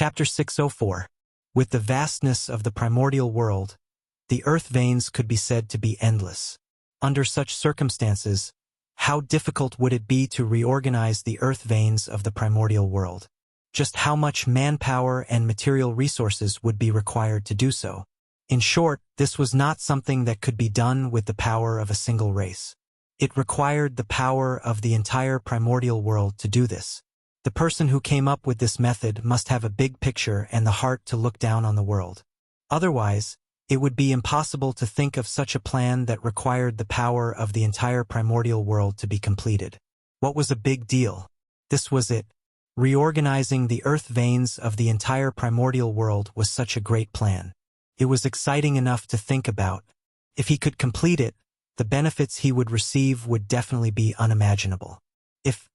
Chapter 604. With the vastness of the primordial world, the earth veins could be said to be endless. Under such circumstances, how difficult would it be to reorganize the earth veins of the primordial world? Just how much manpower and material resources would be required to do so? In short, this was not something that could be done with the power of a single race. It required the power of the entire primordial world to do this. The person who came up with this method must have a big picture and the heart to look down on the world. Otherwise, it would be impossible to think of such a plan that required the power of the entire primordial world to be completed. What was a big deal? This was it. Reorganizing the earth veins of the entire primordial world was such a great plan. It was exciting enough to think about. If he could complete it, the benefits he would receive would definitely be unimaginable. If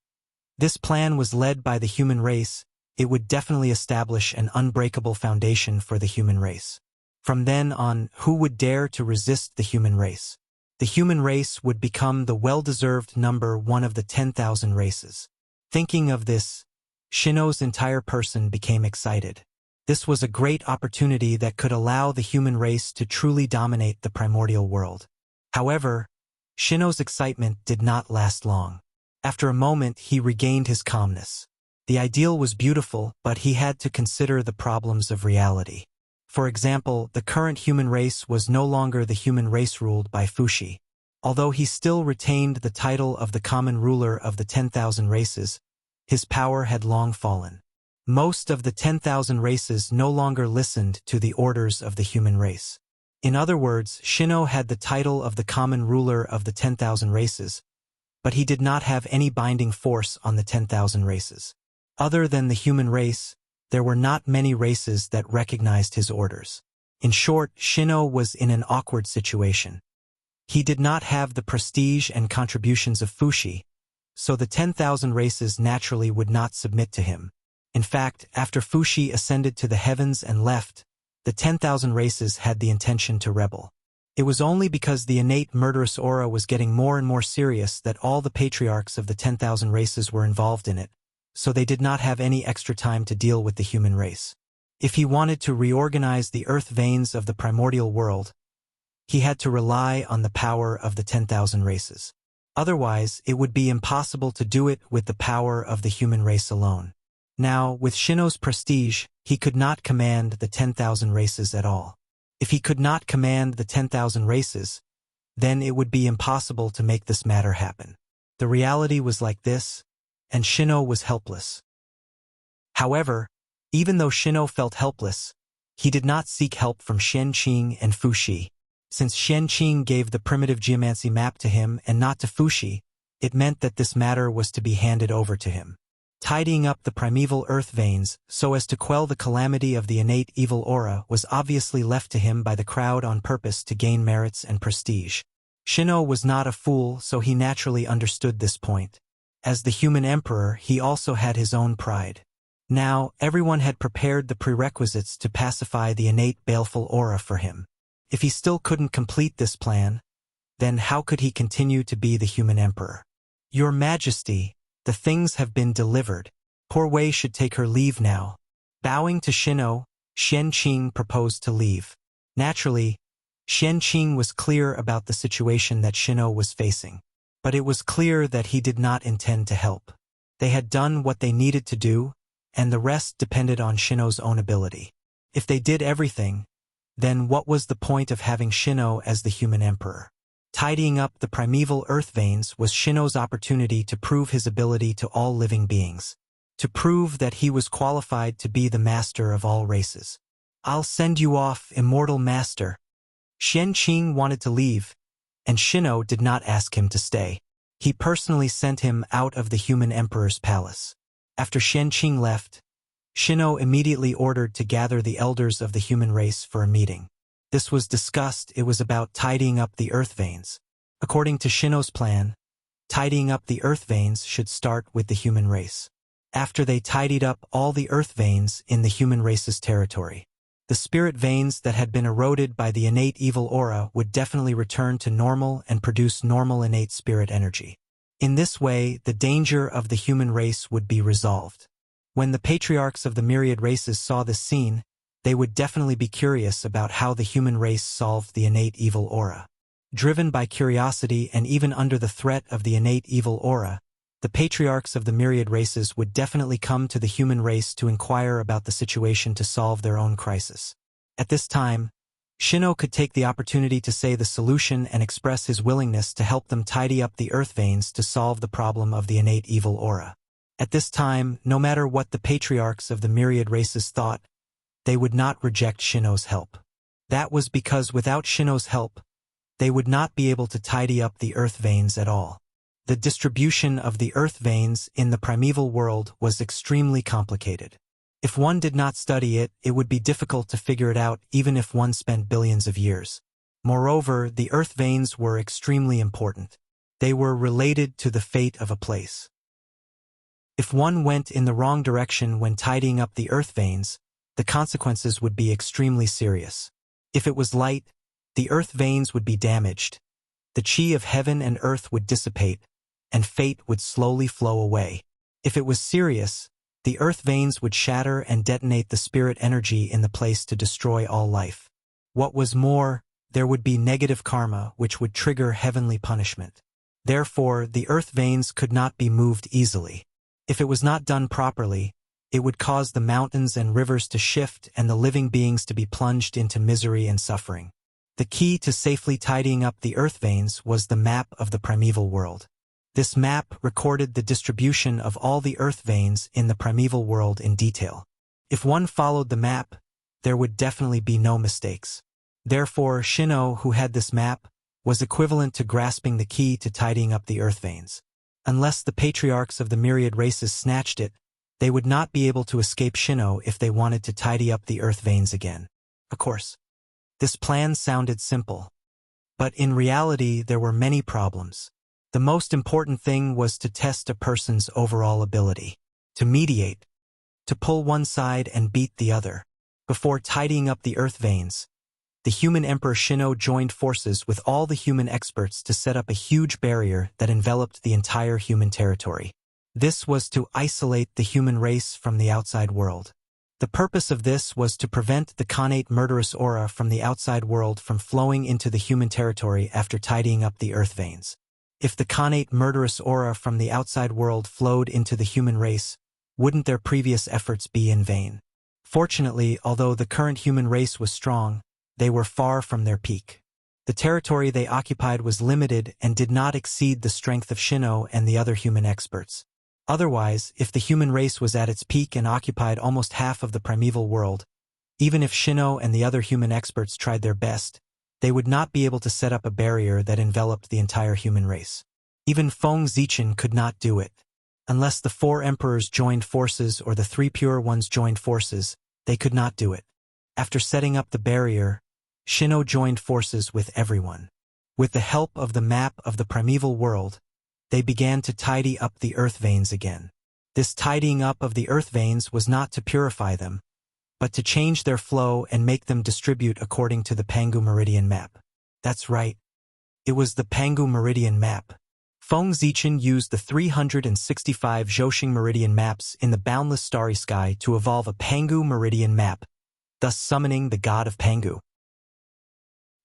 this plan was led by the human race, it would definitely establish an unbreakable foundation for the human race. From then on, who would dare to resist the human race? The human race would become the well-deserved number one of the 10,000 races. Thinking of this, Shino's entire person became excited. This was a great opportunity that could allow the human race to truly dominate the primordial world. However, Shino's excitement did not last long. After a moment, he regained his calmness. The ideal was beautiful, but he had to consider the problems of reality. For example, the current human race was no longer the human race ruled by Fushi. Although he still retained the title of the common ruler of the 10,000 races, his power had long fallen. Most of the 10,000 races no longer listened to the orders of the human race. In other words, Shino had the title of the common ruler of the 10,000 races, but he did not have any binding force on the 10,000 races. Other than the human race, there were not many races that recognized his orders. In short, Shino was in an awkward situation. He did not have the prestige and contributions of Fushi, so the 10,000 races naturally would not submit to him. In fact, after Fushi ascended to the heavens and left, the 10,000 races had the intention to rebel. It was only because the innate murderous aura was getting more and more serious that all the patriarchs of the 10,000 races were involved in it, so they did not have any extra time to deal with the human race. If he wanted to reorganize the earth veins of the primordial world, he had to rely on the power of the 10,000 races. Otherwise, it would be impossible to do it with the power of the human race alone. Now, with Shino's prestige, he could not command the 10,000 races at all. If he could not command the 10,000 races, then it would be impossible to make this matter happen. The reality was like this, and Shino was helpless. However, even though Shino felt helpless, he did not seek help from Shenqing and Fushi. Since Shenqing gave the primitive geomancy map to him and not to Fushi, it meant that this matter was to be handed over to him. Tidying up the primeval earth veins so as to quell the calamity of the innate evil aura was obviously left to him by the crowd on purpose to gain merits and prestige. Shino was not a fool, so he naturally understood this point. As the human emperor, he also had his own pride. Now, everyone had prepared the prerequisites to pacify the innate baleful aura for him. If he still couldn't complete this plan, then how could he continue to be the human emperor? Your Majesty, the things have been delivered. Poor Wei should take her leave now. Bowing to Shino, Shenqing proposed to leave. Naturally, Shenqing was clear about the situation that Shino was facing. But it was clear that he did not intend to help. They had done what they needed to do, and the rest depended on Shino's own ability. If they did everything, then what was the point of having Shino as the human emperor? Tidying up the primeval earth veins was Shino's opportunity to prove his ability to all living beings, to prove that he was qualified to be the master of all races. I'll send you off, immortal master. Shenqing wanted to leave, and Shino did not ask him to stay. He personally sent him out of the human emperor's palace. After Shenqing left, Shino immediately ordered to gather the elders of the human race for a meeting. This was discussed. It was about tidying up the earth veins. According to Shino's plan, tidying up the earth veins should start with the human race. After they tidied up all the earth veins in the human race's territory, the spirit veins that had been eroded by the innate evil aura would definitely return to normal and produce normal innate spirit energy. In this way, the danger of the human race would be resolved. When the patriarchs of the myriad races saw this scene, they would definitely be curious about how the human race solved the innate evil aura. Driven by curiosity and even under the threat of the innate evil aura, the patriarchs of the myriad races would definitely come to the human race to inquire about the situation to solve their own crisis. At this time, Shino could take the opportunity to say the solution and express his willingness to help them tidy up the earth veins to solve the problem of the innate evil aura. At this time, no matter what the patriarchs of the myriad races thought, they would not reject Shino's help. That was because without Shino's help, they would not be able to tidy up the earth veins at all. The distribution of the earth veins in the primeval world was extremely complicated. If one did not study it, it would be difficult to figure it out even if one spent billions of years. Moreover, the earth veins were extremely important. They were related to the fate of a place. If one went in the wrong direction when tidying up the earth veins, the consequences would be extremely serious. If it was light, the earth veins would be damaged, the chi of heaven and earth would dissipate, and fate would slowly flow away. If it was serious, the earth veins would shatter and detonate the spirit energy in the place to destroy all life. What was more, there would be negative karma which would trigger heavenly punishment. Therefore, the earth veins could not be moved easily. If it was not done properly, it would cause the mountains and rivers to shift and the living beings to be plunged into misery and suffering. The key to safely tidying up the earth veins was the map of the primeval world. This map recorded the distribution of all the earth veins in the primeval world in detail. If one followed the map, there would definitely be no mistakes. Therefore, Shino, who had this map, was equivalent to grasping the key to tidying up the earth veins. Unless the patriarchs of the myriad races snatched it, they would not be able to escape Shino if they wanted to tidy up the earth veins again. Of course, this plan sounded simple. But in reality, there were many problems. The most important thing was to test a person's overall ability, to mediate, to pull one side and beat the other. Before tidying up the earth veins, the human Emperor Shino joined forces with all the human experts to set up a huge barrier that enveloped the entire human territory. This was to isolate the human race from the outside world. The purpose of this was to prevent the connate murderous aura from the outside world from flowing into the human territory after tidying up the earth veins. If the connate murderous aura from the outside world flowed into the human race, wouldn't their previous efforts be in vain? Fortunately, although the current human race was strong, they were far from their peak. The territory they occupied was limited and did not exceed the strength of Shino and the other human experts. Otherwise, if the human race was at its peak and occupied almost half of the primeval world, even if Shino and the other human experts tried their best, they would not be able to set up a barrier that enveloped the entire human race. Even Feng Zichen could not do it. Unless the 4 emperors joined forces or the 3 pure ones joined forces, they could not do it. After setting up the barrier, Shino joined forces with everyone. With the help of the map of the primeval world, they began to tidy up the earth veins again. This tidying up of the earth veins was not to purify them, but to change their flow and make them distribute according to the Pangu Meridian map. That's right. It was the Pangu Meridian map. Feng Zichen used the 365 Zhoxing Meridian maps in the boundless starry sky to evolve a Pangu Meridian map, thus summoning the god of Pangu.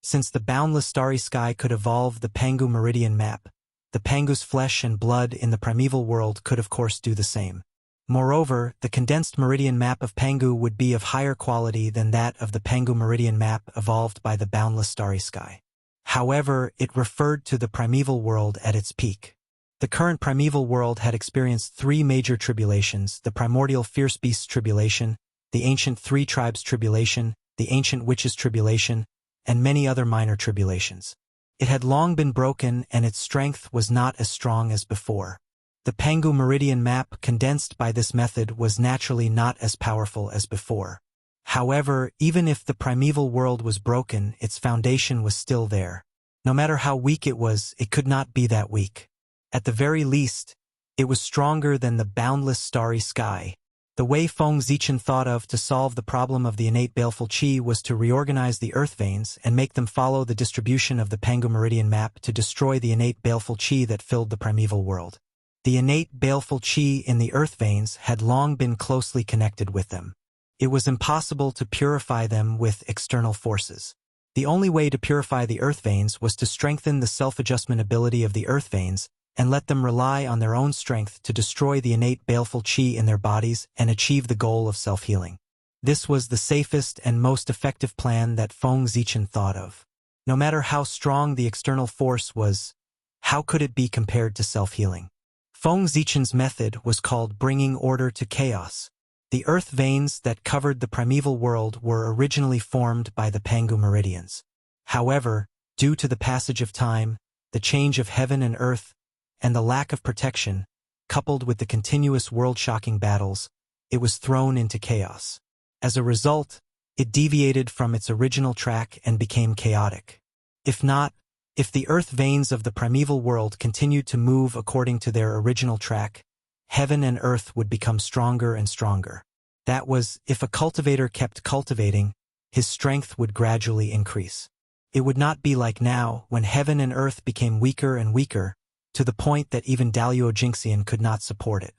Since the boundless starry sky could evolve the Pangu Meridian map, the Pangu's flesh and blood in the primeval world could of course do the same. Moreover, the condensed meridian map of Pangu would be of higher quality than that of the Pangu meridian map evolved by the boundless starry sky. However, it referred to the primeval world at its peak. The current primeval world had experienced 3 major tribulations: the primordial fierce beasts tribulation, the ancient 3 tribes tribulation, the ancient witches tribulation, and many other minor tribulations. It had long been broken and its strength was not as strong as before. The Pangu Meridian map condensed by this method was naturally not as powerful as before. However, even if the primeval world was broken, its foundation was still there. No matter how weak it was, it could not be that weak. At the very least, it was stronger than the boundless starry sky. The way Feng Zichen thought of to solve the problem of the innate baleful chi was to reorganize the earth veins and make them follow the distribution of the Pangu Meridian map to destroy the innate baleful chi that filled the primeval world. The innate baleful qi in the earth veins had long been closely connected with them. It was impossible to purify them with external forces. The only way to purify the earth veins was to strengthen the self-adjustment ability of the earth veins and let them rely on their own strength to destroy the innate baleful qi in their bodies and achieve the goal of self-healing. This was the safest and most effective plan that Feng Zichen thought of. No matter how strong the external force was, how could it be compared to self-healing? Feng Zichen's method was called bringing order to chaos. The earth veins that covered the primeval world were originally formed by the Pangu meridians. However, due to the passage of time, the change of heaven and earth, and the lack of protection, coupled with the continuous world-shocking battles, it was thrown into chaos. As a result, it deviated from its original track and became chaotic. If the earth veins of the primeval world continued to move according to their original track, heaven and earth would become stronger and stronger. That was, if a cultivator kept cultivating, his strength would gradually increase. It would not be like now, when heaven and earth became weaker and weaker, to the point that even Dalio Jinxian could not support it.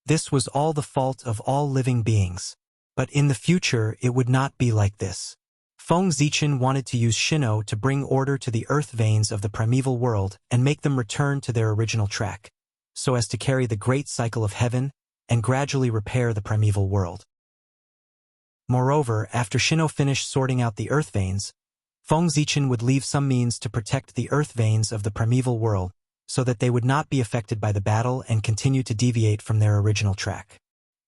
This was all the fault of all living beings. But in the future, it would not be like this. Feng Zichen wanted to use Shino to bring order to the earth veins of the primeval world and make them return to their original track, so as to carry the great cycle of heaven and gradually repair the primeval world. Moreover, after Shino finished sorting out the earth veins, Feng Zichen would leave some means to protect the earth veins of the primeval world so that they would not be affected by the battle and continue to deviate from their original track.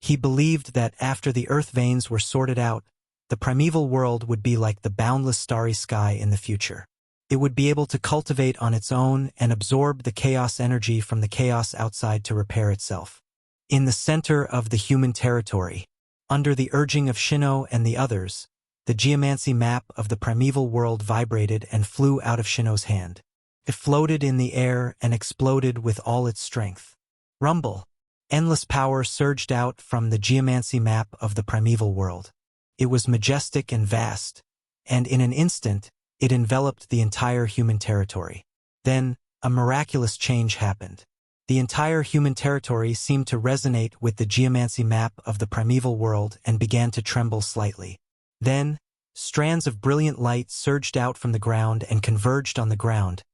He believed that after the earth veins were sorted out, the primeval world would be like the boundless starry sky in the future. It would be able to cultivate on its own and absorb the chaos energy from the chaos outside to repair itself. In the center of the human territory, under the urging of Shino and the others, the geomancy map of the primeval world vibrated and flew out of Shino's hand. It floated in the air and exploded with all its strength. Rumble! Endless power surged out from the geomancy map of the primeval world. It was majestic and vast, and in an instant, it enveloped the entire human territory. Then, a miraculous change happened. The entire human territory seemed to resonate with the geomancy map of the primeval world and began to tremble slightly. Then, strands of brilliant light surged out from the ground and converged on the ground,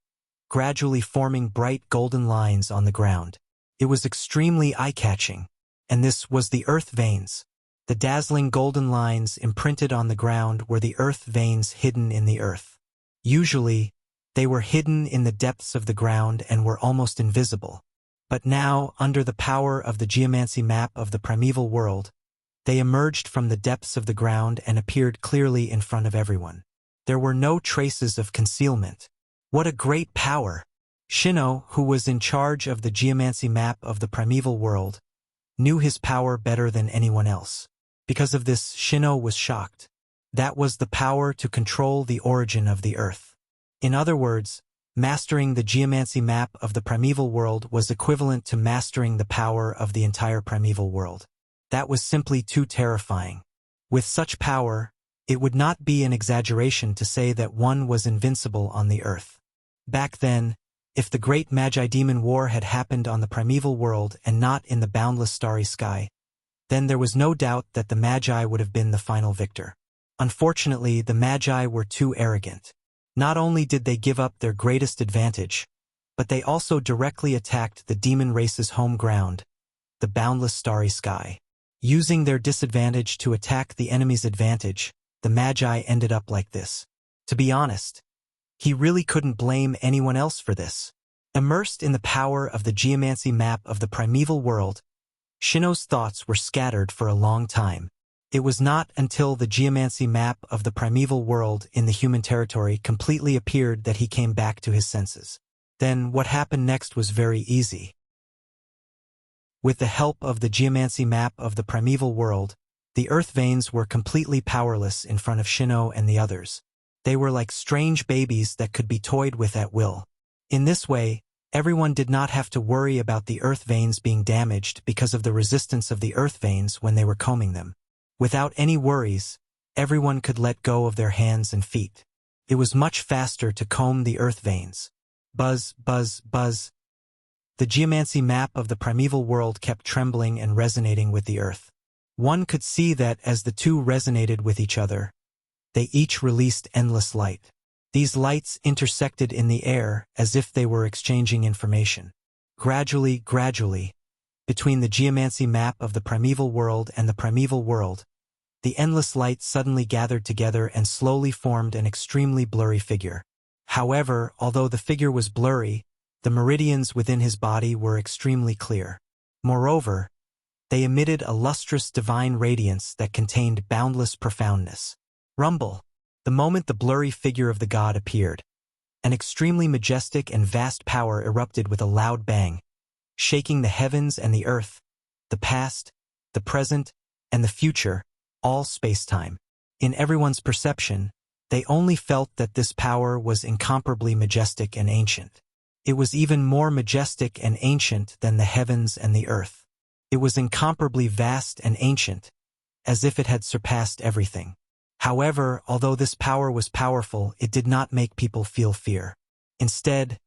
gradually forming bright golden lines on the ground. It was extremely eye-catching, and this was the earth veins. The dazzling golden lines imprinted on the ground were the earth veins hidden in the earth. Usually, they were hidden in the depths of the ground and were almost invisible. But now, under the power of the geomancy map of the primeval world, they emerged from the depths of the ground and appeared clearly in front of everyone. There were no traces of concealment. What a great power! Shino, who was in charge of the geomancy map of the primeval world, knew his power better than anyone else. Because of this, Shino was shocked. That was the power to control the origin of the earth. In other words, mastering the geomancy map of the primeval world was equivalent to mastering the power of the entire primeval world. That was simply too terrifying. With such power, it would not be an exaggeration to say that one was invincible on the earth. Back then, if the great Magi-Demon War had happened on the primeval world and not in the boundless starry sky, then there was no doubt that the Magi would have been the final victor. Unfortunately, the Magi were too arrogant. Not only did they give up their greatest advantage, but they also directly attacked the demon race's home ground, the boundless starry sky. Using their disadvantage to attack the enemy's advantage, the Magi ended up like this. To be honest, he really couldn't blame anyone else for this. Immersed in the power of the geomancy map of the primeval world, Shino's thoughts were scattered for a long time. It was not until the geomancy map of the primeval world in the human territory completely appeared that he came back to his senses. Then what happened next was very easy. With the help of the geomancy map of the primeval world, the earth veins were completely powerless in front of Shino and the others. They were like strange babies that could be toyed with at will. In this way, everyone did not have to worry about the earth veins being damaged because of the resistance of the earth veins when they were combing them. Without any worries, everyone could let go of their hands and feet. It was much faster to comb the earth veins. Buzz, buzz, buzz. The geomancy map of the primeval world kept trembling and resonating with the earth. One could see that as the two resonated with each other, they each released endless light. These lights intersected in the air as if they were exchanging information. Gradually, between the geomancy map of the primeval world and the primeval world, the endless light suddenly gathered together and slowly formed an extremely blurry figure. However, although the figure was blurry, the meridians within his body were extremely clear. Moreover, they emitted a lustrous divine radiance that contained boundless profoundness. Rumble. The moment the blurry figure of the god appeared, an extremely majestic and vast power erupted with a loud bang, shaking the heavens and the earth, the past, the present, and the future, all space-time. In everyone's perception, they only felt that this power was incomparably majestic and ancient. It was even more majestic and ancient than the heavens and the earth. It was incomparably vast and ancient, as if it had surpassed everything. However, although this power was powerful, it did not make people feel fear. Instead,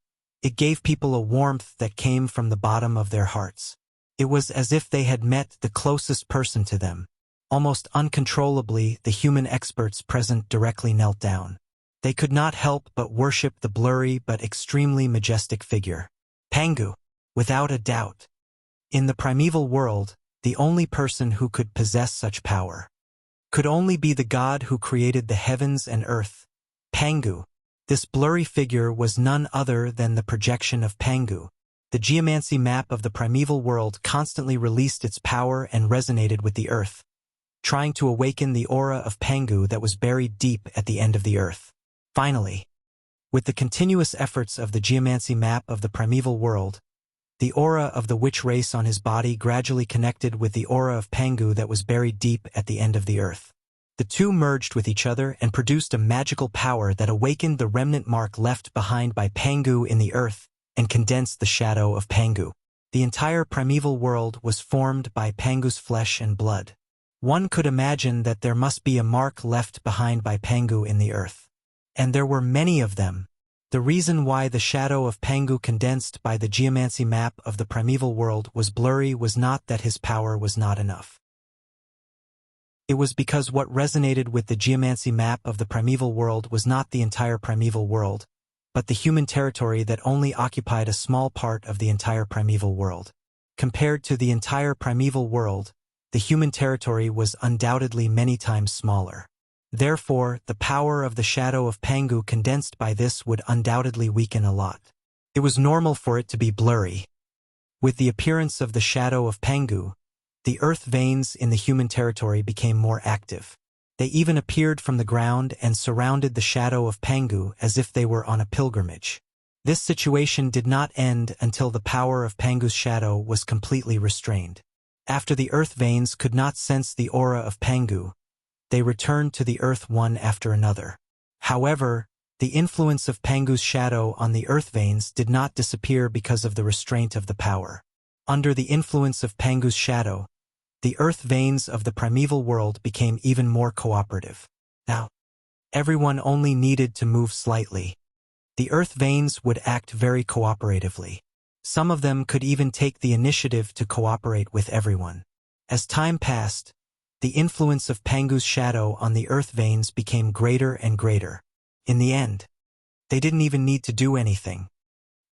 it gave people a warmth that came from the bottom of their hearts. It was as if they had met the closest person to them. Almost uncontrollably, the human experts present directly knelt down. They could not help but worship the blurry but extremely majestic figure. Pangu, without a doubt. In the primeval world, the only person who could possess such power could only be the god who created the heavens and earth. Pangu. This blurry figure was none other than the projection of Pangu. The geomancy map of the primeval world constantly released its power and resonated with the earth, trying to awaken the aura of Pangu that was buried deep at the end of the earth. Finally, with the continuous efforts of the geomancy map of the primeval world, the aura of the witch race on his body gradually connected with the aura of Pangu that was buried deep at the end of the earth. The two merged with each other and produced a magical power that awakened the remnant mark left behind by Pangu in the earth and condensed the shadow of Pangu. The entire primeval world was formed by Pangu's flesh and blood. One could imagine that there must be a mark left behind by Pangu in the earth. And there were many of them. The reason why the shadow of Pangu condensed by the geomancy map of the primeval world was blurry was not that his power was not enough. It was because what resonated with the geomancy map of the primeval world was not the entire primeval world, but the human territory that only occupied a small part of the entire primeval world. Compared to the entire primeval world, the human territory was undoubtedly many times smaller. Therefore, the power of the shadow of Pangu condensed by this would undoubtedly weaken a lot. It was normal for it to be blurry. With the appearance of the shadow of Pangu, the earth veins in the human territory became more active. They even appeared from the ground and surrounded the shadow of Pangu as if they were on a pilgrimage. This situation did not end until the power of Pangu's shadow was completely restrained. After the earth veins could not sense the aura of Pangu, they returned to the earth one after another. However, the influence of Pangu's shadow on the earth veins did not disappear because of the restraint of the power. Under the influence of Pangu's shadow, the earth veins of the primeval world became even more cooperative. Now, everyone only needed to move slightly. The earth veins would act very cooperatively. Some of them could even take the initiative to cooperate with everyone. As time passed, the influence of Pangu's shadow on the earth veins became greater and greater. In the end, they didn't even need to do anything.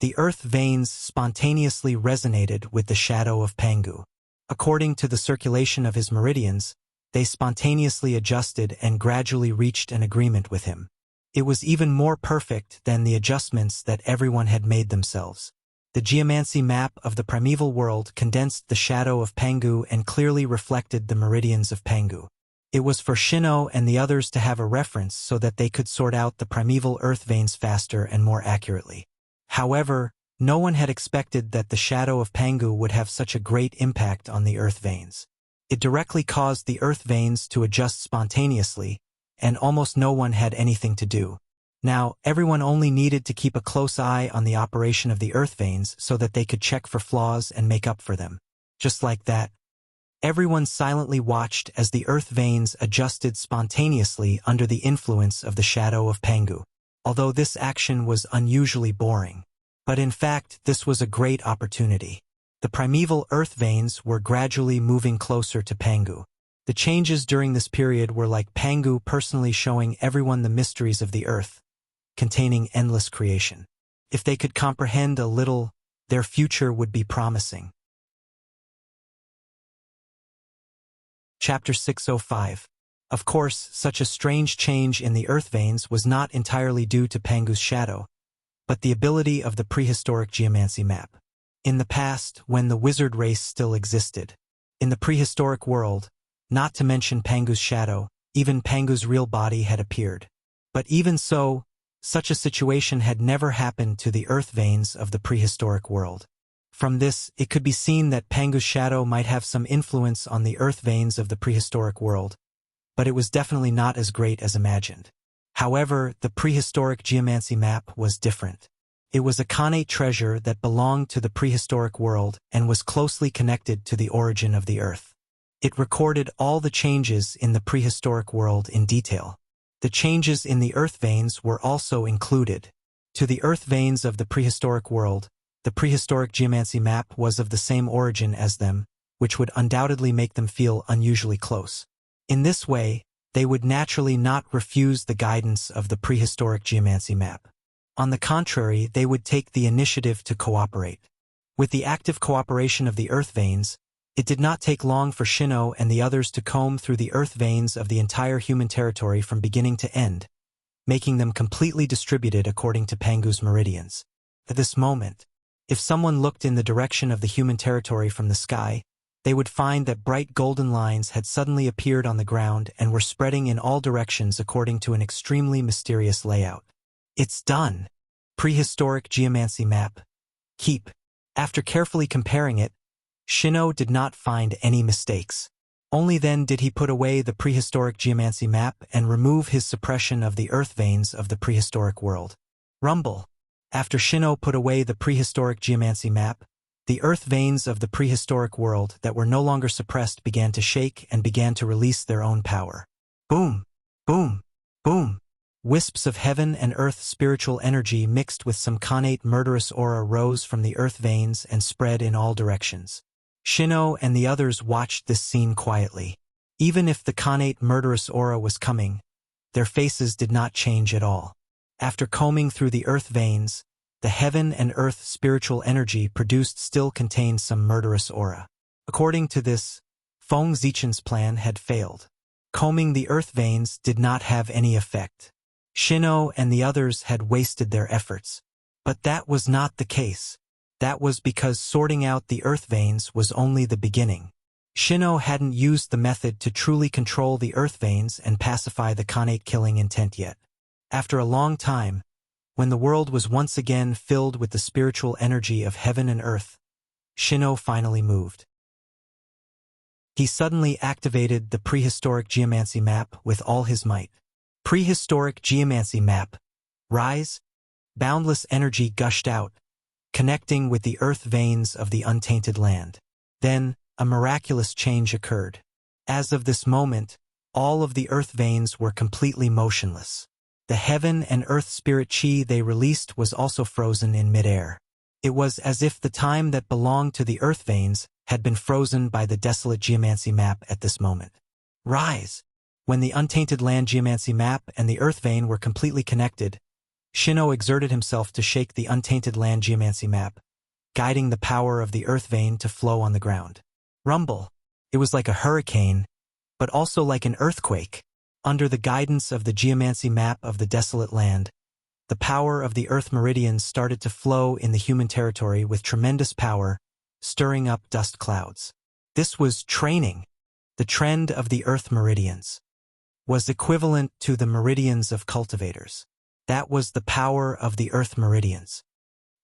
The earth veins spontaneously resonated with the shadow of Pangu. According to the circulation of his meridians, they spontaneously adjusted and gradually reached an agreement with him. It was even more perfect than the adjustments that everyone had made themselves. The geomancy map of the primeval world condensed the shadow of Pangu and clearly reflected the meridians of Pangu. It was for Shino and the others to have a reference so that they could sort out the primeval earth veins faster and more accurately. However, no one had expected that the shadow of Pangu would have such a great impact on the earth veins. It directly caused the earth veins to adjust spontaneously, and almost no one had anything to do. Now, everyone only needed to keep a close eye on the operation of the earth veins so that they could check for flaws and make up for them. Just like that, everyone silently watched as the earth veins adjusted spontaneously under the influence of the shadow of Pangu. Although this action was unusually boring, But in fact, this was a great opportunity. The primeval earth veins were gradually moving closer to Pangu. The changes during this period were like Pangu personally showing everyone the mysteries of the earth, containing endless creation. If they could comprehend a little, their future would be promising. Chapter 605. Of course, such a strange change in the earth veins was not entirely due to Pangu's shadow, but the ability of the prehistoric geomancy map. In the past, when the wizard race still existed, in the prehistoric world, not to mention Pangu's shadow, even Pangu's real body had appeared. But even so, such a situation had never happened to the earth veins of the prehistoric world. From this, it could be seen that Pangu's shadow might have some influence on the earth veins of the prehistoric world, but it was definitely not as great as imagined. However, the prehistoric geomancy map was different. It was a connate treasure that belonged to the prehistoric world and was closely connected to the origin of the earth. It recorded all the changes in the prehistoric world in detail. The changes in the earth veins were also included. To the earth veins of the prehistoric world, the prehistoric geomancy map was of the same origin as them, which would undoubtedly make them feel unusually close. In this way, they would naturally not refuse the guidance of the prehistoric geomancy map. On the contrary, they would take the initiative to cooperate. With the active cooperation of the earth veins, it did not take long for Shino and the others to comb through the earth veins of the entire human territory from beginning to end, making them completely distributed according to Pangu's meridians. At this moment, if someone looked in the direction of the human territory from the sky, they would find that bright golden lines had suddenly appeared on the ground and were spreading in all directions according to an extremely mysterious layout. It's done! Prehistoric geomancy map. Keep. After carefully comparing it, Shino did not find any mistakes. Only then did he put away the prehistoric geomancy map and remove his suppression of the earth veins of the prehistoric world. Rumble. After Shino put away the prehistoric geomancy map, the earth veins of the prehistoric world that were no longer suppressed began to shake and began to release their own power. Boom! Boom! Boom! Wisps of heaven and earth spiritual energy mixed with some connate murderous aura rose from the earth veins and spread in all directions. Shino and the others watched this scene quietly. Even if the connate murderous aura was coming, their faces did not change at all. After combing through the earth veins, the heaven and earth spiritual energy produced still contained some murderous aura. According to this, Feng Zichen's plan had failed. Combing the earth veins did not have any effect. Shino and the others had wasted their efforts. But that was not the case. That was because sorting out the earth veins was only the beginning. Shino hadn't used the method to truly control the earth veins and pacify the connate killing intent yet. After a long time, when the world was once again filled with the spiritual energy of heaven and earth, Shino finally moved. He suddenly activated the prehistoric geomancy map with all his might. Prehistoric geomancy map. Rise. Boundless energy gushed out, connecting with the earth veins of the untainted land. Then, a miraculous change occurred. As of this moment, all of the earth veins were completely motionless. The heaven and earth spirit chi they released was also frozen in midair. It was as if the time that belonged to the earth veins had been frozen by the desolate geomancy map at this moment. Rise! When the untainted land geomancy map and the earth vein were completely connected, Shino exerted himself to shake the untainted land geomancy map, guiding the power of the earth vein to flow on the ground. Rumble. It was like a hurricane, but also like an earthquake. Under the guidance of the geomancy map of the desolate land, the power of the earth meridians started to flow in the human territory with tremendous power, stirring up dust clouds. This was training. The trend of the earth meridians was equivalent to the meridians of cultivators. That was the power of the earth meridians.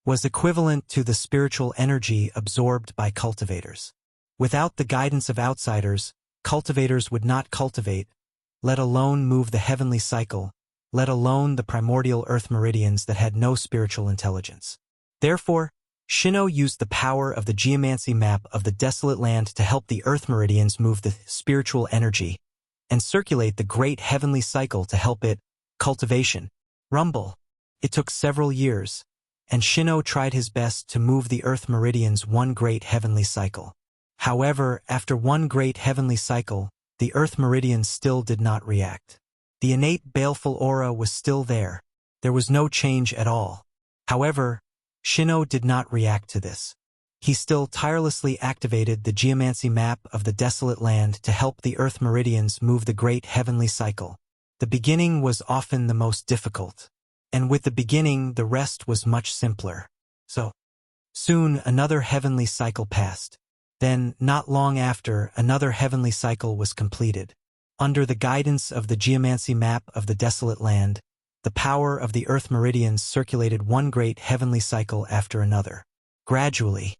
Was equivalent to the spiritual energy absorbed by cultivators. Without the guidance of outsiders, cultivators would not cultivate, let alone move the heavenly cycle, let alone the primordial earth meridians that had no spiritual intelligence. Therefore, Shino used the power of the geomancy map of the desolate land to help the earth meridians move the spiritual energy and circulate the great heavenly cycle to help it. Cultivation. Rumble. It took several years, and Shino tried his best to move the Earth meridians one great heavenly cycle. However, after one great heavenly cycle, the Earth meridians still did not react. The innate baleful aura was still there. There was no change at all. However, Shino did not react to this. He still tirelessly activated the geomancy map of the desolate land to help the Earth meridians move the great heavenly cycle. The beginning was often the most difficult, and with the beginning the rest was much simpler. So, soon another heavenly cycle passed. Then, not long after, another heavenly cycle was completed. Under the guidance of the geomancy map of the desolate land, the power of the Earth meridians circulated one great heavenly cycle after another. Gradually,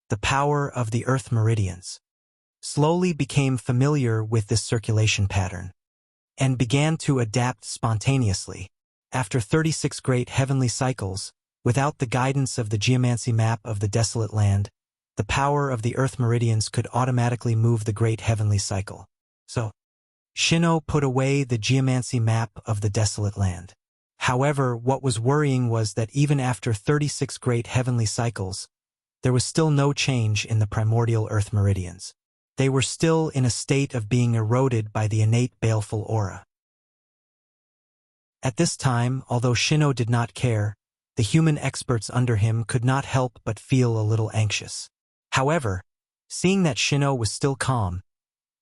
the power of the Earth meridians slowly became familiar with this circulation pattern and began to adapt spontaneously. After 36 great heavenly cycles, without the guidance of the geomancy map of the desolate land, the power of the Earth meridians could automatically move the great heavenly cycle. So, Shino put away the geomancy map of the desolate land. However, what was worrying was that even after 36 great heavenly cycles, there was still no change in the primordial Earth meridians. They were still in a state of being eroded by the innate baleful aura. At this time, although Shino did not care, the human experts under him could not help but feel a little anxious. However, seeing that Shino was still calm,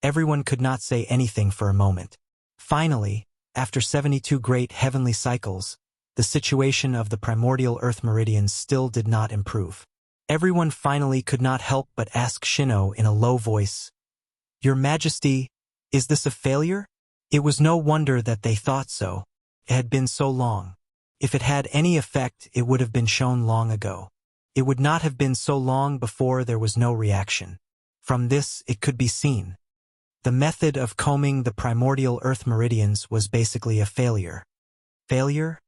everyone could not say anything for a moment. Finally, after 72 great heavenly cycles, the situation of the primordial Earth meridians still did not improve. Everyone finally could not help but ask Shino in a low voice, "Your Majesty, is this a failure?" It was no wonder that they thought so. It had been so long. If it had any effect, it would have been shown long ago. It would not have been so long before there was no reaction. From this, it could be seen. The method of combing the primordial Earth meridians was basically a failure. Failure?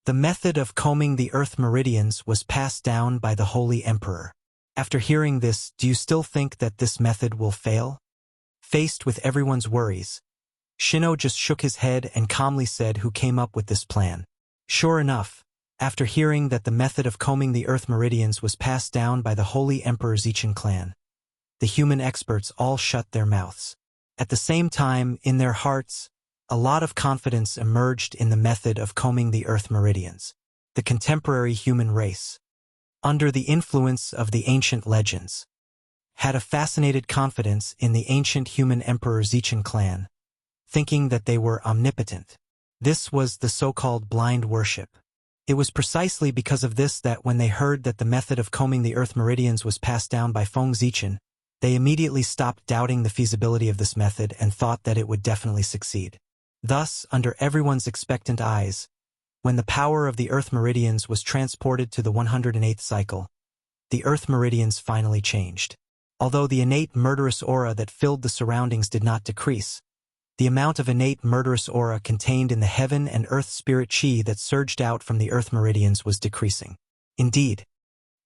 The method of combing the Earth meridians was passed down by the Holy Emperor. After hearing this, do you still think that this method will fail? Faced with everyone's worries, Shino just shook his head and calmly said who came up with this plan. Sure enough, after hearing that the method of combing the Earth meridians was passed down by the Holy Emperor Zichin clan, the human experts all shut their mouths. At the same time, in their hearts, a lot of confidence emerged in the method of combing the Earth meridians. The contemporary human race, under the influence of the ancient legends, had a fascinated confidence in the ancient human Emperor Zichin clan, thinking that they were omnipotent. This was the so-called blind worship. It was precisely because of this that when they heard that the method of combing the Earth meridians was passed down by Feng Zichin, they immediately stopped doubting the feasibility of this method and thought that it would definitely succeed. Thus, under everyone's expectant eyes, when the power of the Earth meridians was transported to the 108th cycle, the Earth meridians finally changed. Although the innate murderous aura that filled the surroundings did not decrease, the amount of innate murderous aura contained in the heaven and earth spirit chi that surged out from the Earth meridians was decreasing. Indeed,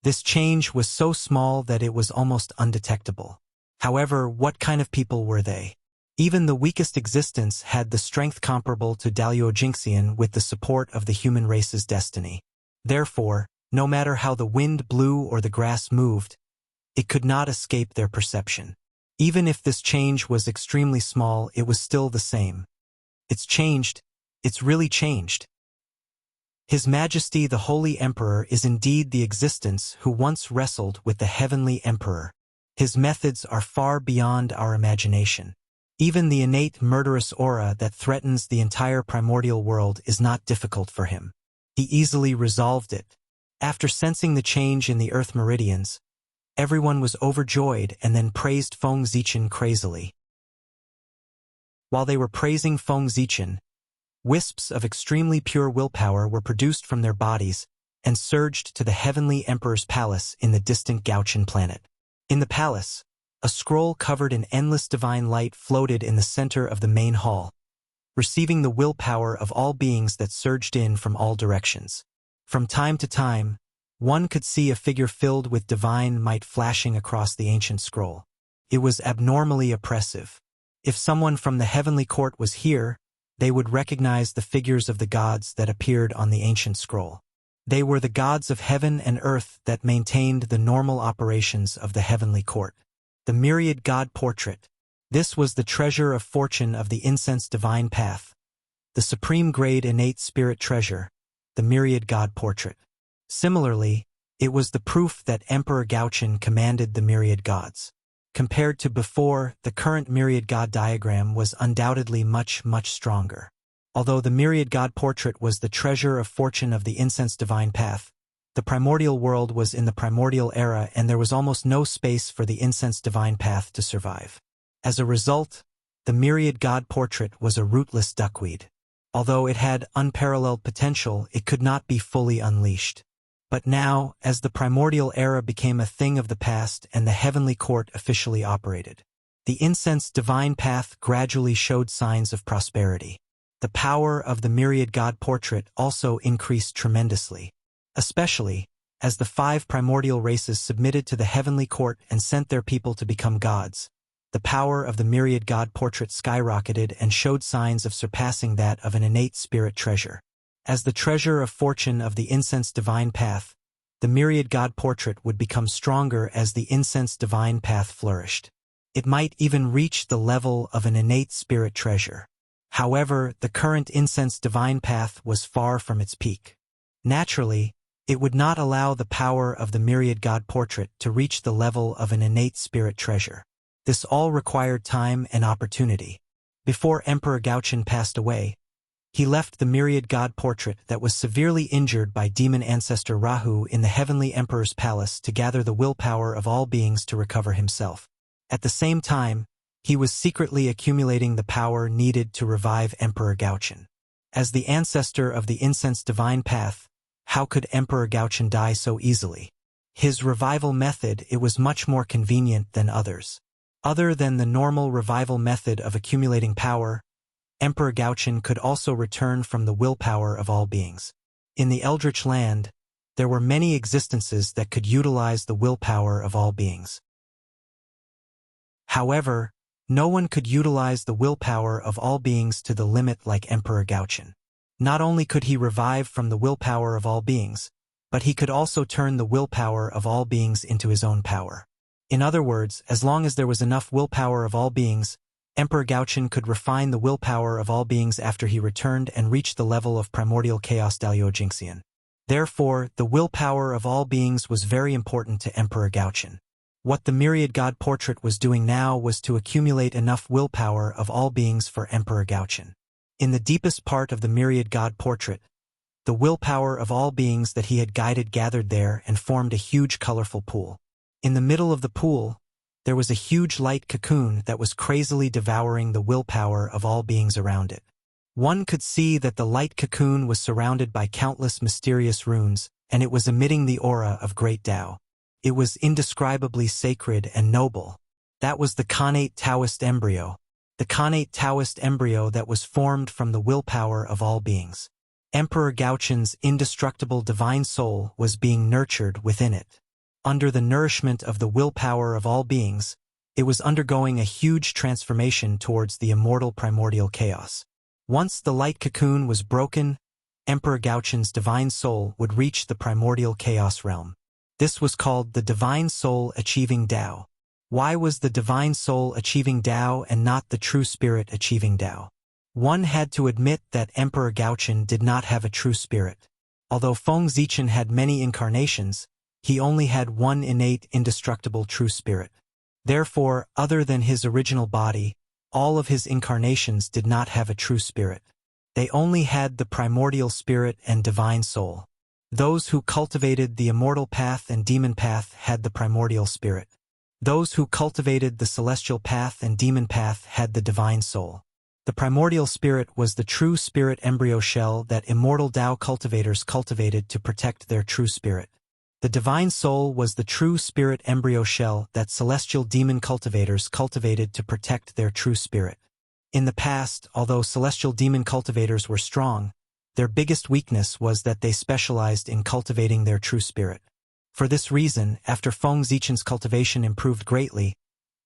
this change was so small that it was almost undetectable. However, what kind of people were they? Even the weakest existence had the strength comparable to Dalio Jinxian with the support of the human race's destiny. Therefore, no matter how the wind blew or the grass moved, it could not escape their perception. Even if this change was extremely small, it was still the same. It's changed. It's really changed. His Majesty the Holy Emperor is indeed the existence who once wrestled with the Heavenly Emperor. His methods are far beyond our imagination. Even the innate murderous aura that threatens the entire primordial world is not difficult for him. He easily resolved it. After sensing the change in the Earth meridians, everyone was overjoyed and then praised Feng Zichin crazily. While they were praising Feng Zichin, wisps of extremely pure willpower were produced from their bodies and surged to the Heavenly Emperor's palace in the distant Gauchan planet. In the palace, a scroll covered in endless divine light floated in the center of the main hall, receiving the willpower of all beings that surged in from all directions. From time to time, one could see a figure filled with divine might flashing across the ancient scroll. It was abnormally oppressive. If someone from the heavenly court was here, they would recognize the figures of the gods that appeared on the ancient scroll. They were the gods of heaven and earth that maintained the normal operations of the heavenly court. The myriad god portrait. This was the treasure of fortune of the incense divine path, the supreme grade innate spirit treasure, the myriad god portrait. Similarly, it was the proof that Emperor Gaochen commanded the myriad gods. Compared to before, the current myriad god diagram was undoubtedly much stronger. Although the myriad god portrait was the treasure of fortune of the incense divine path, the primordial world was in the primordial era and there was almost no space for the incense divine path to survive. As a result, the myriad god portrait was a rootless duckweed. Although it had unparalleled potential, it could not be fully unleashed. But now, as the primordial era became a thing of the past and the heavenly court officially operated, the incense divine path gradually showed signs of prosperity. The power of the myriad god portrait also increased tremendously, especially as the 5 primordial races submitted to the heavenly court and sent their people to become gods. The power of the myriad god portrait skyrocketed and showed signs of surpassing that of an innate spirit treasure. As the treasure of fortune of the incense divine path, the myriad god portrait would become stronger as the incense divine path flourished. It might even reach the level of an innate spirit treasure. However, the current incense divine path was far from its peak. Naturally, it would not allow the power of the myriad god portrait to reach the level of an innate spirit treasure. This all required time and opportunity. Before Emperor Gaochen passed away, he left the myriad god portrait that was severely injured by demon ancestor Rahu in the heavenly emperor's palace to gather the willpower of all beings to recover himself. At the same time, he was secretly accumulating the power needed to revive Emperor Gaochen. As the ancestor of the incense divine path, how could Emperor Gaochen die so easily? His revival method, it was much more convenient than others. Other than the normal revival method of accumulating power, Emperor Gaochen could also return from the willpower of all beings. In the Eldritch Land, there were many existences that could utilize the willpower of all beings. However, no one could utilize the willpower of all beings to the limit like Emperor Gaochen. Not only could he revive from the willpower of all beings, but he could also turn the willpower of all beings into his own power. In other words, as long as there was enough willpower of all beings, Emperor Gaochen could refine the willpower of all beings after he returned and reached the level of primordial chaos Daljinxian. Therefore, the willpower of all beings was very important to Emperor Gaochen. What the myriad god portrait was doing now was to accumulate enough willpower of all beings for Emperor Gaochen. In the deepest part of the myriad god portrait, the willpower of all beings that he had guided gathered there and formed a huge colorful pool. In the middle of the pool, there was a huge light cocoon that was crazily devouring the willpower of all beings around it. One could see that the light cocoon was surrounded by countless mysterious runes, and it was emitting the aura of great Tao. It was indescribably sacred and noble. That was the Khanate Taoist embryo. The Khanate Taoist embryo that was formed from the willpower of all beings. Emperor Gaochen's indestructible divine soul was being nurtured within it. Under the nourishment of the willpower of all beings, it was undergoing a huge transformation towards the immortal primordial chaos. Once the light cocoon was broken, Emperor Gaochen's divine soul would reach the primordial chaos realm. This was called the divine soul achieving Tao. Why was the divine soul achieving Tao and not the true spirit achieving Tao? One had to admit that Emperor Gaochen did not have a true spirit. Although Feng Zichen had many incarnations, he only had one innate indestructible true spirit. Therefore, other than his original body, all of his incarnations did not have a true spirit. They only had the primordial spirit and divine soul. Those who cultivated the immortal path and demon path had the primordial spirit. Those who cultivated the celestial path and demon path had the divine soul. The primordial spirit was the true spirit embryo shell that immortal Tao cultivators cultivated to protect their true spirit. The divine soul was the true spirit embryo shell that celestial demon cultivators cultivated to protect their true spirit. In the past, although celestial demon cultivators were strong, their biggest weakness was that they specialized in cultivating their true spirit. For this reason, after Feng Zichen's cultivation improved greatly,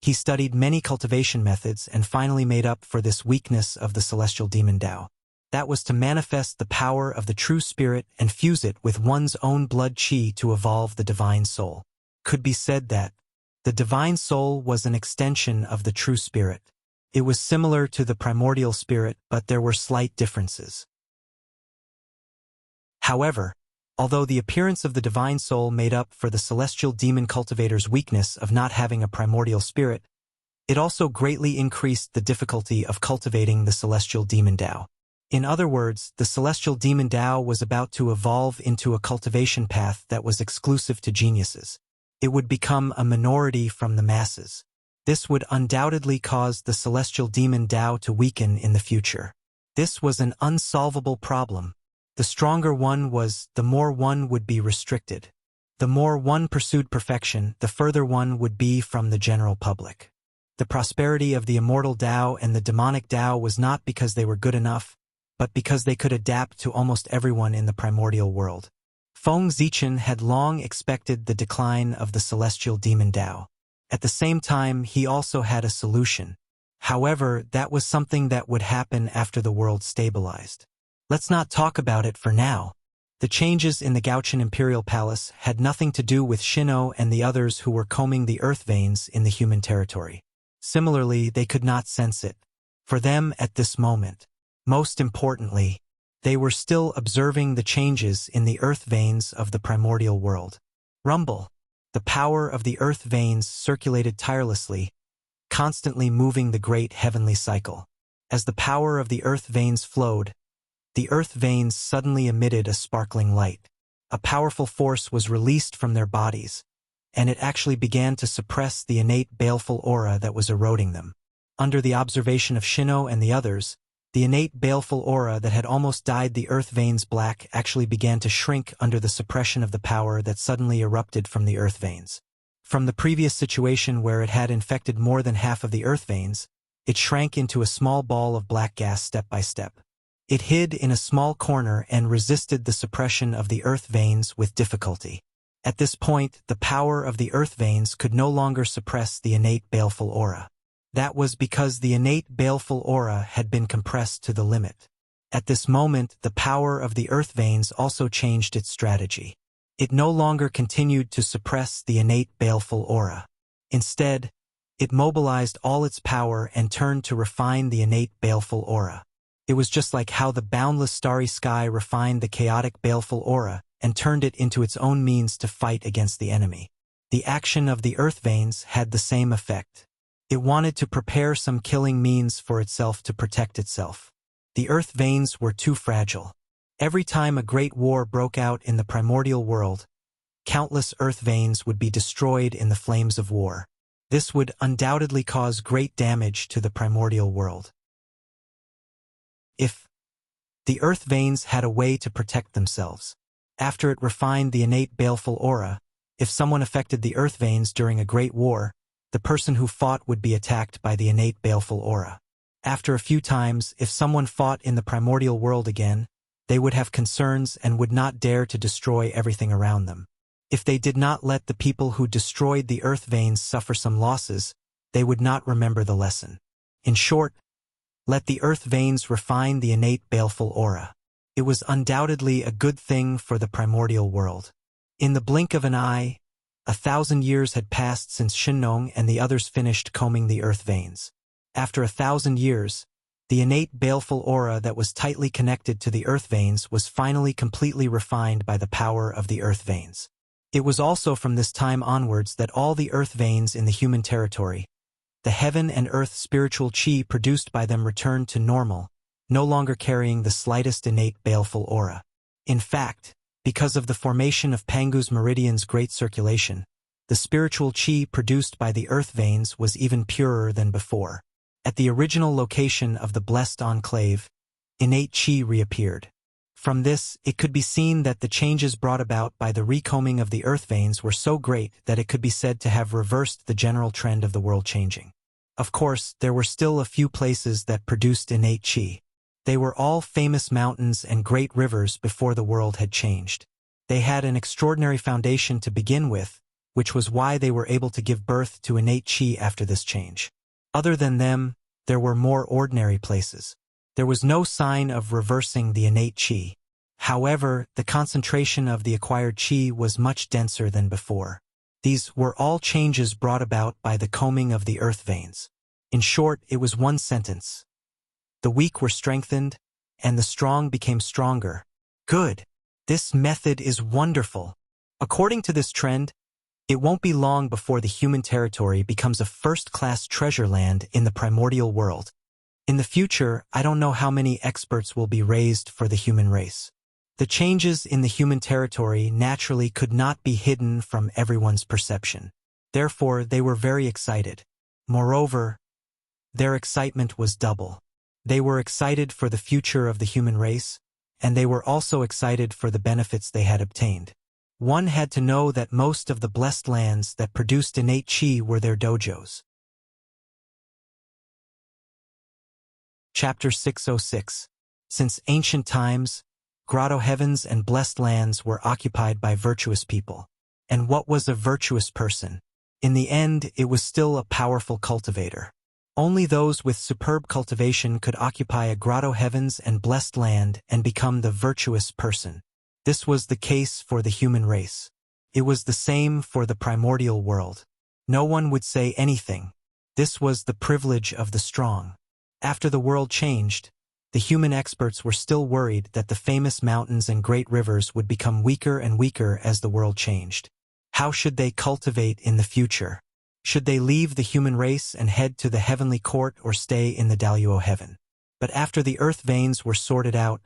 he studied many cultivation methods and finally made up for this weakness of the celestial demon Tao. That was to manifest the power of the true spirit and fuse it with one's own blood qi to evolve the divine soul. Could be said that the divine soul was an extension of the true spirit. It was similar to the primordial spirit, but there were slight differences. However, although the appearance of the divine soul made up for the celestial demon cultivator's weakness of not having a primordial spirit, it also greatly increased the difficulty of cultivating the celestial demon Tao. In other words, the celestial demon Tao was about to evolve into a cultivation path that was exclusive to geniuses. It would become a minority from the masses. This would undoubtedly cause the celestial demon Tao to weaken in the future. This was an unsolvable problem. The stronger one was, the more one would be restricted. The more one pursued perfection, the further one would be from the general public. The prosperity of the immortal Tao and the demonic Tao was not because they were good enough, but because they could adapt to almost everyone in the primordial world. Feng Zichen had long expected the decline of the celestial demon Tao. At the same time, he also had a solution. However, that was something that would happen after the world stabilized. Let's not talk about it for now. The changes in the Gaochen Imperial Palace had nothing to do with Shino and the others who were combing the earth veins in the human territory. Similarly, they could not sense it. For them at this moment, most importantly, they were still observing the changes in the earth veins of the primordial world. Rumble. The power of the earth veins circulated tirelessly, constantly moving the great heavenly cycle. As the power of the earth veins flowed, the earth veins suddenly emitted a sparkling light. A powerful force was released from their bodies, and it actually began to suppress the innate baleful aura that was eroding them. Under the observation of Shino and the others, the innate baleful aura that had almost dyed the earth veins black actually began to shrink under the suppression of the power that suddenly erupted from the earth veins. From the previous situation where it had infected more than half of the earth veins, it shrank into a small ball of black gas step by step. It hid in a small corner and resisted the suppression of the earth veins with difficulty. At this point, the power of the earth veins could no longer suppress the innate baleful aura. That was because the innate baleful aura had been compressed to the limit. At this moment, the power of the earth veins also changed its strategy. It no longer continued to suppress the innate baleful aura. Instead, it mobilized all its power and turned to refine the innate baleful aura. It was just like how the boundless starry sky refined the chaotic baleful aura and turned it into its own means to fight against the enemy. The action of the earth veins had the same effect. It wanted to prepare some killing means for itself to protect itself. The earth veins were too fragile. Every time a great war broke out in the primordial world, countless earth veins would be destroyed in the flames of war. This would undoubtedly cause great damage to the primordial world. If the earth veins had a way to protect themselves, after it refined the innate baleful aura, if someone affected the earth veins during a great war, the person who fought would be attacked by the innate baleful aura. After a few times, if someone fought in the primordial world again, they would have concerns and would not dare to destroy everything around them. If they did not let the people who destroyed the earth veins suffer some losses, they would not remember the lesson. In short, let the earth veins refine the innate baleful aura. It was undoubtedly a good thing for the primordial world. In the blink of an eye, 1,000 years had passed since Shinnong and the others finished combing the earth veins. After 1,000 years, the innate baleful aura that was tightly connected to the earth veins was finally completely refined by the power of the earth veins. It was also from this time onwards that all the earth veins in the human territory, the heaven and earth spiritual qi produced by them returned to normal, no longer carrying the slightest innate baleful aura. In fact, because of the formation of Pangu's meridian's great circulation, the spiritual qi produced by the earth veins was even purer than before. At the original location of the blessed enclave, innate qi reappeared. From this, it could be seen that the changes brought about by the recombing of the earth veins were so great that it could be said to have reversed the general trend of the world changing. Of course, there were still a few places that produced innate qi. They were all famous mountains and great rivers before the world had changed. They had an extraordinary foundation to begin with, which was why they were able to give birth to innate qi after this change. Other than them, there were more ordinary places. There was no sign of reversing the innate qi. However, the concentration of the acquired qi was much denser than before. These were all changes brought about by the combing of the earth veins. In short, it was one sentence. The weak were strengthened, and the strong became stronger. Good. This method is wonderful. According to this trend, it won't be long before the human territory becomes a first-class treasure land in the primordial world. In the future, I don't know how many experts will be raised for the human race. The changes in the human territory naturally could not be hidden from everyone's perception. Therefore, they were very excited. Moreover, their excitement was double. They were excited for the future of the human race, and they were also excited for the benefits they had obtained. One had to know that most of the blessed lands that produced innate qi were their dojos. Chapter 606. Since ancient times, grotto heavens and blessed lands were occupied by virtuous people. And what was a virtuous person? In the end, it was still a powerful cultivator. Only those with superb cultivation could occupy a grotto heavens and blessed land and become the virtuous person. This was the case for the human race. It was the same for the primordial world. No one would say anything. This was the privilege of the strong. After the world changed, the human experts were still worried that the famous mountains and great rivers would become weaker and weaker as the world changed. How should they cultivate in the future? Should they leave the human race and head to the heavenly court or stay in the Daluo heaven? But after the earth veins were sorted out,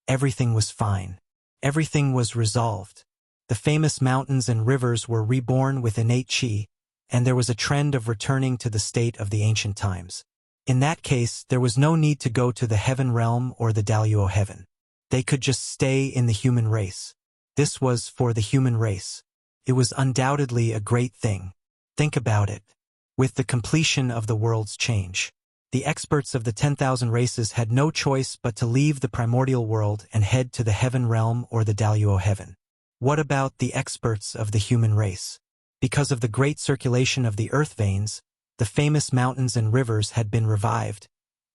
everything was fine. Everything was resolved. The famous mountains and rivers were reborn with innate qi, and there was a trend of returning to the state of the ancient times. In that case, there was no need to go to the heaven realm or the Daluo heaven. They could just stay in the human race. This was for the human race. It was undoubtedly a great thing. Think about it. With the completion of the world's change, the experts of the 10,000 races had no choice but to leave the primordial world and head to the heaven realm or the Daluo heaven. What about the experts of the human race? Because of the great circulation of the earth veins, the famous mountains and rivers had been revived,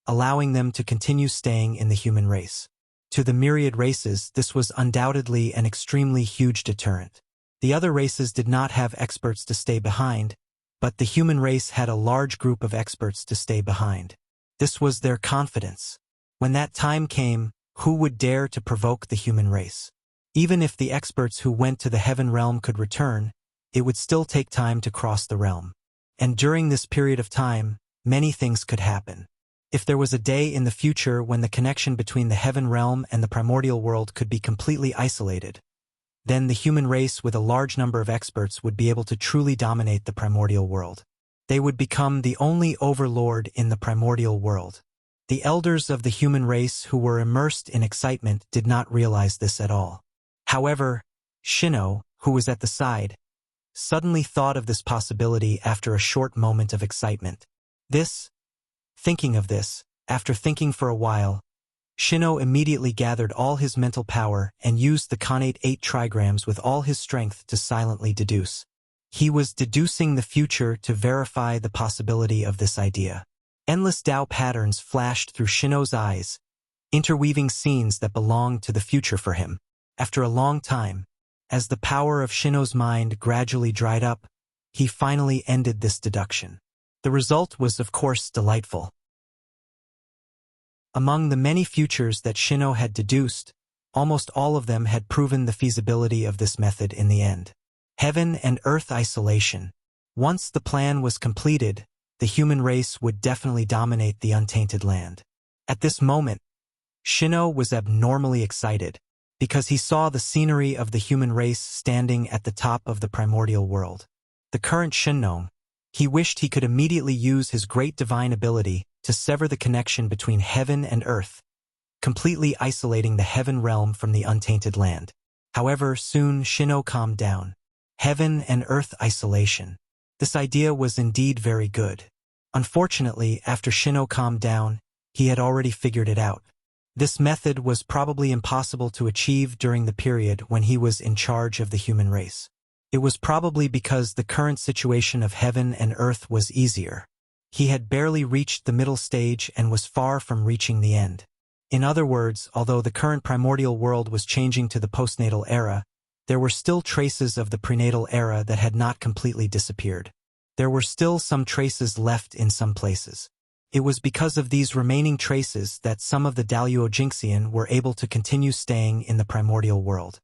allowing them to continue staying in the human race. To the myriad races, this was undoubtedly an extremely huge deterrent. The other races did not have experts to stay behind, but the human race had a large group of experts to stay behind. This was their confidence. When that time came, who would dare to provoke the human race? Even if the experts who went to the heaven realm could return, it would still take time to cross the realm. And during this period of time, many things could happen. If there was a day in the future when the connection between the heaven realm and the primordial world could be completely isolated, then the human race with a large number of experts would be able to truly dominate the primordial world. They would become the only overlord in the primordial world. The elders of the human race who were immersed in excitement did not realize this at all. However, Shino, who was at the side, suddenly thought of this possibility after a short moment of excitement. Thinking of this, after thinking for a while, Shino immediately gathered all his mental power and used the connate 8 trigrams with all his strength to silently deduce. He was deducing the future to verify the possibility of this idea. Endless Tao patterns flashed through Shino's eyes, interweaving scenes that belonged to the future for him. After a long time, as the power of Shino's mind gradually dried up, he finally ended this deduction. The result was, of course, delightful. Among the many futures that Shino had deduced, almost all of them had proven the feasibility of this method in the end. Heaven and earth isolation. Once the plan was completed, the human race would definitely dominate the untainted land. At this moment, Shino was abnormally excited, because he saw the scenery of the human race standing at the top of the primordial world. The current Shinno, he wished he could immediately use his great divine ability to sever the connection between heaven and earth, completely isolating the heaven realm from the untainted land. However, soon Shino calmed down. Heaven and earth isolation. This idea was indeed very good. Unfortunately, after Shino calmed down, he had already figured it out. This method was probably impossible to achieve during the period when he was in charge of the human race. It was probably because the current situation of heaven and earth was easier. He had barely reached the middle stage and was far from reaching the end. In other words, although the current primordial world was changing to the postnatal era, there were still traces of the prenatal era that had not completely disappeared. There were still some traces left in some places. It was because of these remaining traces that some of the Daluojingxian were able to continue staying in the primordial world.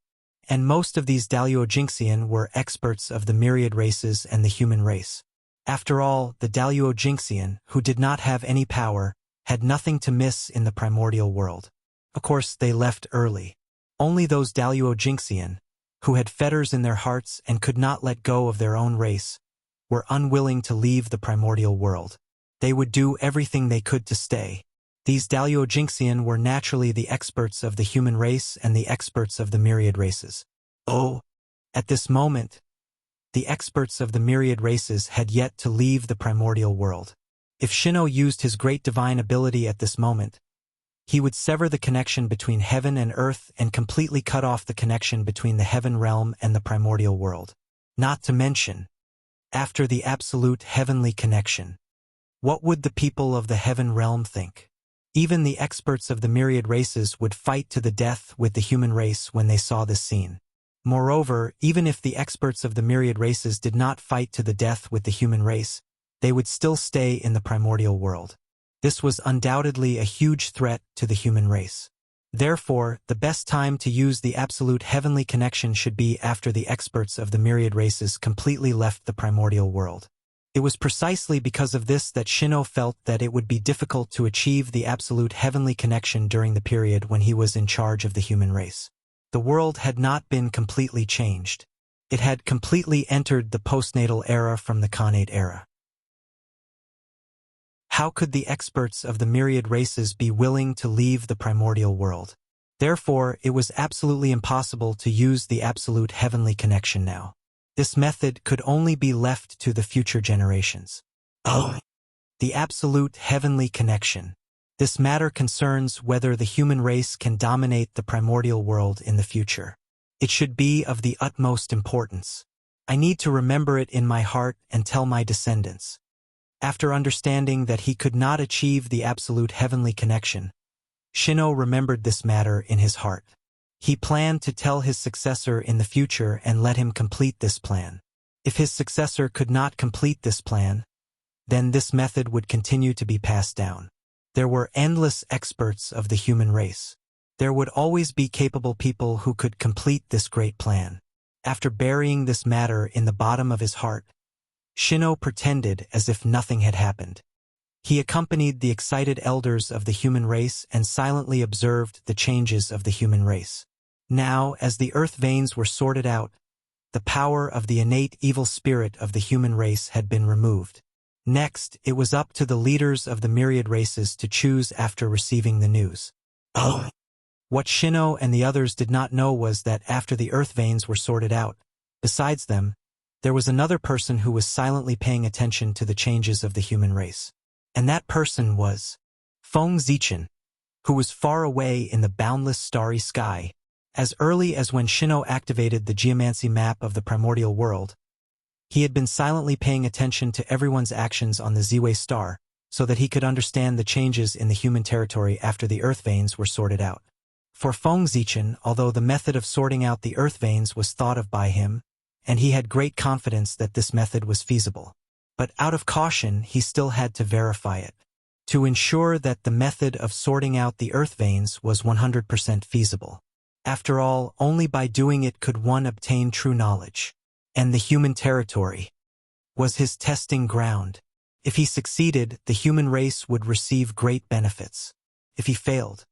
And most of these Daluojingxian were experts of the myriad races and the human race. After all, the Daluojingxian, who did not have any power, had nothing to miss in the primordial world. Of course, they left early. Only those Daluojingxian, who had fetters in their hearts and could not let go of their own race, were unwilling to leave the primordial world. They would do everything they could to stay. These Daluojingxian were naturally the experts of the human race and the experts of the myriad races. Oh, at this moment, the experts of the myriad races had yet to leave the primordial world. If Shino used his great divine ability at this moment, he would sever the connection between heaven and earth and completely cut off the connection between the heaven realm and the primordial world. Not to mention, after the absolute heavenly connection, what would the people of the heaven realm think? Even the experts of the myriad races would fight to the death with the human race when they saw this scene. Moreover, even if the experts of the myriad races did not fight to the death with the human race, they would still stay in the primordial world. This was undoubtedly a huge threat to the human race. Therefore, the best time to use the absolute heavenly connection should be after the experts of the myriad races completely left the primordial world. It was precisely because of this that Shino felt that it would be difficult to achieve the absolute heavenly connection during the period when he was in charge of the human race. The world had not been completely changed. It had completely entered the postnatal era from the Khanate era. How could the experts of the myriad races be willing to leave the primordial world? Therefore, it was absolutely impossible to use the absolute heavenly connection now. This method could only be left to the future generations. Oh, the absolute heavenly connection. This matter concerns whether the human race can dominate the primordial world in the future. It should be of the utmost importance. I need to remember it in my heart and tell my descendants. After understanding that he could not achieve the absolute heavenly connection, Shino remembered this matter in his heart. He planned to tell his successor in the future and let him complete this plan. If his successor could not complete this plan, then this method would continue to be passed down. There were endless experts of the human race. There would always be capable people who could complete this great plan. After burying this matter in the bottom of his heart, Shino pretended as if nothing had happened. He accompanied the excited elders of the human race and silently observed the changes of the human race. Now, as the earth veins were sorted out, the power of the innate evil spirit of the human race had been removed. Next, it was up to the leaders of the myriad races to choose after receiving the news. Oh! What Shino and the others did not know was that after the earth veins were sorted out, besides them, there was another person who was silently paying attention to the changes of the human race. And that person was Feng Zichen, who was far away in the boundless starry sky. As early as when Shino activated the geomancy map of the primordial world, he had been silently paying attention to everyone's actions on the Ziwei star, so that he could understand the changes in the human territory after the earth veins were sorted out. For Feng Zichen, although the method of sorting out the earth veins was thought of by him, and he had great confidence that this method was feasible, but out of caution he still had to verify it, to ensure that the method of sorting out the earth veins was 100% feasible. After all, only by doing it could one obtain true knowledge. And the human territory was his testing ground. If he succeeded, the human race would receive great benefits. If he failed,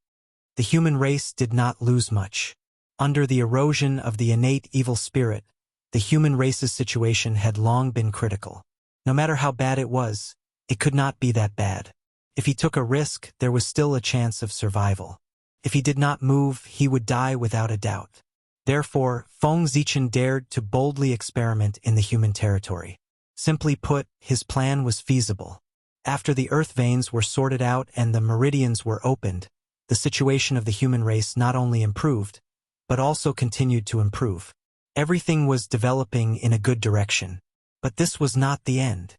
the human race did not lose much. Under the erosion of the innate evil spirit, the human race's situation had long been critical. No matter how bad it was, it could not be that bad. If he took a risk, there was still a chance of survival. If he did not move, he would die without a doubt. Therefore, Feng Zichen dared to boldly experiment in the human territory. Simply put, his plan was feasible. After the earth veins were sorted out and the meridians were opened, the situation of the human race not only improved, but also continued to improve. Everything was developing in a good direction. But this was not the end.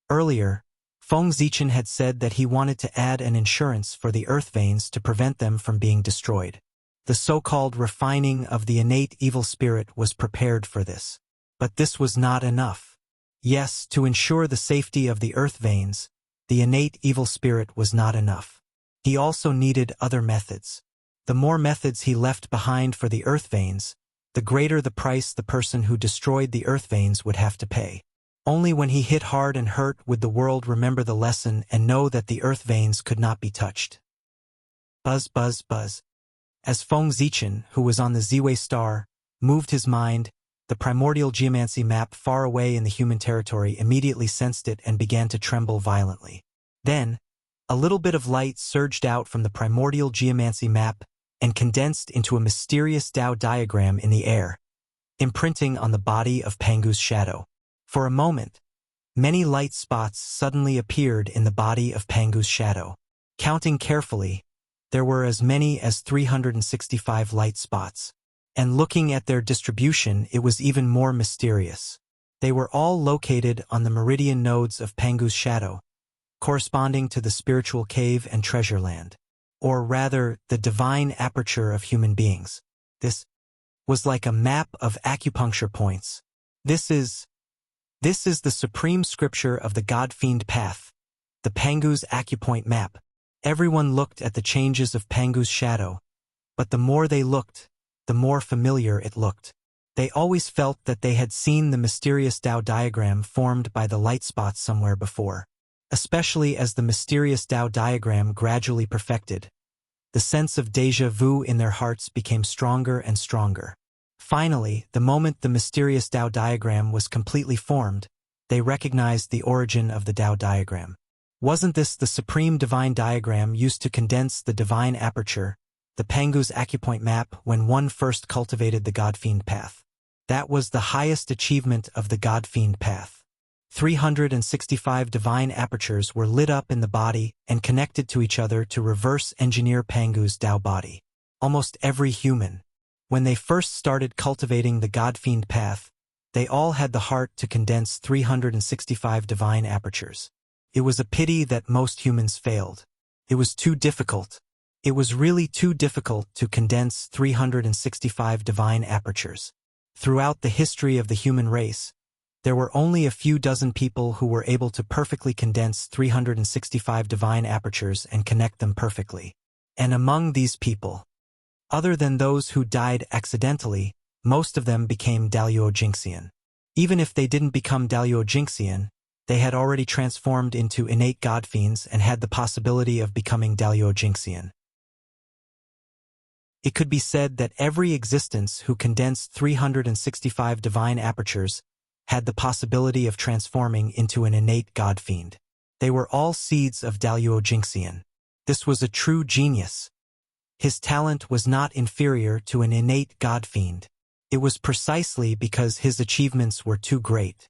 Earlier, Feng Zichen had said that he wanted to add an insurance for the earth veins to prevent them from being destroyed. The so-called refining of the innate evil spirit was prepared for this. But this was not enough. Yes, to ensure the safety of the earth veins, the innate evil spirit was not enough. He also needed other methods. The more methods he left behind for the earth veins, the greater the price the person who destroyed the earth veins would have to pay. Only when he hit hard and hurt would the world remember the lesson and know that the earth veins could not be touched. Buzz, buzz, buzz. As Feng Zichen, who was on the Ziwei star, moved his mind, the primordial geomancy map far away in the human territory immediately sensed it and began to tremble violently. Then, a little bit of light surged out from the primordial geomancy map and condensed into a mysterious Tao diagram in the air, imprinting on the body of Pangu's shadow. For a moment, many light spots suddenly appeared in the body of Pangu's shadow. Counting carefully, there were as many as 365 light spots. And looking at their distribution, it was even more mysterious. They were all located on the meridian nodes of Pangu's shadow, corresponding to the spiritual cave and treasure land, or rather, the divine aperture of human beings. This was like a map of acupuncture points. This is the supreme scripture of the God-fiend path, the Pangu's acupoint map. Everyone looked at the changes of Pangu's shadow, but the more they looked, the more familiar it looked. They always felt that they had seen the mysterious Tao diagram formed by the light spots somewhere before. Especially as the mysterious Tao diagram gradually perfected, the sense of déjà vu in their hearts became stronger and stronger. Finally, the moment the mysterious Tao diagram was completely formed, they recognized the origin of the Tao diagram. Wasn't this the supreme divine diagram used to condense the divine aperture, the Pangu's acupoint map, when one first cultivated the God-fiend path? That was the highest achievement of the God-fiend path. 365 divine apertures were lit up in the body and connected to each other to reverse engineer Pangu's Tao body. Almost every human, when they first started cultivating the God-fiend path, they all had the heart to condense 365 divine apertures. It was a pity that most humans failed. It was too difficult. It was really too difficult to condense 365 divine apertures. Throughout the history of the human race, there were only a few dozen people who were able to perfectly condense 365 divine apertures and connect them perfectly. And among these people, other than those who died accidentally, most of them became Daluo Jinxian. Even if they didn't become Daluo Jinxian, they had already transformed into innate god-fiends and had the possibility of becoming Daluo Jinxian. It could be said that every existence who condensed 365 divine apertures had the possibility of transforming into an innate god-fiend. They were all seeds of Daluo Jinxian. This was a true genius. His talent was not inferior to an innate god-fiend. It was precisely because his achievements were too great.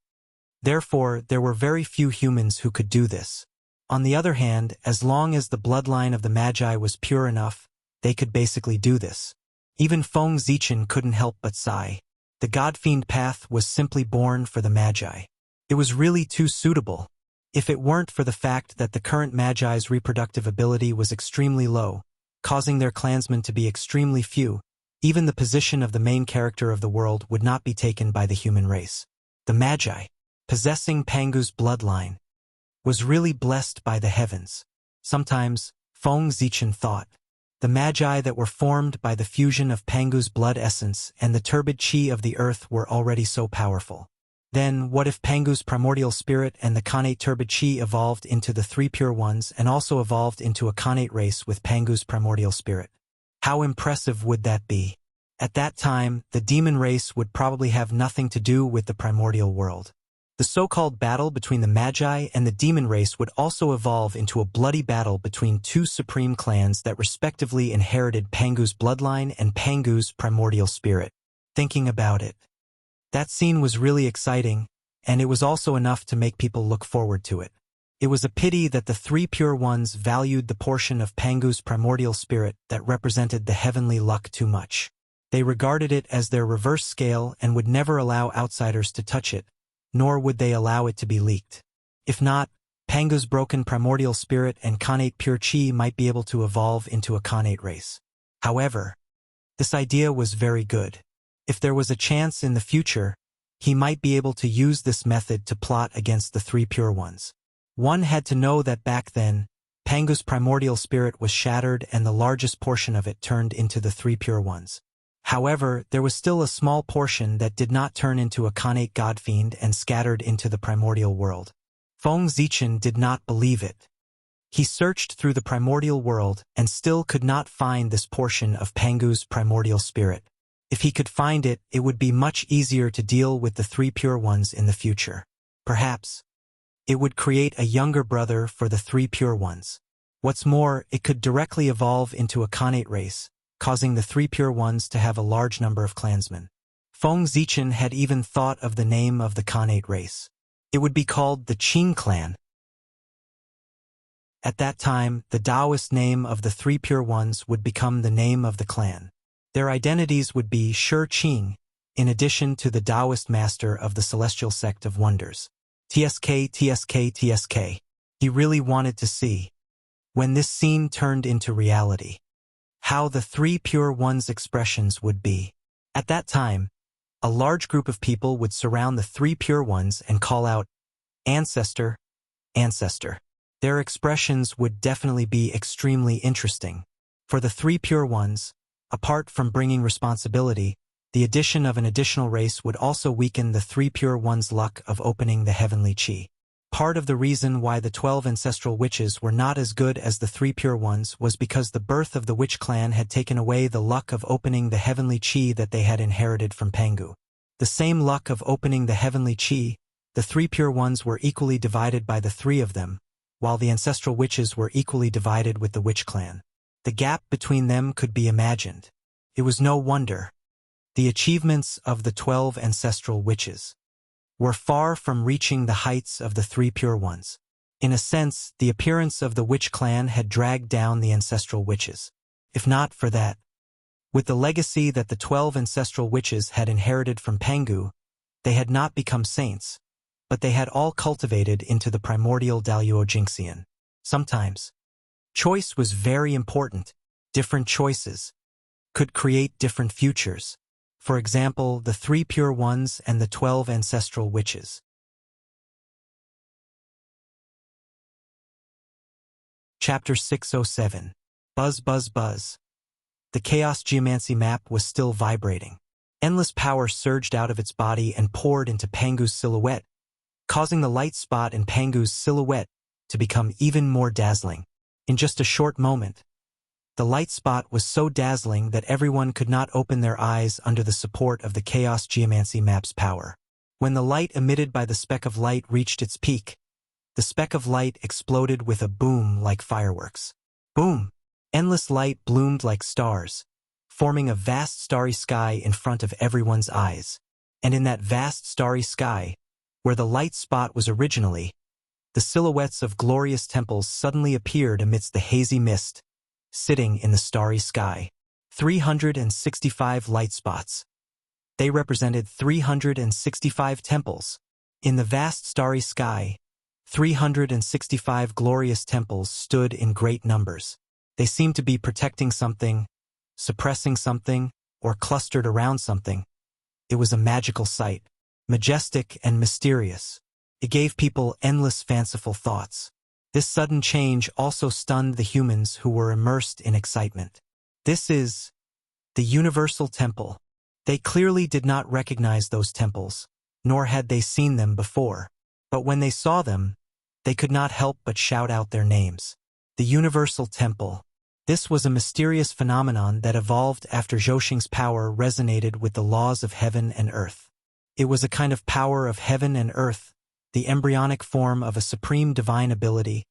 Therefore, there were very few humans who could do this. On the other hand, as long as the bloodline of the Magi was pure enough, they could basically do this. Even Feng Zichen couldn't help but sigh. The God-fiend path was simply born for the Magi. It was really too suitable. If it weren't for the fact that the current Magi's reproductive ability was extremely low, causing their clansmen to be extremely few, even the position of the main character of the world would not be taken by the human race. The Magi, possessing Pangu's bloodline, was really blessed by the heavens. Sometimes, Feng Zichen thought, the Magi that were formed by the fusion of Pangu's blood essence and the turbid chi of the earth were already so powerful. Then, what if Pangu's primordial spirit and the Khanate turbid chi evolved into the three pure ones and also evolved into a Khanate race with Pangu's primordial spirit? How impressive would that be? At that time, the demon race would probably have nothing to do with the primordial world. The so-called battle between the Magi and the demon race would also evolve into a bloody battle between two supreme clans that respectively inherited Pangu's bloodline and Pangu's primordial spirit. Thinking about it, that scene was really exciting, and it was also enough to make people look forward to it. It was a pity that the three pure ones valued the portion of Pangu's primordial spirit that represented the heavenly luck too much. They regarded it as their reverse scale and would never allow outsiders to touch it, nor would they allow it to be leaked. If not, Pangu's broken primordial spirit and Khanate pure chi might be able to evolve into a Khanate race. However, this idea was very good. If there was a chance in the future, he might be able to use this method to plot against the three pure ones. One had to know that back then, Pangu's primordial spirit was shattered and the largest portion of it turned into the three pure ones. However, there was still a small portion that did not turn into a Khanate godfiend and scattered into the primordial world. Feng Zichen did not believe it. He searched through the primordial world and still could not find this portion of Pangu's primordial spirit. If he could find it, it would be much easier to deal with the three pure ones in the future. Perhaps it would create a younger brother for the three pure ones. What's more, it could directly evolve into a Khanate race, causing the three pure ones to have a large number of clansmen. Feng Zichen had even thought of the name of the Khanate race. It would be called the Qing clan. At that time, the Taoist name of the three pure ones would become the name of the clan. Their identities would be Shi Qing, in addition to the Taoist master of the celestial sect of wonders. TSK. He really wanted to see, when this scene turned into reality, how the three pure ones' expressions would be. At that time, a large group of people would surround the three pure ones and call out, "Ancestor, Ancestor." Their expressions would definitely be extremely interesting. For the three pure ones, apart from bringing responsibility, the addition of an additional race would also weaken the three pure ones' luck of opening the heavenly chi. Part of the reason why the 12 ancestral witches were not as good as the three pure ones was because the birth of the witch clan had taken away the luck of opening the heavenly chi that they had inherited from Pangu. The same luck of opening the heavenly chi, the three pure ones were equally divided by the three of them, while the ancestral witches were equally divided with the witch clan. The gap between them could be imagined. It was no wonder. The achievements of the 12 ancestral witches were far from reaching the heights of the three pure ones. In a sense, the appearance of the witch clan had dragged down the ancestral witches. If not for that, with the legacy that the 12 ancestral witches had inherited from Pangu, they had not become saints, but they had all cultivated into the primordial Daluo Jingxian. Sometimes, choice was very important. Different choices could create different futures. For example, the three pure ones and the 12 ancestral witches. Chapter 607. Buzz, buzz, buzz. The chaos geomancy map was still vibrating. Endless power surged out of its body and poured into Pangu's silhouette, causing the light spot in Pangu's silhouette to become even more dazzling. In just a short moment, the light spot was so dazzling that everyone could not open their eyes under the support of the chaos geomancy map's power. When the light emitted by the speck of light reached its peak, the speck of light exploded with a boom like fireworks. Boom! Endless light bloomed like stars, forming a vast starry sky in front of everyone's eyes. And in that vast starry sky, where the light spot was originally, the silhouettes of glorious temples suddenly appeared amidst the hazy mist, sitting in the starry sky. 365 light spots. They represented 365 temples. In the vast starry sky, 365 glorious temples stood in great numbers. They seemed to be protecting something, suppressing something, or clustered around something. It was a magical sight, majestic and mysterious. It gave people endless fanciful thoughts. This sudden change also stunned the humans who were immersed in excitement. This is the Universal Temple. They clearly did not recognize those temples, nor had they seen them before. But when they saw them, they could not help but shout out their names. The Universal Temple. This was a mysterious phenomenon that evolved after Zhouxing's power resonated with the laws of heaven and earth. It was a kind of power of heaven and earth, the embryonic form of a supreme divine ability,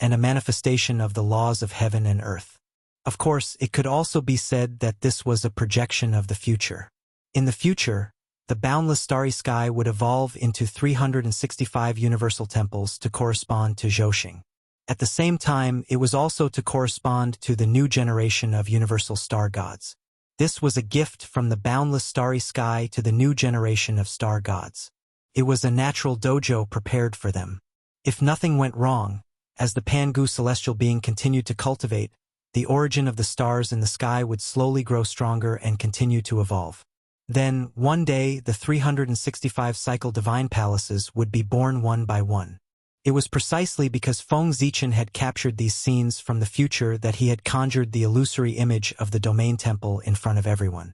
and a manifestation of the laws of heaven and earth. Of course, it could also be said that this was a projection of the future. In the future, the boundless starry sky would evolve into 365 universal temples to correspond to Zhouxing. At the same time, it was also to correspond to the new generation of universal star gods. This was a gift from the boundless starry sky to the new generation of star gods. It was a natural dojo prepared for them. If nothing went wrong, as the Pangu celestial being continued to cultivate, the origin of the stars in the sky would slowly grow stronger and continue to evolve. Then, one day, the 365 cycle divine palaces would be born one by one. It was precisely because Feng Zichen had captured these scenes from the future that he had conjured the illusory image of the domain temple in front of everyone.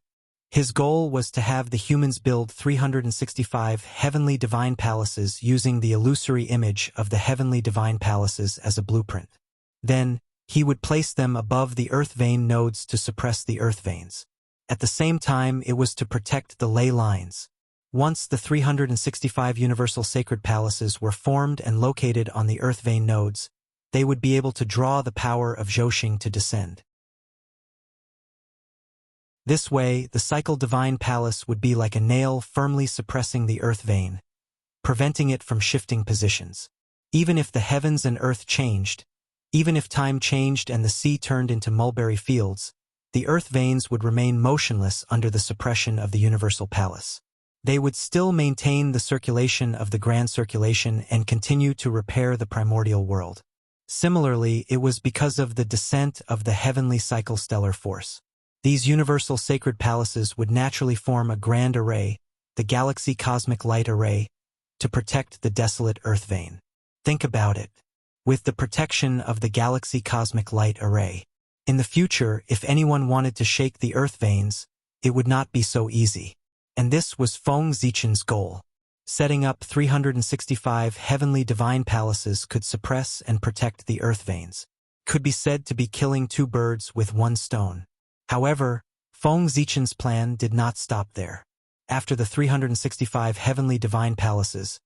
His goal was to have the humans build 365 heavenly divine palaces using the illusory image of the heavenly divine palaces as a blueprint. Then, he would place them above the earth vein nodes to suppress the earth veins. At the same time, it was to protect the ley lines. Once the 365 universal sacred palaces were formed and located on the earth vein nodes, they would be able to draw the power of Zhouxing to descend. This way, the cycle divine palace would be like a nail firmly suppressing the earth vein, preventing it from shifting positions. Even if the heavens and earth changed, even if time changed and the sea turned into mulberry fields, the earth veins would remain motionless under the suppression of the universal palace. They would still maintain the circulation of the grand circulation and continue to repair the primordial world. Similarly, it was because of the descent of the heavenly cycle stellar force. These universal sacred palaces would naturally form a grand array, the galaxy cosmic light array, to protect the desolate earth vein. Think about it. With the protection of the galaxy cosmic light array, in the future, if anyone wanted to shake the earth veins, it would not be so easy. And this was Feng Zichen's goal. Setting up 365 heavenly divine palaces could suppress and protect the earth veins. Could be said to be killing two birds with one stone. However, Feng Zichen's plan did not stop there. After the 365 heavenly divine palaces,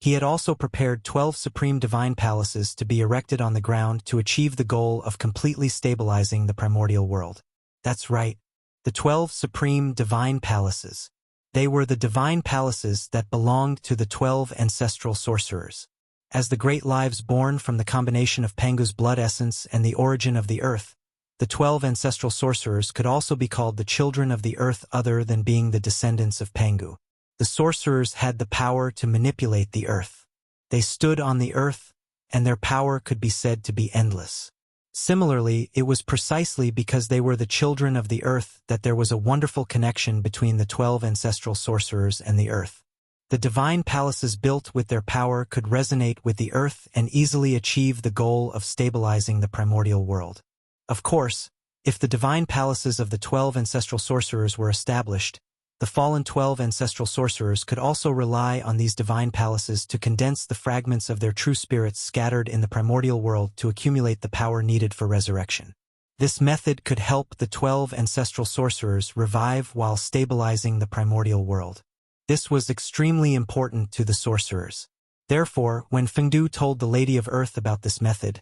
he had also prepared 12 supreme divine palaces to be erected on the ground to achieve the goal of completely stabilizing the primordial world. That's right, the 12 supreme divine palaces. They were the divine palaces that belonged to the 12 ancestral sorcerers. As the great lives born from the combination of Pangu's blood essence and the origin of the earth, the 12 ancestral sorcerers could also be called the children of the earth other than being the descendants of Pangu. The sorcerers had the power to manipulate the earth. They stood on the earth, and their power could be said to be endless. Similarly, it was precisely because they were the children of the earth that there was a wonderful connection between the 12 ancestral sorcerers and the earth. The divine palaces built with their power could resonate with the earth and easily achieve the goal of stabilizing the primordial world. Of course, if the divine palaces of the 12 ancestral sorcerers were established, the fallen 12 ancestral sorcerers could also rely on these divine palaces to condense the fragments of their true spirits scattered in the primordial world to accumulate the power needed for resurrection. This method could help the 12 ancestral sorcerers revive while stabilizing the primordial world. This was extremely important to the sorcerers. Therefore, when Fengdu told the Lady of Earth about this method,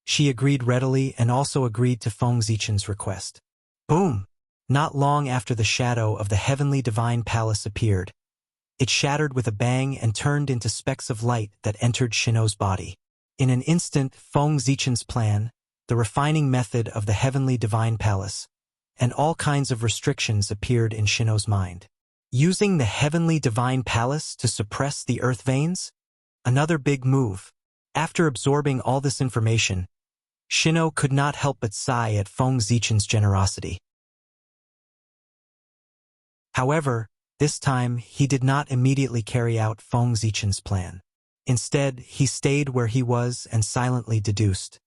she agreed readily and also agreed to Feng Zichen's request. Boom! Not long after the shadow of the heavenly divine palace appeared, it shattered with a bang and turned into specks of light that entered Shino's body. In an instant, Feng Zichen's plan, the refining method of the heavenly divine palace, and all kinds of restrictions appeared in Shino's mind. Using the heavenly divine palace to suppress the earth veins? Another big move. After absorbing all this information, Shino could not help but sigh at Feng Zichen's generosity. However, this time he did not immediately carry out Feng Zichen's plan. Instead, he stayed where he was and silently deduced.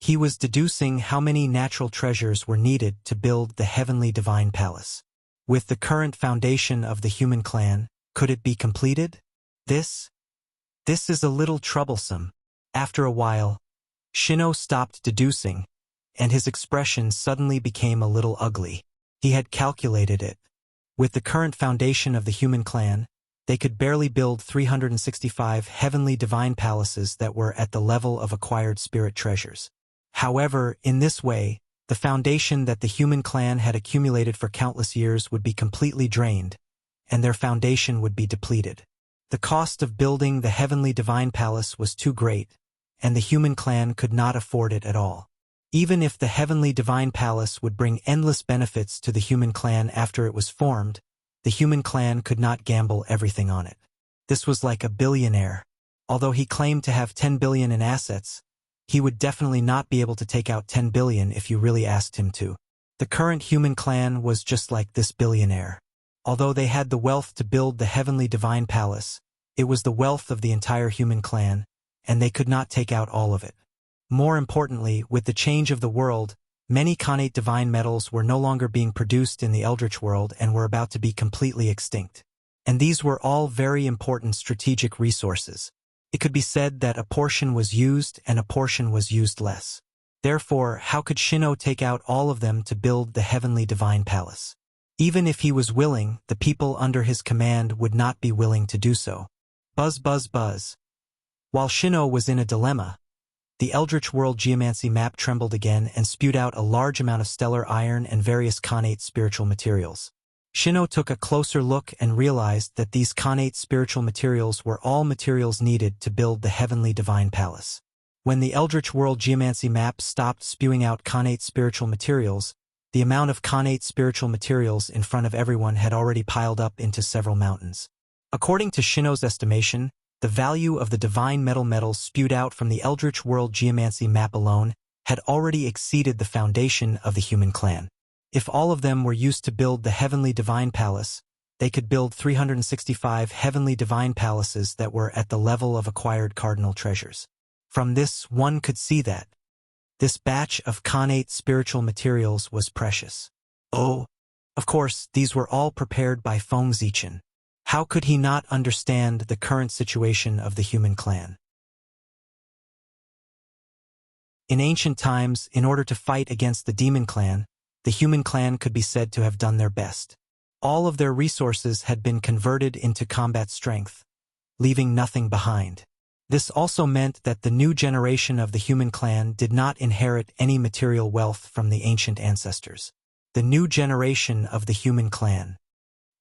He was deducing how many natural treasures were needed to build the heavenly divine palace. With the current foundation of the human clan, could it be completed? This is a little troublesome. After a while, Shino stopped deducing, and his expression suddenly became a little ugly. He had calculated it. With the current foundation of the human clan, they could barely build 365 heavenly divine palaces that were at the level of acquired spirit treasures. However, in this way, the foundation that the human clan had accumulated for countless years would be completely drained, and their foundation would be depleted. The cost of building the heavenly divine palace was too great, and the human clan could not afford it at all. Even if the heavenly divine palace would bring endless benefits to the human clan after it was formed, the human clan could not gamble everything on it. This was like a billionaire. Although he claimed to have 10 billion in assets, he would definitely not be able to take out 10 billion if you really asked him to. The current human clan was just like this billionaire. Although they had the wealth to build the heavenly divine palace, it was the wealth of the entire human clan, and they could not take out all of it. More importantly, with the change of the world, many Khanate divine metals were no longer being produced in the Eldritch world and were about to be completely extinct. And these were all very important strategic resources. It could be said that a portion was used and a portion was used less. Therefore, how could Shino take out all of them to build the heavenly divine palace? Even if he was willing, the people under his command would not be willing to do so. Buzz buzz buzz. While Shino was in a dilemma, the Eldritch World Geomancy map trembled again and spewed out a large amount of stellar iron and various Khanate spiritual materials. Shino took a closer look and realized that these Khanate spiritual materials were all materials needed to build the heavenly divine palace. When the Eldritch World Geomancy map stopped spewing out Khanate spiritual materials, the amount of Khanate spiritual materials in front of everyone had already piled up into several mountains. According to Shino's estimation, the value of the divine metals spewed out from the Eldritch World Geomancy map alone had already exceeded the foundation of the human clan. If all of them were used to build the heavenly divine palace, they could build 365 heavenly divine palaces that were at the level of acquired cardinal treasures. From this, one could see that this batch of Khanate spiritual materials was precious. Oh, of course, these were all prepared by Feng Zichen. How could he not understand the current situation of the human clan? In ancient times, in order to fight against the demon clan, the human clan could be said to have done their best. All of their resources had been converted into combat strength, leaving nothing behind. This also meant that the new generation of the human clan did not inherit any material wealth from the ancient ancestors. The new generation of the human clan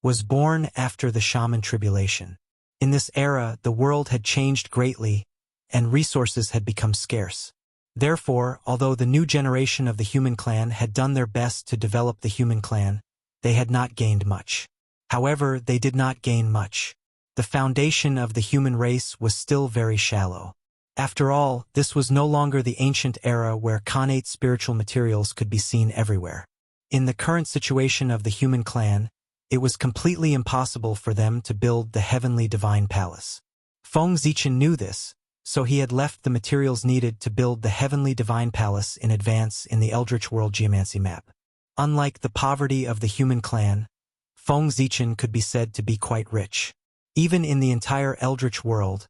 was born after the shaman tribulation. In this era, the world had changed greatly, and resources had become scarce. Therefore, although the new generation of the human clan had done their best to develop the human clan, they had not gained much. However, they did not gain much. The foundation of the human race was still very shallow. After all, this was no longer the ancient era where Khanate spiritual materials could be seen everywhere. In the current situation of the human clan, it was completely impossible for them to build the heavenly divine palace. Feng Zichen knew this, so he had left the materials needed to build the heavenly divine palace in advance in the Eldritch World Geomancy map. Unlike the poverty of the human clan, Feng Zichen could be said to be quite rich. Even in the entire Eldritch world,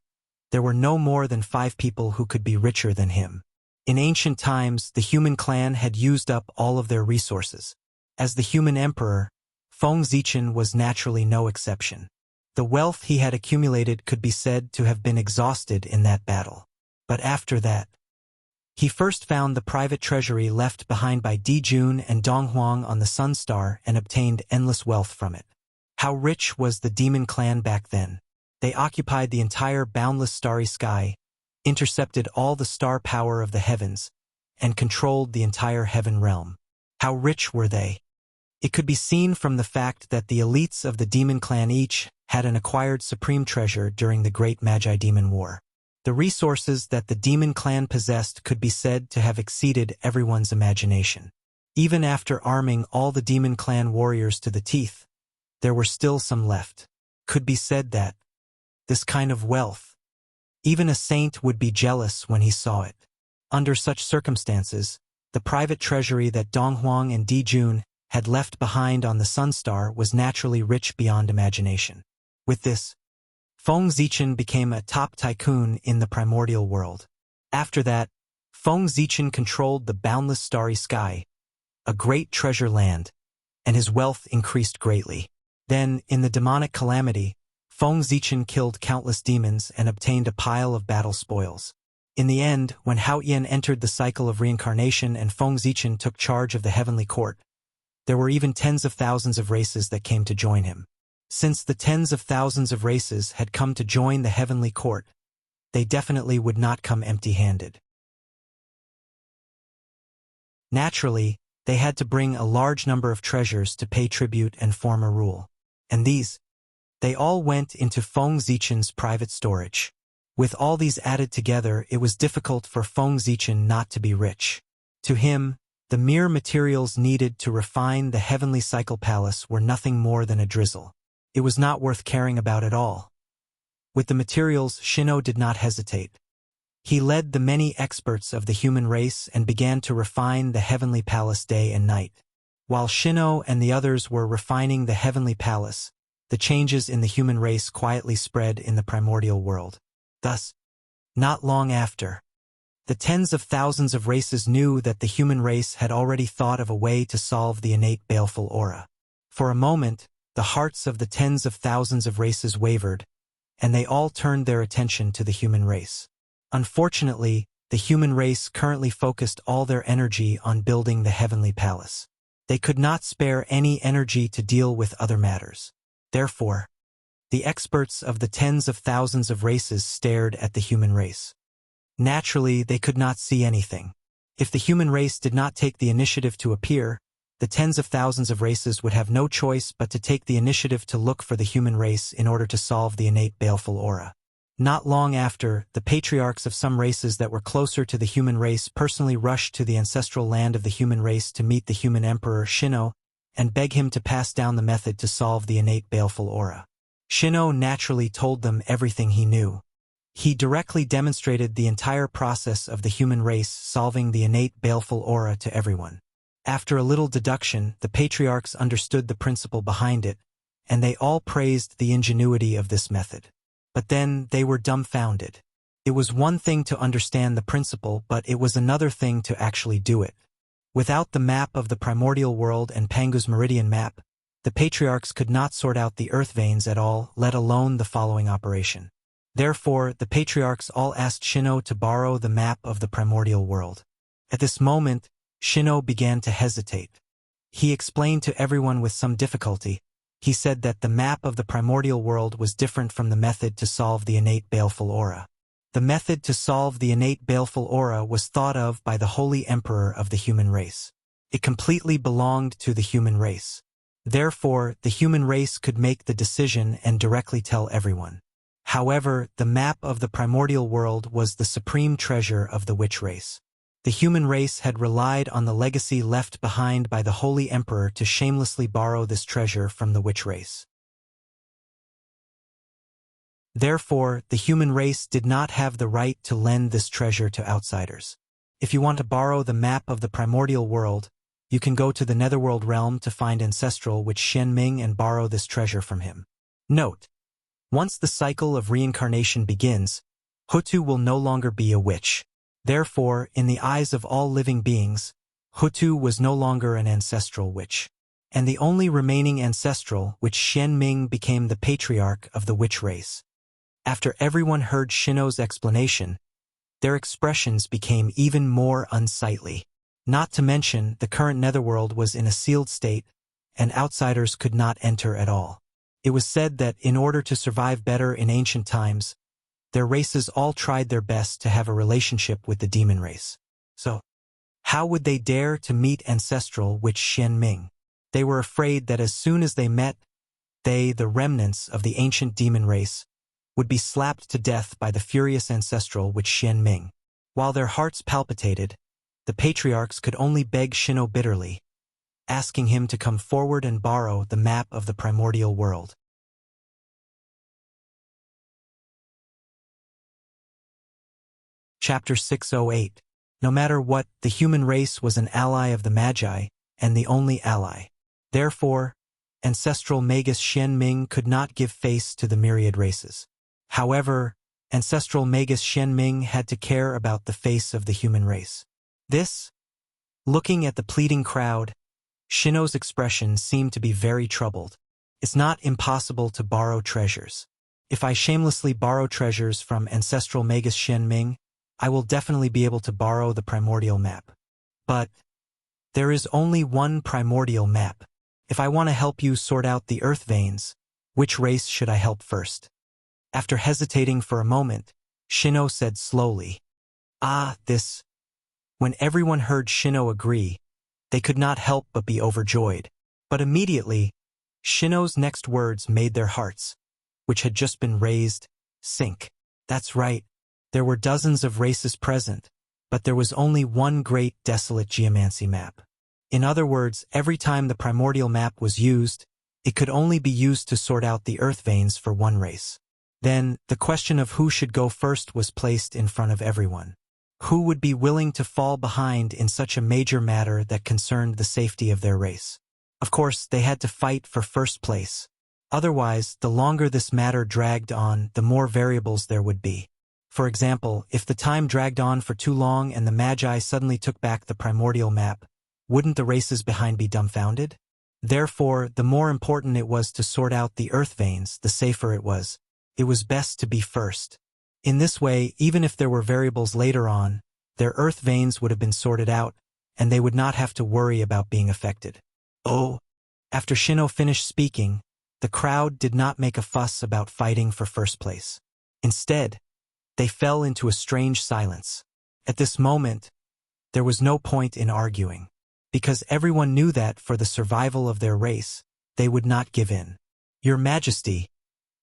there were no more than 5 people who could be richer than him. In ancient times, the human clan had used up all of their resources. As the human emperor, Feng Zichen was naturally no exception. The wealth he had accumulated could be said to have been exhausted in that battle. But after that, he first found the private treasury left behind by Di Jun and Dong Huang on the Sun Star and obtained endless wealth from it. How rich was the demon clan back then? They occupied the entire boundless starry sky, intercepted all the star power of the heavens, and controlled the entire heaven realm. How rich were they? It could be seen from the fact that the elites of the demon clan each had an acquired supreme treasure during the Great Magi-Demon War. The resources that the demon clan possessed could be said to have exceeded everyone's imagination. Even after arming all the demon clan warriors to the teeth, there were still some left. Could be said that this kind of wealth, even a saint would be jealous when he saw it. Under such circumstances, the private treasury that Dong Huang and Di Jun had left behind on the Sun Star was naturally rich beyond imagination. With this, Feng Zichen became a top tycoon in the primordial world. After that, Feng Zichen controlled the boundless starry sky, a great treasure land, and his wealth increased greatly. Then, in the demonic calamity, Feng Zichen killed countless demons and obtained a pile of battle spoils. In the end, when Hao Yan entered the cycle of reincarnation and Feng Zichen took charge of the heavenly court, there were even tens of thousands of races that came to join him. Since the tens of thousands of races had come to join the heavenly court, they definitely would not come empty-handed. Naturally, they had to bring a large number of treasures to pay tribute and form a rule. And these, they all went into Feng Zichen's private storage. With all these added together, it was difficult for Feng Zichen not to be rich. To him, the mere materials needed to refine the heavenly cycle palace were nothing more than a drizzle. It was not worth caring about at all. With the materials, Shino did not hesitate. He led the many experts of the human race and began to refine the heavenly palace day and night. While Shino and the others were refining the heavenly palace, the changes in the human race quietly spread in the primordial world. Thus, not long after, the tens of thousands of races knew that the human race had already thought of a way to solve the innate baleful aura. For a moment, the hearts of the tens of thousands of races wavered, and they all turned their attention to the human race. Unfortunately, the human race currently focused all their energy on building the heavenly palace. They could not spare any energy to deal with other matters. Therefore, the experts of the tens of thousands of races stared at the human race. Naturally, they could not see anything. If the human race did not take the initiative to appear, the tens of thousands of races would have no choice but to take the initiative to look for the human race in order to solve the innate baleful aura. Not long after, the patriarchs of some races that were closer to the human race personally rushed to the ancestral land of the human race to meet the human emperor Shino and beg him to pass down the method to solve the innate baleful aura. Shino naturally told them everything he knew. He directly demonstrated the entire process of the human race solving the innate baleful aura to everyone. After a little deduction, the patriarchs understood the principle behind it, and they all praised the ingenuity of this method. But then they were dumbfounded. It was one thing to understand the principle, but it was another thing to actually do it. Without the map of the primordial world and Pangu's meridian map, the patriarchs could not sort out the earth veins at all, let alone the following operation. Therefore, the patriarchs all asked Shino to borrow the map of the primordial world. At this moment, Shino began to hesitate. He explained to everyone with some difficulty. He said that the map of the primordial world was different from the method to solve the innate baleful aura. The method to solve the innate baleful aura was thought of by the holy emperor of the human race. It completely belonged to the human race. Therefore, the human race could make the decision and directly tell everyone. However, the map of the primordial world was the supreme treasure of the witch race. The human race had relied on the legacy left behind by the holy emperor to shamelessly borrow this treasure from the witch race. Therefore, the human race did not have the right to lend this treasure to outsiders. If you want to borrow the map of the primordial world, you can go to the netherworld realm to find Ancestral Witch Shen Ming and borrow this treasure from him. Note: once the cycle of reincarnation begins, Hutu will no longer be a witch. Therefore, in the eyes of all living beings, Hutu was no longer an ancestral witch. And the only remaining ancestral witch Shen Ming became the patriarch of the witch race. After everyone heard Shino's explanation, their expressions became even more unsightly. Not to mention, the current netherworld was in a sealed state, and outsiders could not enter at all. It was said that in order to survive better in ancient times, their races all tried their best to have a relationship with the demon race. So, how would they dare to meet ancestral witch Shen Ming? They were afraid that as soon as they met, they, the remnants of the ancient demon race, would be slapped to death by the furious ancestral witch Shen Ming. While their hearts palpitated, the patriarchs could only beg Shino bitterly, asking him to come forward and borrow the map of the primordial world. Chapter 608. No matter what, the human race was an ally of the Magi, and the only ally. Therefore, ancestral Magus Shen Ming could not give face to the myriad races. However, ancestral Magus Shen Ming had to care about the face of the human race. Looking at the pleading crowd, Shino's expression seemed to be very troubled. It's not impossible to borrow treasures. If I shamelessly borrow treasures from ancestral Magus Shen Ming, I will definitely be able to borrow the primordial map. But there is only one primordial map. If I want to help you sort out the earth veins, which race should I help first? After hesitating for a moment, Shino said slowly, this. When everyone heard Shino agree, they could not help but be overjoyed. But immediately, Shino's next words made their hearts, which had just been raised, sink. That's right. There were dozens of races present, but there was only one great desolate geomancy map. In other words, every time the primordial map was used, it could only be used to sort out the earth veins for one race. Then, the question of who should go first was placed in front of everyone. Who would be willing to fall behind in such a major matter that concerned the safety of their race? Of course, they had to fight for first place. Otherwise, the longer this matter dragged on, the more variables there would be. For example, if the time dragged on for too long and the Magi suddenly took back the primordial map, wouldn't the races behind be dumbfounded? Therefore, the more important it was to sort out the earth veins, the safer it was. It was best to be first. In this way, even if there were variables later on, their earth veins would have been sorted out, and they would not have to worry about being affected. Oh! After Shino finished speaking, the crowd did not make a fuss about fighting for first place. Instead, they fell into a strange silence. At this moment, there was no point in arguing, because everyone knew that for the survival of their race, they would not give in. Your Majesty,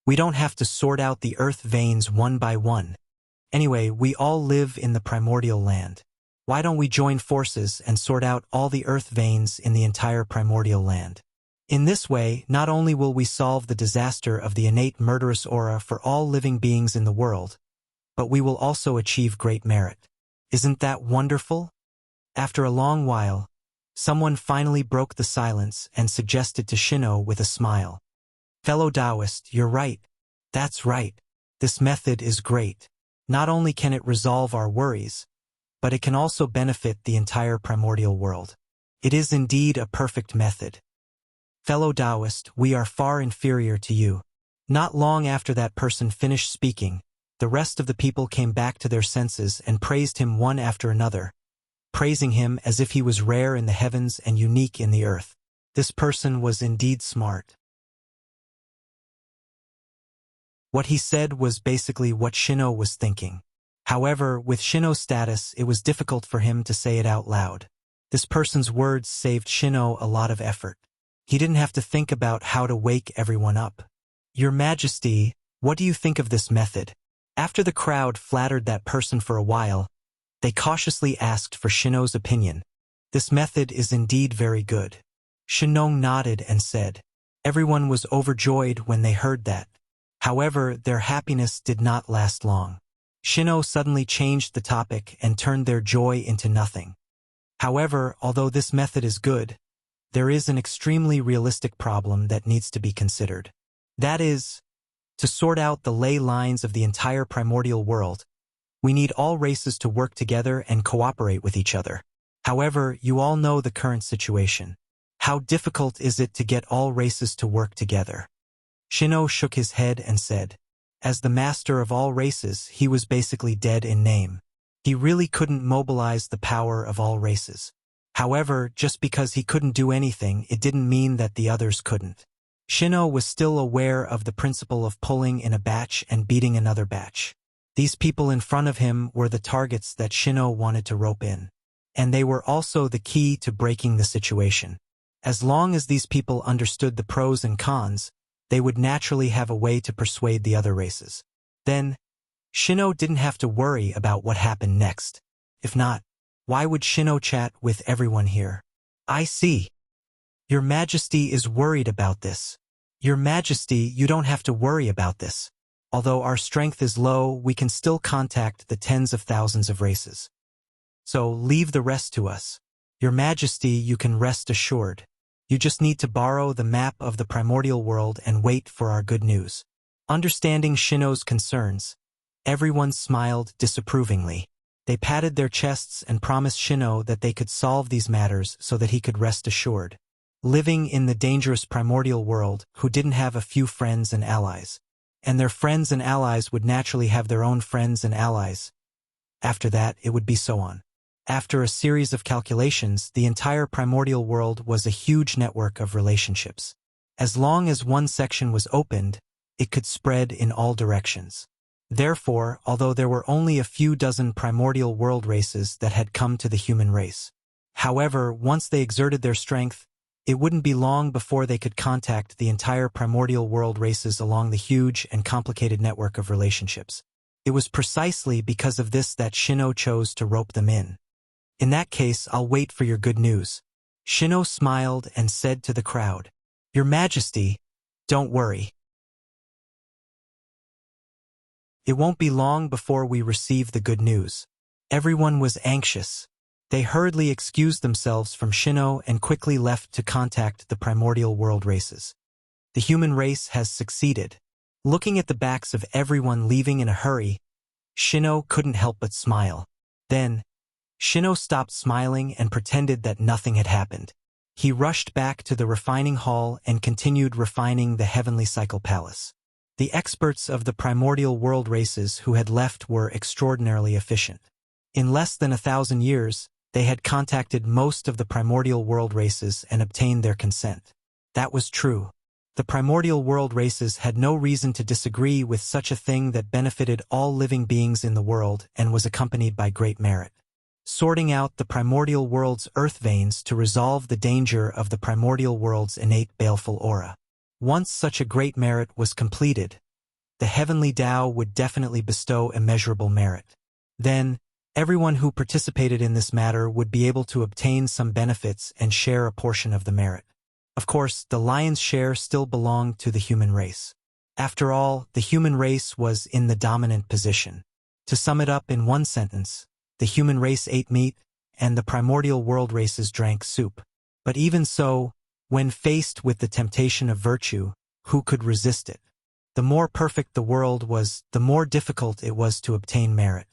we don't have to sort out the earth veins one by one. Anyway, we all live in the primordial land. Why don't we join forces and sort out all the earth veins in the entire primordial land? In this way, not only will we solve the disaster of the innate murderous aura for all living beings in the world, but we will also achieve great merit. Isn't that wonderful? After a long while, someone finally broke the silence and suggested to Shino with a smile. Fellow Taoist, you're right. That's right. This method is great. Not only can it resolve our worries, but it can also benefit the entire primordial world. It is indeed a perfect method. Fellow Taoist, we are far inferior to you. Not long after that person finished speaking, the rest of the people came back to their senses and praised him one after another, praising him as if he was rare in the heavens and unique in the earth. This person was indeed smart. What he said was basically what Shino was thinking. However, with Shino's status, it was difficult for him to say it out loud. This person's words saved Shino a lot of effort. He didn't have to think about how to wake everyone up. Your Majesty, what do you think of this method? After the crowd flattered that person for a while, they cautiously asked for Shino's opinion. This method is indeed very good. Shino nodded and said. Everyone was overjoyed when they heard that. However, their happiness did not last long. Shino suddenly changed the topic and turned their joy into nothing. However, although this method is good, there is an extremely realistic problem that needs to be considered. That is, to sort out the ley lines of the entire primordial world, we need all races to work together and cooperate with each other. However, you all know the current situation. How difficult is it to get all races to work together? Shino shook his head and said, as the master of all races, he was basically dead in name. He really couldn't mobilize the power of all races. However, just because he couldn't do anything, it didn't mean that the others couldn't. Shino was still aware of the principle of pulling in a batch and beating another batch. These people in front of him were the targets that Shino wanted to rope in. And they were also the key to breaking the situation. As long as these people understood the pros and cons, they would naturally have a way to persuade the other races. Then, Shino didn't have to worry about what happened next. If not, why would Shino chat with everyone here? I see. Your Majesty is worried about this. Your Majesty, you don't have to worry about this. Although our strength is low, we can still contact the tens of thousands of races. So leave the rest to us. Your Majesty, you can rest assured. You just need to borrow the map of the primordial world and wait for our good news. Understanding Shino's concerns, everyone smiled disapprovingly. They patted their chests and promised Shino that they could solve these matters so that he could rest assured. Living in the dangerous primordial world, who didn't have a few friends and allies. And their friends and allies would naturally have their own friends and allies. After that, it would be so on. After a series of calculations, the entire primordial world was a huge network of relationships. As long as one section was opened, it could spread in all directions. Therefore, although there were only a few dozen primordial world races that had come to the human race. However, once they exerted their strength, it wouldn't be long before they could contact the entire primordial world races along the huge and complicated network of relationships. It was precisely because of this that Shino chose to rope them in. In that case, I'll wait for your good news. Shino smiled and said to the crowd, Your Majesty, don't worry. It won't be long before we receive the good news. Everyone was anxious. They hurriedly excused themselves from Shino and quickly left to contact the primordial world races. The human race has succeeded. Looking at the backs of everyone leaving in a hurry, Shino couldn't help but smile. Then, Shino stopped smiling and pretended that nothing had happened. He rushed back to the refining hall and continued refining the heavenly cycle palace. The experts of the primordial world races who had left were extraordinarily efficient. In less than 1,000 years, they had contacted most of the primordial world races and obtained their consent. That was true. The primordial world races had no reason to disagree with such a thing that benefited all living beings in the world and was accompanied by great merit. Sorting out the primordial world's earth veins to resolve the danger of the primordial world's innate baleful aura. Once such a great merit was completed, the heavenly Tao would definitely bestow immeasurable merit. Then, everyone who participated in this matter would be able to obtain some benefits and share a portion of the merit. Of course, the lion's share still belonged to the human race. After all, the human race was in the dominant position. To sum it up in one sentence, the human race ate meat, and the primordial world races drank soup. But even so, when faced with the temptation of virtue, who could resist it? The more perfect the world was, the more difficult it was to obtain merit.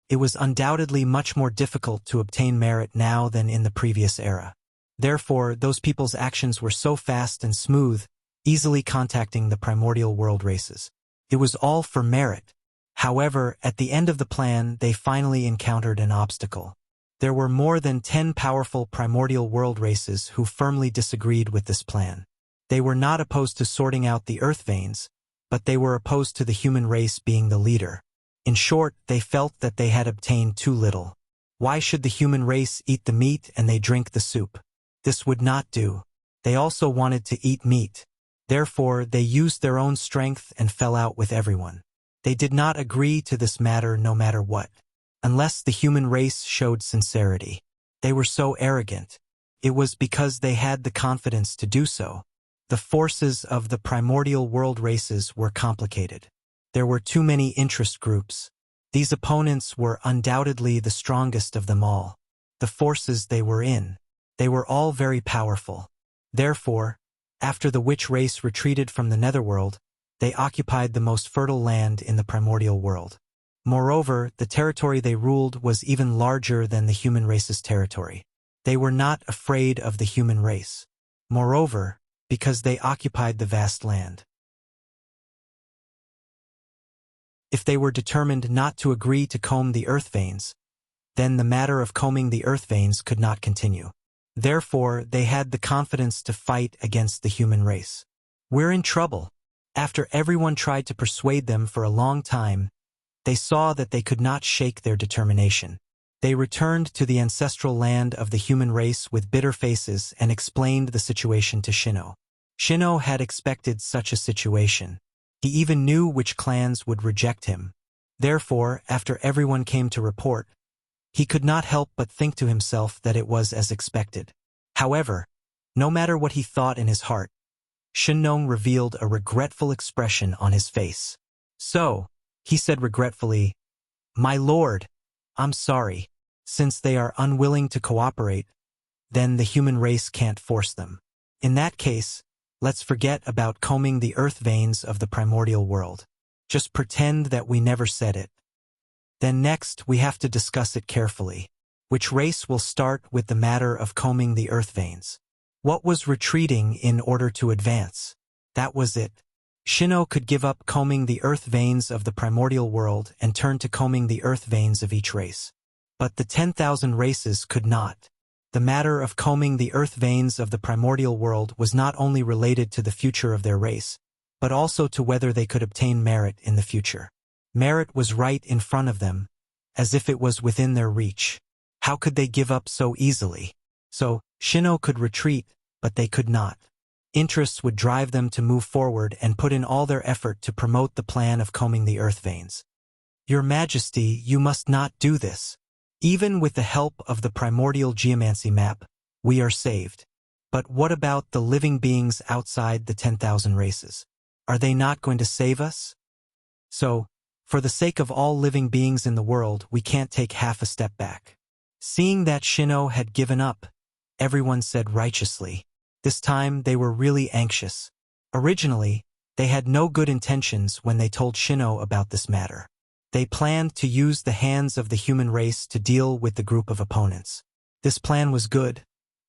It was undoubtedly much more difficult to obtain merit now than in the previous era. Therefore, those people's actions were so fast and smooth, easily contacting the primordial world races. It was all for merit. However, at the end of the plan, they finally encountered an obstacle. There were more than 10 powerful primordial world races who firmly disagreed with this plan. They were not opposed to sorting out the earth veins, but they were opposed to the human race being the leader. In short, they felt that they had obtained too little. Why should the human race eat the meat and they drink the soup? This would not do. They also wanted to eat meat. Therefore, they used their own strength and fell out with everyone. They did not agree to this matter no matter what. Unless the human race showed sincerity. They were so arrogant. It was because they had the confidence to do so. The forces of the primordial world races were complicated. There were too many interest groups. These opponents were undoubtedly the strongest of them all. The forces they were in. They were all very powerful. Therefore, after the witch race retreated from the netherworld, they occupied the most fertile land in the primordial world. Moreover, the territory they ruled was even larger than the human race's territory. They were not afraid of the human race. Moreover, because they occupied the vast land. If they were determined not to agree to comb the earth veins, then the matter of combing the earth veins could not continue. Therefore, they had the confidence to fight against the human race. We're in trouble. After everyone tried to persuade them for a long time, they saw that they could not shake their determination. They returned to the ancestral land of the human race with bitter faces and explained the situation to Shino. Shino had expected such a situation. He even knew which clans would reject him. Therefore, after everyone came to report, he could not help but think to himself that it was as expected. However, no matter what he thought in his heart, Shinnong revealed a regretful expression on his face. So, he said regretfully, "My lord, I'm sorry. Since they are unwilling to cooperate, then the human race can't force them. In that case, let's forget about combing the earth veins of the primordial world. Just pretend that we never said it. Then next we have to discuss it carefully. Which race will start with the matter of combing the earth veins? What was retreating in order to advance? That was it. Shino could give up combing the earth veins of the primordial world and turn to combing the earth veins of each race. But the 10,000 races could not. The matter of combing the earth veins of the primordial world was not only related to the future of their race, but also to whether they could obtain merit in the future. Merit was right in front of them, as if it was within their reach. How could they give up so easily? So, Shino could retreat, but they could not. Interests would drive them to move forward and put in all their effort to promote the plan of combing the earth veins. "Your Majesty, you must not do this. Even with the help of the primordial geomancy map, we are saved. But what about the living beings outside the 10,000 races? Are they not going to save us? So, for the sake of all living beings in the world, we can't take half a step back." Seeing that Shino had given up, everyone said righteously. This time they were really anxious. Originally, they had no good intentions when they told Shino about this matter. They planned to use the hands of the human race to deal with the group of opponents. This plan was good,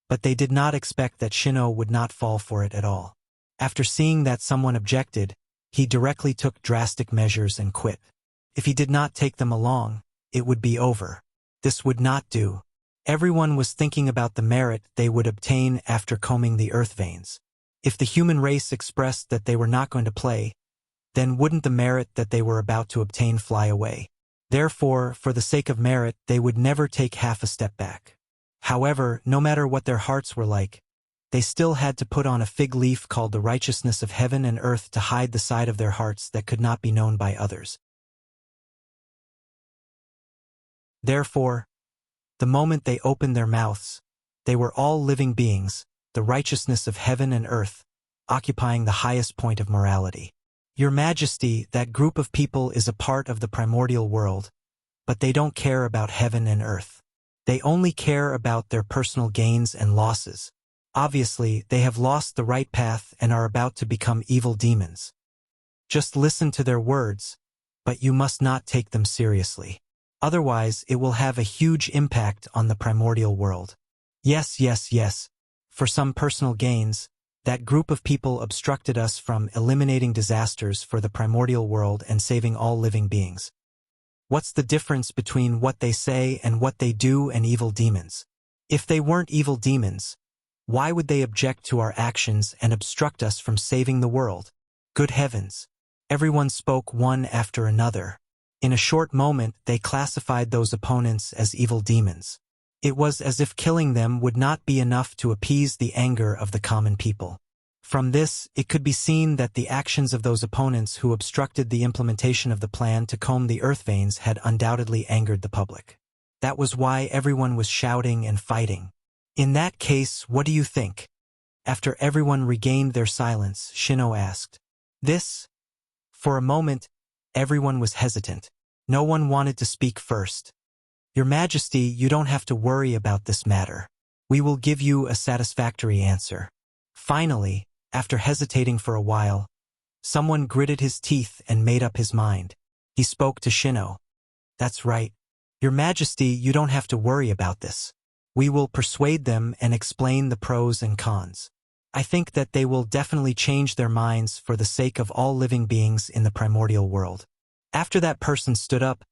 but they did not expect that Shino would not fall for it at all. After seeing that someone objected, he directly took drastic measures and quit. If he did not take them along, it would be over. This would not do. Everyone was thinking about the merit they would obtain after combing the earth veins. If the human race expressed that they were not going to play, then wouldn't the merit that they were about to obtain fly away? Therefore, for the sake of merit, they would never take half a step back. However, no matter what their hearts were like, they still had to put on a fig leaf called the righteousness of heaven and earth to hide the side of their hearts that could not be known by others. Therefore, the moment they opened their mouths, they were all living beings, the righteousness of heaven and earth, occupying the highest point of morality. "Your Majesty, that group of people is a part of the primordial world, but they don't care about heaven and earth. They only care about their personal gains and losses. Obviously, they have lost the right path and are about to become evil demons. Just listen to their words, but you must not take them seriously. Otherwise, it will have a huge impact on the primordial world. Yes, yes, yes. For some personal gains, that group of people obstructed us from eliminating disasters for the primordial world and saving all living beings. What's the difference between what they say and what they do and evil demons? If they weren't evil demons, why would they object to our actions and obstruct us from saving the world? Good heavens! Everyone spoke one after another. In a short moment, they classified those opponents as evil demons. It was as if killing them would not be enough to appease the anger of the common people. From this, it could be seen that the actions of those opponents who obstructed the implementation of the plan to comb the earth veins had undoubtedly angered the public. That was why everyone was shouting and fighting. In that case, what do you think? After everyone regained their silence, Shino asked. This? For a moment, everyone was hesitant. No one wanted to speak first. Your Majesty, you don't have to worry about this matter. We will give you a satisfactory answer. Finally, after hesitating for a while, someone gritted his teeth and made up his mind. He spoke to Shino. That's right. Your Majesty, you don't have to worry about this. We will persuade them and explain the pros and cons. I think that they will definitely change their minds for the sake of all living beings in the primordial world. After that person stood up,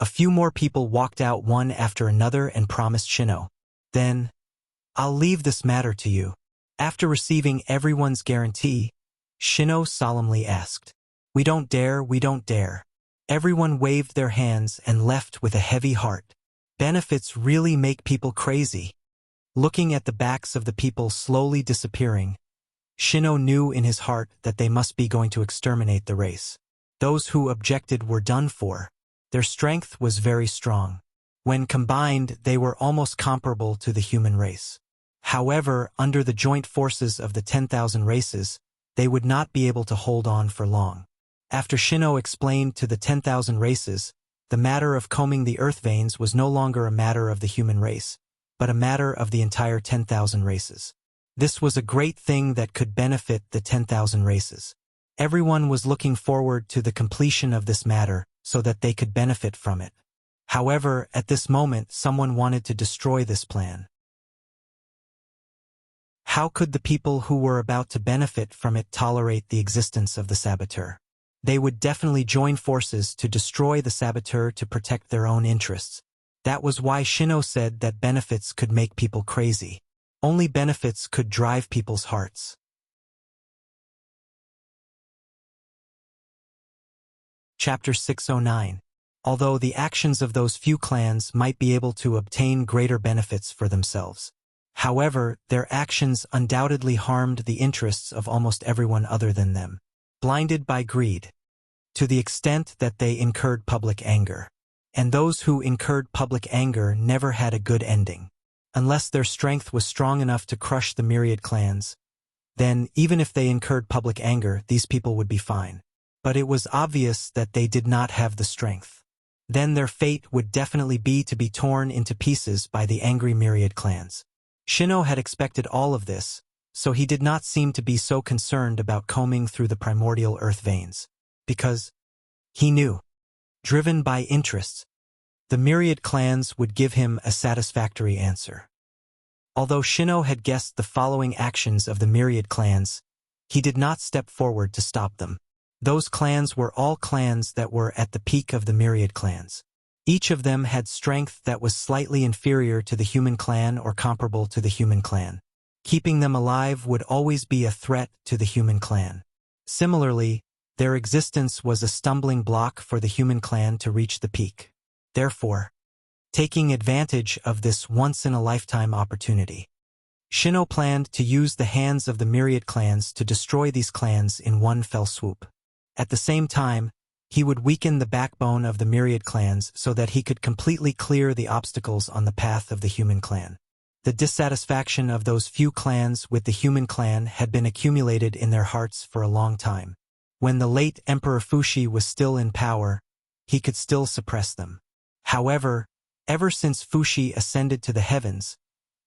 a few more people walked out one after another and promised Shino. Then, I'll leave this matter to you. After receiving everyone's guarantee, Shino solemnly asked, We don't dare, we don't dare. Everyone waved their hands and left with a heavy heart. Benefits really make people crazy. Looking at the backs of the people slowly disappearing, Shino knew in his heart that they must be going to exterminate the race. Those who objected were done for. Their strength was very strong. When combined, they were almost comparable to the human race. However, under the joint forces of the 10,000 races, they would not be able to hold on for long. After Shino explained to the 10,000 races, the matter of combing the earth veins was no longer a matter of the human race, but a matter of the entire 10,000 races. This was a great thing that could benefit the 10,000 races. Everyone was looking forward to the completion of this matter so that they could benefit from it. However, at this moment, someone wanted to destroy this plan. How could the people who were about to benefit from it tolerate the existence of the saboteur? They would definitely join forces to destroy the saboteur to protect their own interests. That was why Shino said that benefits could make people crazy. Only benefits could drive people's hearts. Chapter 609. Although the actions of those few clans might be able to obtain greater benefits for themselves. However, their actions undoubtedly harmed the interests of almost everyone other than them. Blinded by greed. to the extent that they incurred public anger. And those who incurred public anger never had a good ending. Unless their strength was strong enough to crush the myriad clans, then, even if they incurred public anger, these people would be fine. But it was obvious that they did not have the strength. Then their fate would definitely be to be torn into pieces by the angry myriad clans. Shino had expected all of this, so he did not seem to be so concerned about combing through the primordial earth veins. Because he knew, driven by interests, the myriad clans would give him a satisfactory answer. Although Shino had guessed the following actions of the myriad clans, he did not step forward to stop them. Those clans were all clans that were at the peak of the myriad clans. Each of them had strength that was slightly inferior to the human clan or comparable to the human clan. Keeping them alive would always be a threat to the human clan. Similarly, their existence was a stumbling block for the human clan to reach the peak. Therefore, taking advantage of this once-in-a-lifetime opportunity, Shino planned to use the hands of the myriad clans to destroy these clans in one fell swoop. At the same time, he would weaken the backbone of the myriad clans so that he could completely clear the obstacles on the path of the human clan. The dissatisfaction of those few clans with the human clan had been accumulated in their hearts for a long time. When the late Emperor Fuxi was still in power, he could still suppress them. However, ever since Fuxi ascended to the heavens,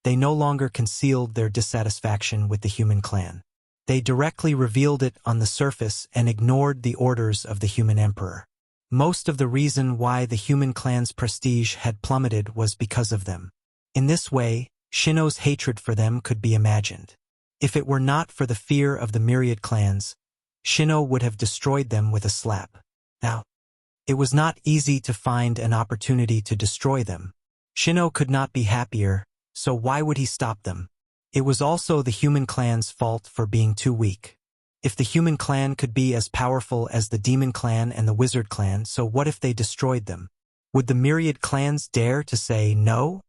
they no longer concealed their dissatisfaction with the human clan. They directly revealed it on the surface and ignored the orders of the human emperor. Most of the reason why the human clan's prestige had plummeted was because of them. In this way, Shino's hatred for them could be imagined. If it were not for the fear of the myriad clans, Shino would have destroyed them with a slap. Now, it was not easy to find an opportunity to destroy them. Shino could not be happier, so why would he stop them? It was also the human clan's fault for being too weak. If the human clan could be as powerful as the demon clan and the wizard clan, so what if they destroyed them? Would the myriad clans dare to say no?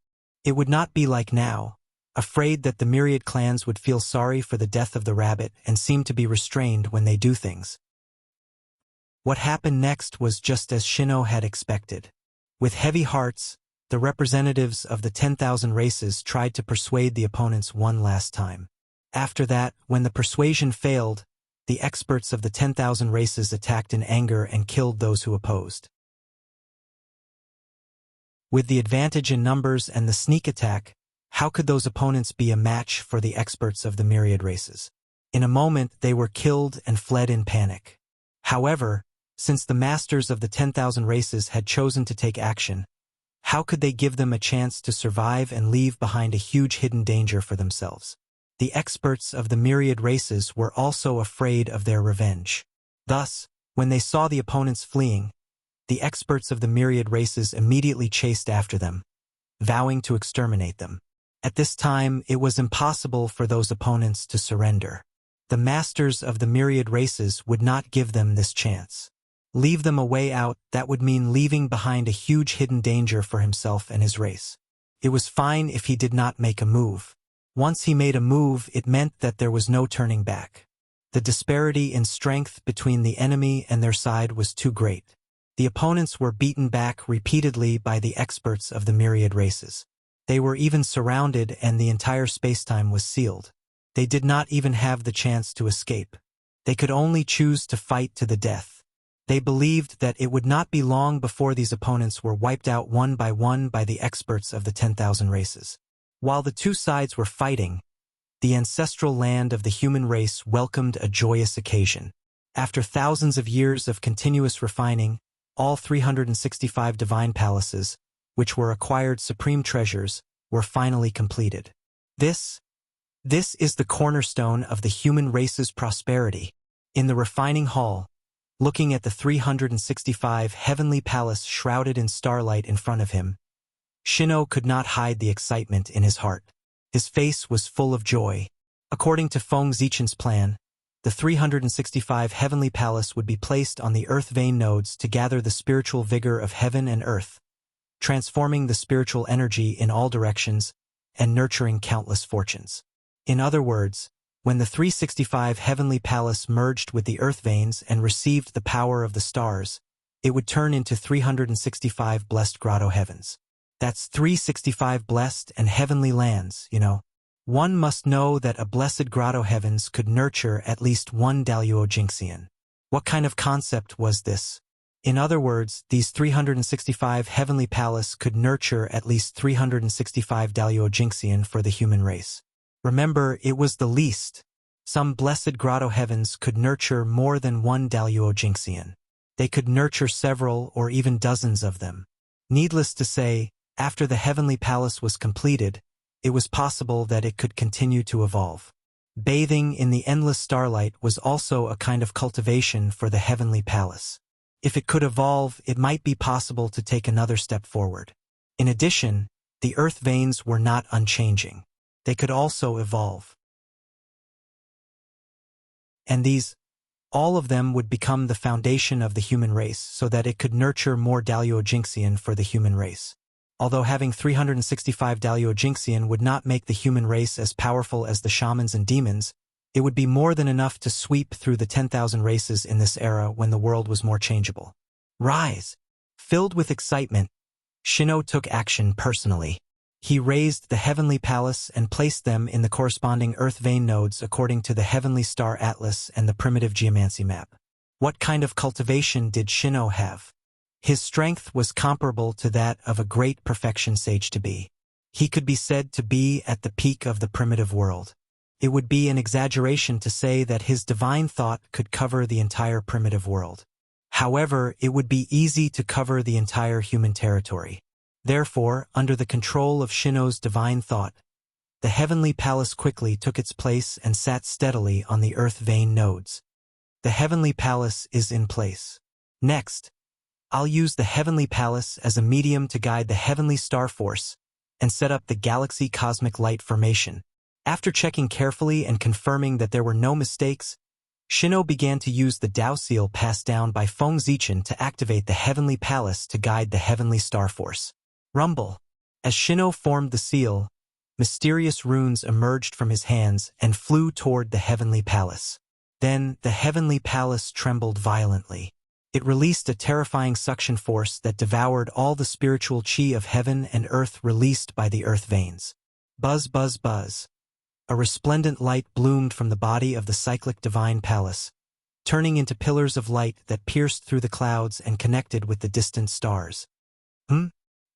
It would not be like now, afraid that the myriad clans would feel sorry for the death of the rabbit and seem to be restrained when they do things. What happened next was just as Shino had expected. With heavy hearts, the representatives of the 10,000 races tried to persuade the opponents one last time. After that, when the persuasion failed, the experts of the 10,000 races attacked in anger and killed those who opposed. With the advantage in numbers and the sneak attack, how could those opponents be a match for the experts of the myriad races? In a moment, they were killed and fled in panic. However, since the masters of the 10,000 races had chosen to take action, how could they give them a chance to survive and leave behind a huge hidden danger for themselves? The experts of the myriad races were also afraid of their revenge. Thus, when they saw the opponents fleeing, the experts of the myriad races immediately chased after them, vowing to exterminate them. At this time, it was impossible for those opponents to surrender. The masters of the myriad races would not give them this chance. Leave them a way out, that would mean leaving behind a huge hidden danger for himself and his race. It was fine if he did not make a move. Once he made a move, it meant that there was no turning back. The disparity in strength between the enemy and their side was too great. The opponents were beaten back repeatedly by the experts of the myriad races. They were even surrounded and the entire spacetime was sealed. They did not even have the chance to escape. They could only choose to fight to the death. They believed that it would not be long before these opponents were wiped out one by the experts of the 10,000 races. While the two sides were fighting, the ancestral land of the human race welcomed a joyous occasion. After thousands of years of continuous refining, all 365 divine palaces, which were acquired supreme treasures, were finally completed. This is the cornerstone of the human race's prosperity. In the refining hall, looking at the 365 heavenly palace shrouded in starlight in front of him, Shino could not hide the excitement in his heart. His face was full of joy. According to Feng Zichen's plan, the 365 heavenly palace would be placed on the earth vein nodes to gather the spiritual vigor of heaven and earth, transforming the spiritual energy in all directions and nurturing countless fortunes. In other words, When the 365 heavenly palace merged with the earth veins and received the power of the stars, it would turn into 365 blessed grotto heavens. That's 365 blessed and heavenly lands, you know. One must know that a blessed grotto heavens could nurture at least one Daluo Jinxian. What kind of concept was this? In other words, these 365 heavenly palace could nurture at least 365 Daluo Jinxian for the human race. Remember, it was the least. Some blessed grotto heavens could nurture more than one Daluo Jinxian. They could nurture several or even dozens of them. Needless to say, after the heavenly palace was completed, it was possible that it could continue to evolve. Bathing in the endless starlight was also a kind of cultivation for the heavenly palace. If it could evolve, it might be possible to take another step forward. In addition, the earth veins were not unchanging. They could also evolve. And these, all of them would become the foundation of the human race so that it could nurture more Daluo Jinxian for the human race. Although having 365 Daluo Jinxian would not make the human race as powerful as the shamans and demons, it would be more than enough to sweep through the 10,000 races in this era when the world was more changeable. Rise! Filled with excitement, Shino took action personally. He raised the heavenly palace and placed them in the corresponding earth vein nodes according to the heavenly star atlas and the primitive geomancy map. What kind of cultivation did Shino have? His strength was comparable to that of a great perfection sage to be. He could be said to be at the peak of the primitive world. It would be an exaggeration to say that his divine thought could cover the entire primitive world. However, it would be easy to cover the entire human territory. Therefore, under the control of Shino's divine thought, the heavenly palace quickly took its place and sat steadily on the earth vein nodes. The heavenly palace is in place. Next, I'll use the heavenly palace as a medium to guide the heavenly star force and set up the galaxy cosmic light formation. After checking carefully and confirming that there were no mistakes, Shino began to use the Dao seal passed down by Feng Zichen to activate the heavenly palace to guide the heavenly star force. Rumble. As Shino formed the seal, mysterious runes emerged from his hands and flew toward the heavenly palace. Then the heavenly palace trembled violently. It released a terrifying suction force that devoured all the spiritual chi of heaven and earth released by the earth veins. Buzz, buzz, buzz. A resplendent light bloomed from the body of the cyclic divine palace, turning into pillars of light that pierced through the clouds and connected with the distant stars.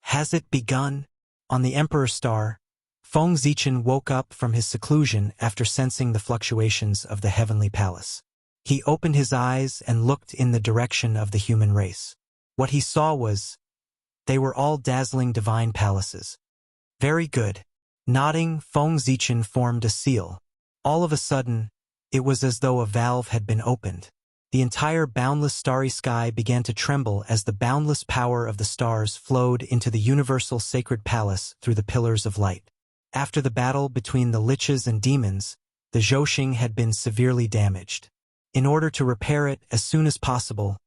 Has it begun? On the Emperor Star, Feng Zichen woke up from his seclusion after sensing the fluctuations of the heavenly palace. He opened his eyes and looked in the direction of the human race. What he saw was, they were all dazzling divine palaces. Very good. Nodding, Feng Zichen formed a seal. All of a sudden, it was as though a valve had been opened. The entire boundless starry sky began to tremble as the boundless power of the stars flowed into the universal sacred palace through the pillars of light. After the battle between the liches and demons, the Zhouxing had been severely damaged. In order to repair it as soon as possible,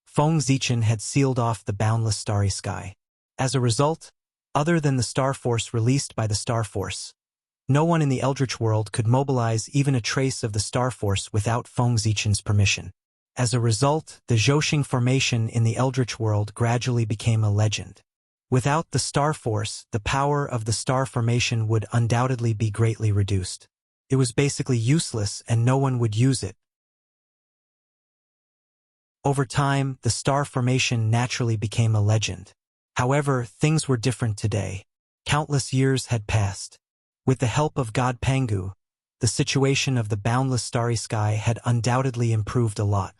Feng Zichen had sealed off the boundless starry sky. As a result, other than the star force released by the star force, no one in the Eldritch world could mobilize even a trace of the star force without Feng Zichen's permission. As a result, the Zhouxing formation in the Eldritch world gradually became a legend. Without the star force, the power of the star formation would undoubtedly be greatly reduced. It was basically useless and no one would use it. Over time, the star formation naturally became a legend. However, things were different today. Countless years had passed. With the help of God Pangu, the situation of the boundless starry sky had undoubtedly improved a lot.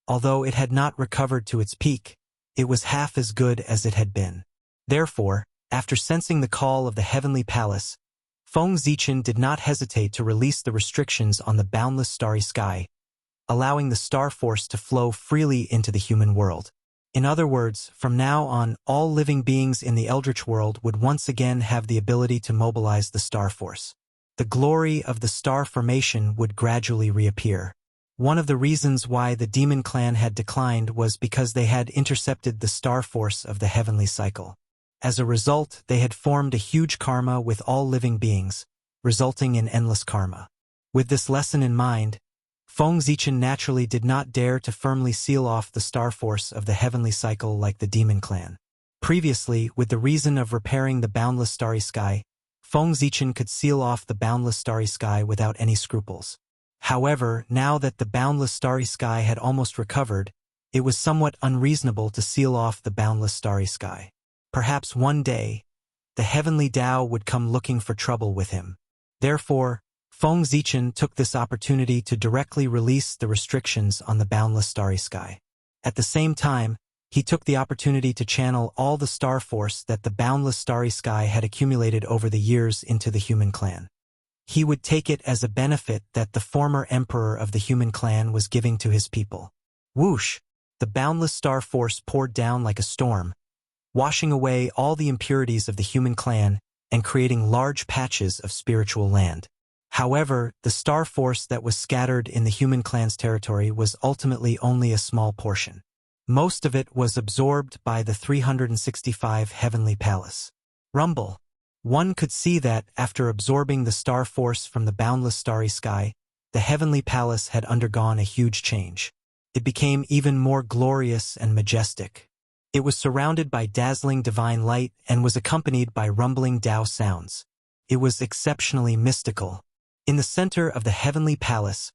Although it had not recovered to its peak, it was half as good as it had been. Therefore, after sensing the call of the heavenly palace, Feng Zichen did not hesitate to release the restrictions on the boundless starry sky, allowing the star force to flow freely into the human world. In other words, from now on, all living beings in the Eldritch world would once again have the ability to mobilize the star force. The glory of the star formation would gradually reappear. One of the reasons why the demon clan had declined was because they had intercepted the star force of the heavenly cycle. As a result, they had formed a huge karma with all living beings, resulting in endless karma. With this lesson in mind, Feng Zichen naturally did not dare to firmly seal off the star force of the heavenly cycle like the demon clan. Previously, with the reason of repairing the boundless starry sky, Feng Zichen could seal off the boundless starry sky without any scruples. However, now that the boundless starry sky had almost recovered, it was somewhat unreasonable to seal off the boundless starry sky. Perhaps one day, the heavenly Tao would come looking for trouble with him. Therefore, Feng Zichen took this opportunity to directly release the restrictions on the boundless starry sky. At the same time, he took the opportunity to channel all the star force that the boundless starry sky had accumulated over the years into the human clan. He would take it as a benefit that the former emperor of the human clan was giving to his people. Whoosh! The boundless star force poured down like a storm, washing away all the impurities of the human clan and creating large patches of spiritual land. However, the star force that was scattered in the human clan's territory was ultimately only a small portion. Most of it was absorbed by the 365 heavenly palace. Rumble. One could see that, after absorbing the star force from the boundless starry sky, the heavenly palace had undergone a huge change. It became even more glorious and majestic. It was surrounded by dazzling divine light and was accompanied by rumbling Tao sounds. It was exceptionally mystical. In the center of the heavenly palace,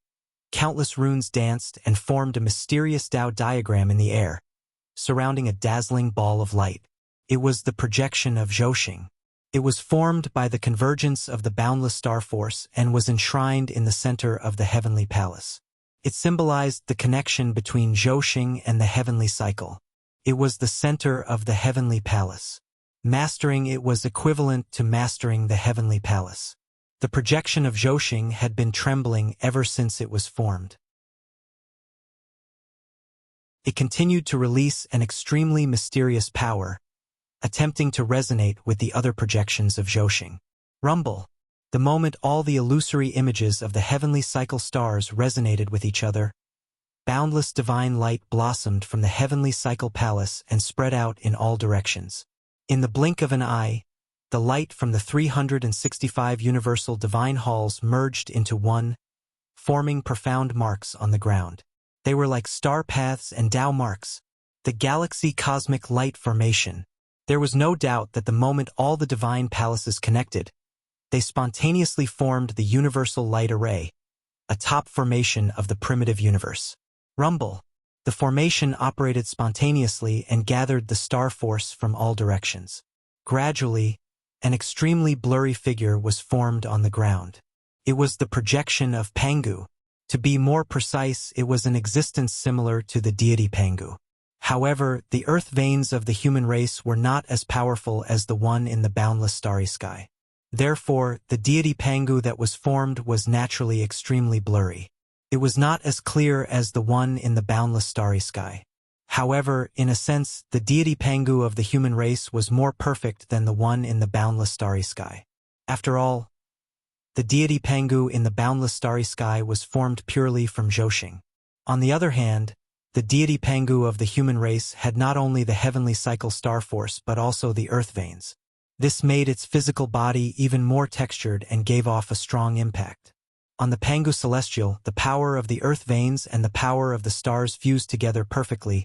countless runes danced and formed a mysterious Tao diagram in the air, surrounding a dazzling ball of light. It was the projection of Zhouxing. It was formed by the convergence of the boundless star force and was enshrined in the center of the heavenly palace. It symbolized the connection between Zhouxing and the heavenly cycle. It was the center of the heavenly palace. Mastering it was equivalent to mastering the heavenly palace. The projection of Zhouxing had been trembling ever since it was formed. It continued to release an extremely mysterious power, attempting to resonate with the other projections of Zhouxing. Rumble. The moment all the illusory images of the heavenly cycle stars resonated with each other, boundless divine light blossomed from the heavenly cycle palace and spread out in all directions. In the blink of an eye, the light from the 365 universal divine halls merged into one, forming profound marks on the ground. They were like star paths and Tao marks, the galaxy cosmic light formation. There was no doubt that the moment all the divine palaces connected, they spontaneously formed the universal light array, a top formation of the primitive universe. Rumble. The formation operated spontaneously and gathered the star force from all directions. Gradually, an extremely blurry figure was formed on the ground. It was the projection of Pangu. To be more precise, it was an existence similar to the deity Pangu. However, the earth veins of the human race were not as powerful as the one in the boundless starry sky. Therefore, the deity Pangu that was formed was naturally extremely blurry. It was not as clear as the one in the boundless starry sky. However, in a sense, the deity Pangu of the human race was more perfect than the one in the boundless starry sky. After all, the deity Pangu in the boundless starry sky was formed purely from Zhouxing. On the other hand, the deity Pangu of the human race had not only the heavenly cycle star force but also the earth veins. This made its physical body even more textured and gave off a strong impact. On the Pangu Celestial, the power of the earth veins and the power of the stars fused together perfectly,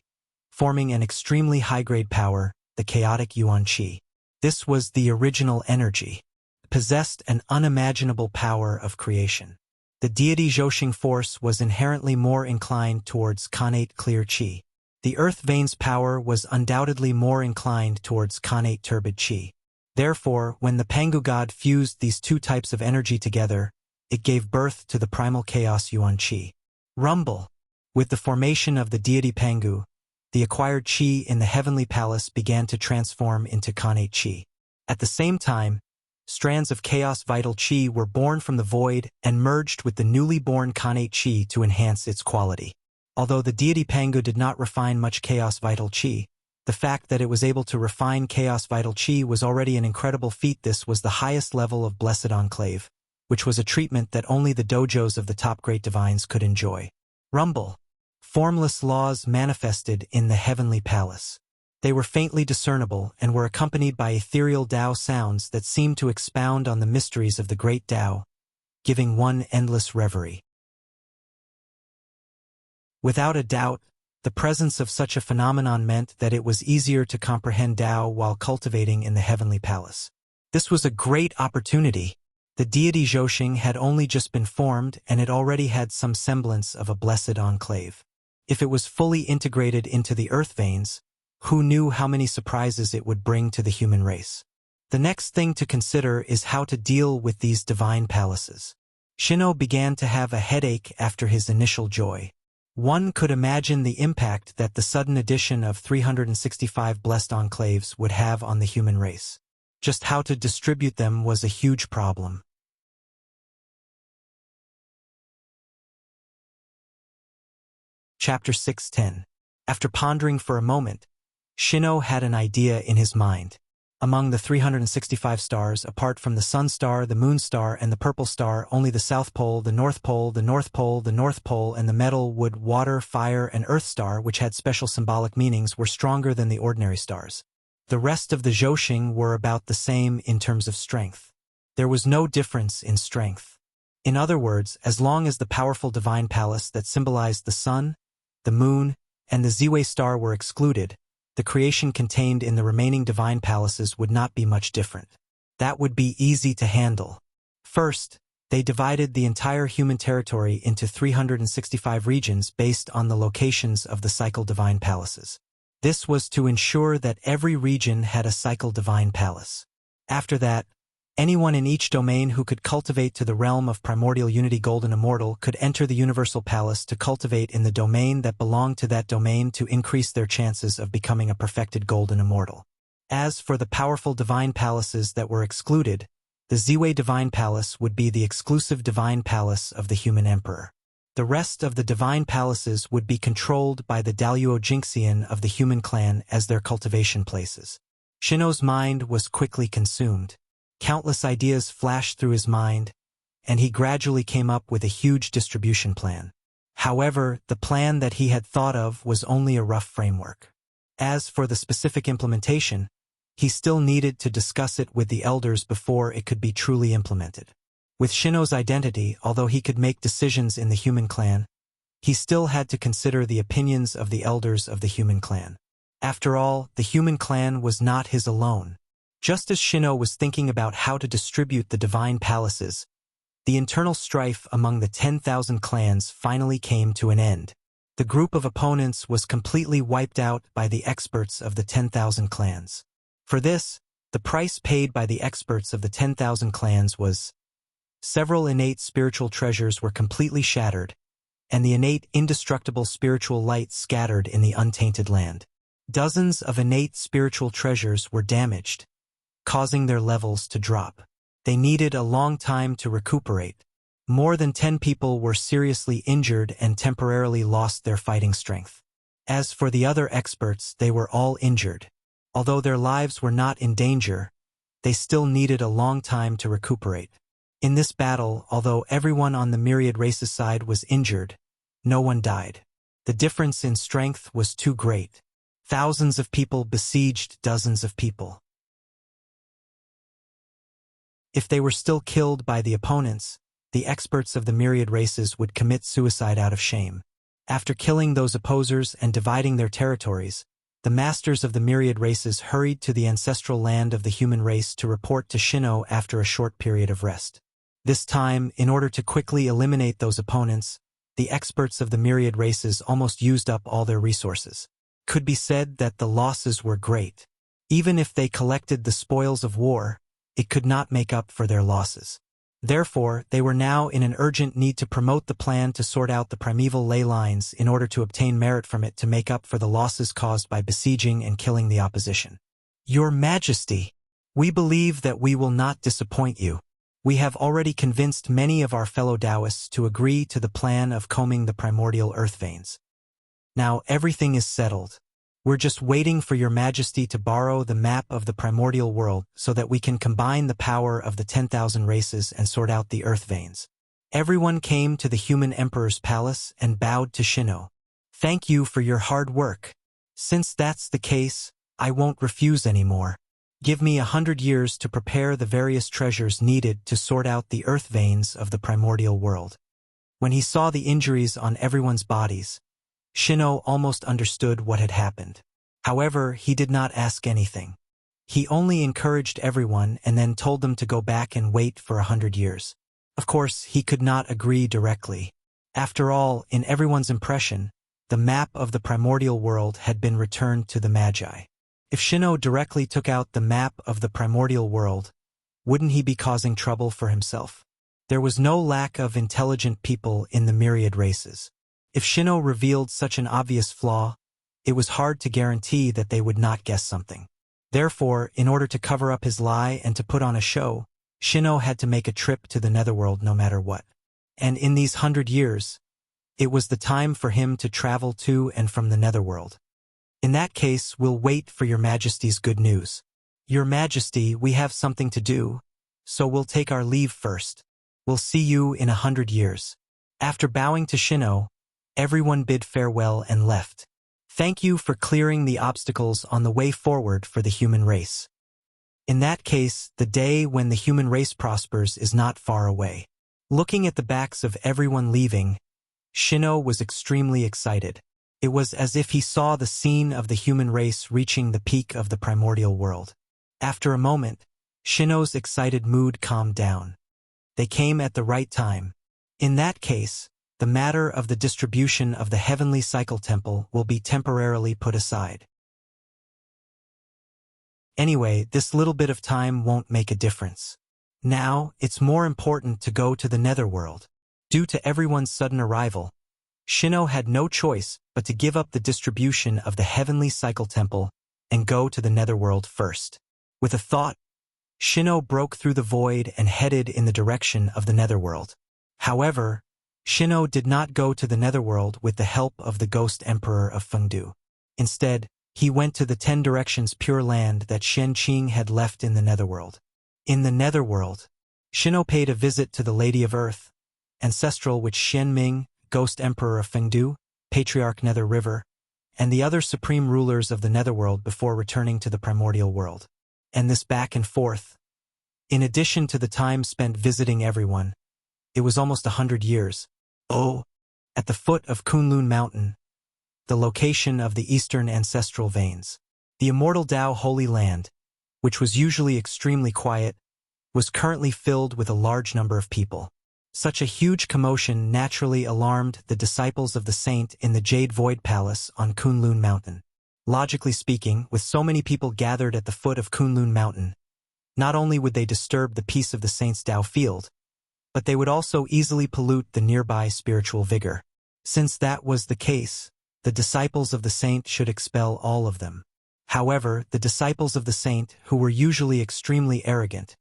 forming an extremely high-grade power, the chaotic Yuan Qi. This was the original energy. It possessed an unimaginable power of creation. The deity Zhouxing force was inherently more inclined towards connate clear qi. The earth veins power was undoubtedly more inclined towards connate turbid qi. Therefore, when the Pangu god fused these two types of energy together, it gave birth to the primal chaos Yuan Qi. Rumble. With the formation of the deity Pangu, the acquired qi in the heavenly palace began to transform into connate qi. At the same time, strands of chaos vital qi were born from the void and merged with the newly born connate qi to enhance its quality. Although the deity Pangu did not refine much chaos vital qi, the fact that it was able to refine chaos vital qi was already an incredible feat. This was the highest level of blessed enclave, which was a treatment that only the dojos of the top great divines could enjoy. Rumble. Formless laws manifested in the heavenly palace. They were faintly discernible and were accompanied by ethereal Tao sounds that seemed to expound on the mysteries of the great Tao, giving one endless reverie. Without a doubt, the presence of such a phenomenon meant that it was easier to comprehend Tao while cultivating in the heavenly palace. This was a great opportunity. The deity Zhouxing had only just been formed, and it already had some semblance of a blessed enclave. If it was fully integrated into the earth veins, who knew how many surprises it would bring to the human race? The next thing to consider is how to deal with these divine palaces. Shino began to have a headache after his initial joy. One could imagine the impact that the sudden addition of 365 blessed enclaves would have on the human race. Just how to distribute them was a huge problem. Chapter 6:10. After pondering for a moment, Shino had an idea in his mind. Among the 365 stars, apart from the Sun Star, the Moon Star, and the Purple Star, only the South Pole, the North Pole, the North Pole, the North Pole, and the Metal, Wood, Water, Fire, and Earth Star, which had special symbolic meanings, were stronger than the ordinary stars. The rest of the Zhouxing were about the same in terms of strength. There was no difference in strength. In other words, as long as the powerful divine palace that symbolized the Sun, the Moon, and the Ziwei Star were excluded, the creation contained in the remaining divine palaces would not be much different. That would be easy to handle. First, they divided the entire human territory into 365 regions based on the locations of the cycle divine palaces. This was to ensure that every region had a cycle divine palace. After that, anyone in each domain who could cultivate to the realm of primordial unity golden immortal could enter the universal palace to cultivate in the domain that belonged to that domain to increase their chances of becoming a perfected golden immortal. As for the powerful divine palaces that were excluded, the Ziwei divine palace would be the exclusive divine palace of the human emperor. The rest of the divine palaces would be controlled by the Daluo Jinxian of the human clan as their cultivation places. Shino's mind was quickly consumed. Countless ideas flashed through his mind, and he gradually came up with a huge distribution plan. However, the plan that he had thought of was only a rough framework. As for the specific implementation, he still needed to discuss it with the elders before it could be truly implemented. With Shino's identity, although he could make decisions in the human clan, he still had to consider the opinions of the elders of the human clan. After all, the human clan was not his alone. Just as Shino was thinking about how to distribute the divine palaces, the internal strife among the 10,000 clans finally came to an end. The group of opponents was completely wiped out by the experts of the 10,000 clans. For this, the price paid by the experts of the 10,000 clans was several innate spiritual treasures were completely shattered, and the innate indestructible spiritual light scattered in the untainted land. Dozens of innate spiritual treasures were damaged, causing their levels to drop. They needed a long time to recuperate. More than 10 people were seriously injured and temporarily lost their fighting strength. As for the other experts, they were all injured. Although their lives were not in danger, they still needed a long time to recuperate. In this battle, although everyone on the myriad races side was injured, no one died. The difference in strength was too great. Thousands of people besieged dozens of people. If they were still killed by the opponents, the experts of the myriad races would commit suicide out of shame. After killing those opposers and dividing their territories, the masters of the myriad races hurried to the ancestral land of the human race to report to Shino after a short period of rest. This time, in order to quickly eliminate those opponents, the experts of the myriad races almost used up all their resources. Could be said that the losses were great. Even if they collected the spoils of war, it could not make up for their losses. Therefore, they were now in an urgent need to promote the plan to sort out the primeval ley lines in order to obtain merit from it to make up for the losses caused by besieging and killing the opposition. Your Majesty, we believe that we will not disappoint you. We have already convinced many of our fellow Taoists to agree to the plan of combing the primordial earth veins. Now everything is settled. We're just waiting for your Majesty to borrow the map of the primordial world so that we can combine the power of the 10,000 races and sort out the earth veins. Everyone came to the human emperor's palace and bowed to Shino. Thank you for your hard work. Since that's the case, I won't refuse anymore. Give me 100 years to prepare the various treasures needed to sort out the earth veins of the primordial world. When he saw the injuries on everyone's bodies, Shino almost understood what had happened. However, he did not ask anything. He only encouraged everyone and then told them to go back and wait for 100 years. Of course, he could not agree directly. After all, in everyone's impression, the map of the primordial world had been returned to the Magi. If Shino directly took out the map of the primordial world, wouldn't he be causing trouble for himself? There was no lack of intelligent people in the myriad races. If Shino revealed such an obvious flaw, it was hard to guarantee that they would not guess something. Therefore, in order to cover up his lie and to put on a show, Shino had to make a trip to the netherworld no matter what. And in these 100 years, it was the time for him to travel to and from the netherworld. In that case, we'll wait for your Majesty's good news. Your Majesty, we have something to do, so we'll take our leave first. We'll see you in 100 years. After bowing to Shino, everyone bid farewell and left. Thank you for clearing the obstacles on the way forward for the human race. In that case, the day when the human race prospers is not far away. Looking at the backs of everyone leaving, Shino was extremely excited. It was as if he saw the scene of the human race reaching the peak of the primordial world. After a moment, Shino's excited mood calmed down. They came at the right time. In that case, the matter of the distribution of the heavenly cycle temple will be temporarily put aside. Anyway, this little bit of time won't make a difference. Now, it's more important to go to the netherworld. Due to everyone's sudden arrival, Shino had no choice but to give up the distribution of the heavenly cycle temple and go to the netherworld first. With a thought, Shino broke through the void and headed in the direction of the netherworld. However, Shino did not go to the netherworld with the help of the ghost emperor of Fengdu. Instead, he went to the 10 directions pure land that Shen Qing had left in the netherworld. In the netherworld, Shino paid a visit to the Lady of Earth, ancestral which Shen Ming, ghost emperor of Fengdu, patriarch Nether River, and the other supreme rulers of the netherworld before returning to the primordial world. And this back and forth. In addition to the time spent visiting everyone, it was almost 100 years. Oh, at the foot of Kunlun Mountain, the location of the eastern ancestral veins. The immortal Tao Holy Land, which was usually extremely quiet, was currently filled with a large number of people. Such a huge commotion naturally alarmed the disciples of the saint in the Jade Void Palace on Kunlun Mountain. Logically speaking, with so many people gathered at the foot of Kunlun Mountain, not only would they disturb the peace of the saint's Tao field, but they would also easily pollute the nearby spiritual vigor. Since that was the case, the disciples of the saint should expel all of them. However, the disciples of the saint, who were usually extremely arrogant,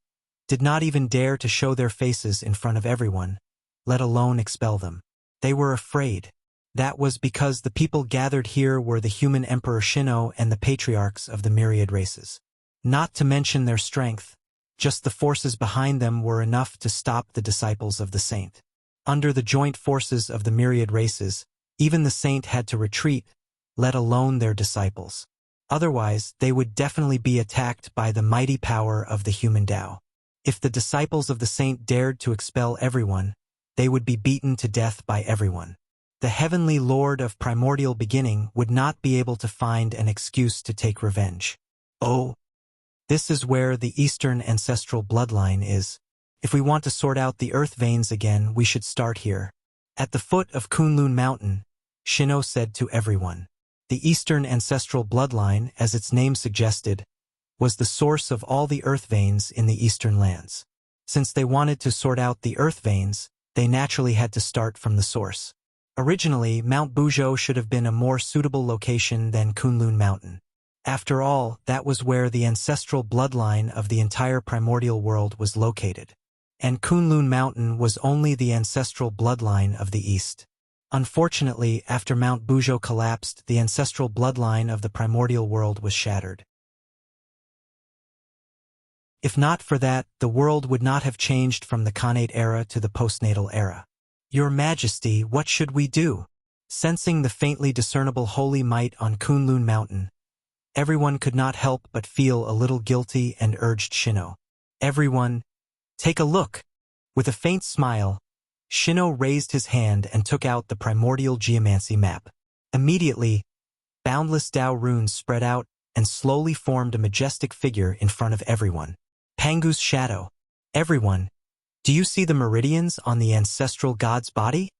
did not even dare to show their faces in front of everyone, let alone expel them. They were afraid. That was because the people gathered here were the human Emperor Shino and the patriarchs of the myriad races. Not to mention their strength, just the forces behind them were enough to stop the disciples of the saint. Under the joint forces of the myriad races, even the saint had to retreat, let alone their disciples. Otherwise, they would definitely be attacked by the mighty power of the human Tao. If the disciples of the saint dared to expel everyone, they would be beaten to death by everyone. The heavenly Lord of primordial beginning would not be able to find an excuse to take revenge. Oh, this is where the eastern ancestral bloodline is. If we want to sort out the earth veins again, we should start here. At the foot of Kunlun Mountain, Shino said to everyone. The eastern ancestral bloodline, as its name suggested, was the source of all the earth veins in the eastern lands. Since they wanted to sort out the earth veins, they naturally had to start from the source. Originally, Mount Buzhou should have been a more suitable location than Kunlun Mountain. After all, that was where the ancestral bloodline of the entire primordial world was located. And Kunlun Mountain was only the ancestral bloodline of the east. Unfortunately, after Mount Buzhou collapsed, the ancestral bloodline of the primordial world was shattered. If not for that, the world would not have changed from the Khanate era to the postnatal era. Your Majesty, what should we do? Sensing the faintly discernible holy might on Kunlun Mountain, Everyone could not help but feel a little guilty and urged Shino. Everyone, take a look. With a faint smile, Shino raised his hand and took out the primordial geomancy map. Immediately, boundless Tao runes spread out and slowly formed a majestic figure in front of everyone. Pangu's shadow. Everyone, do you see the meridians on the ancestral god's body?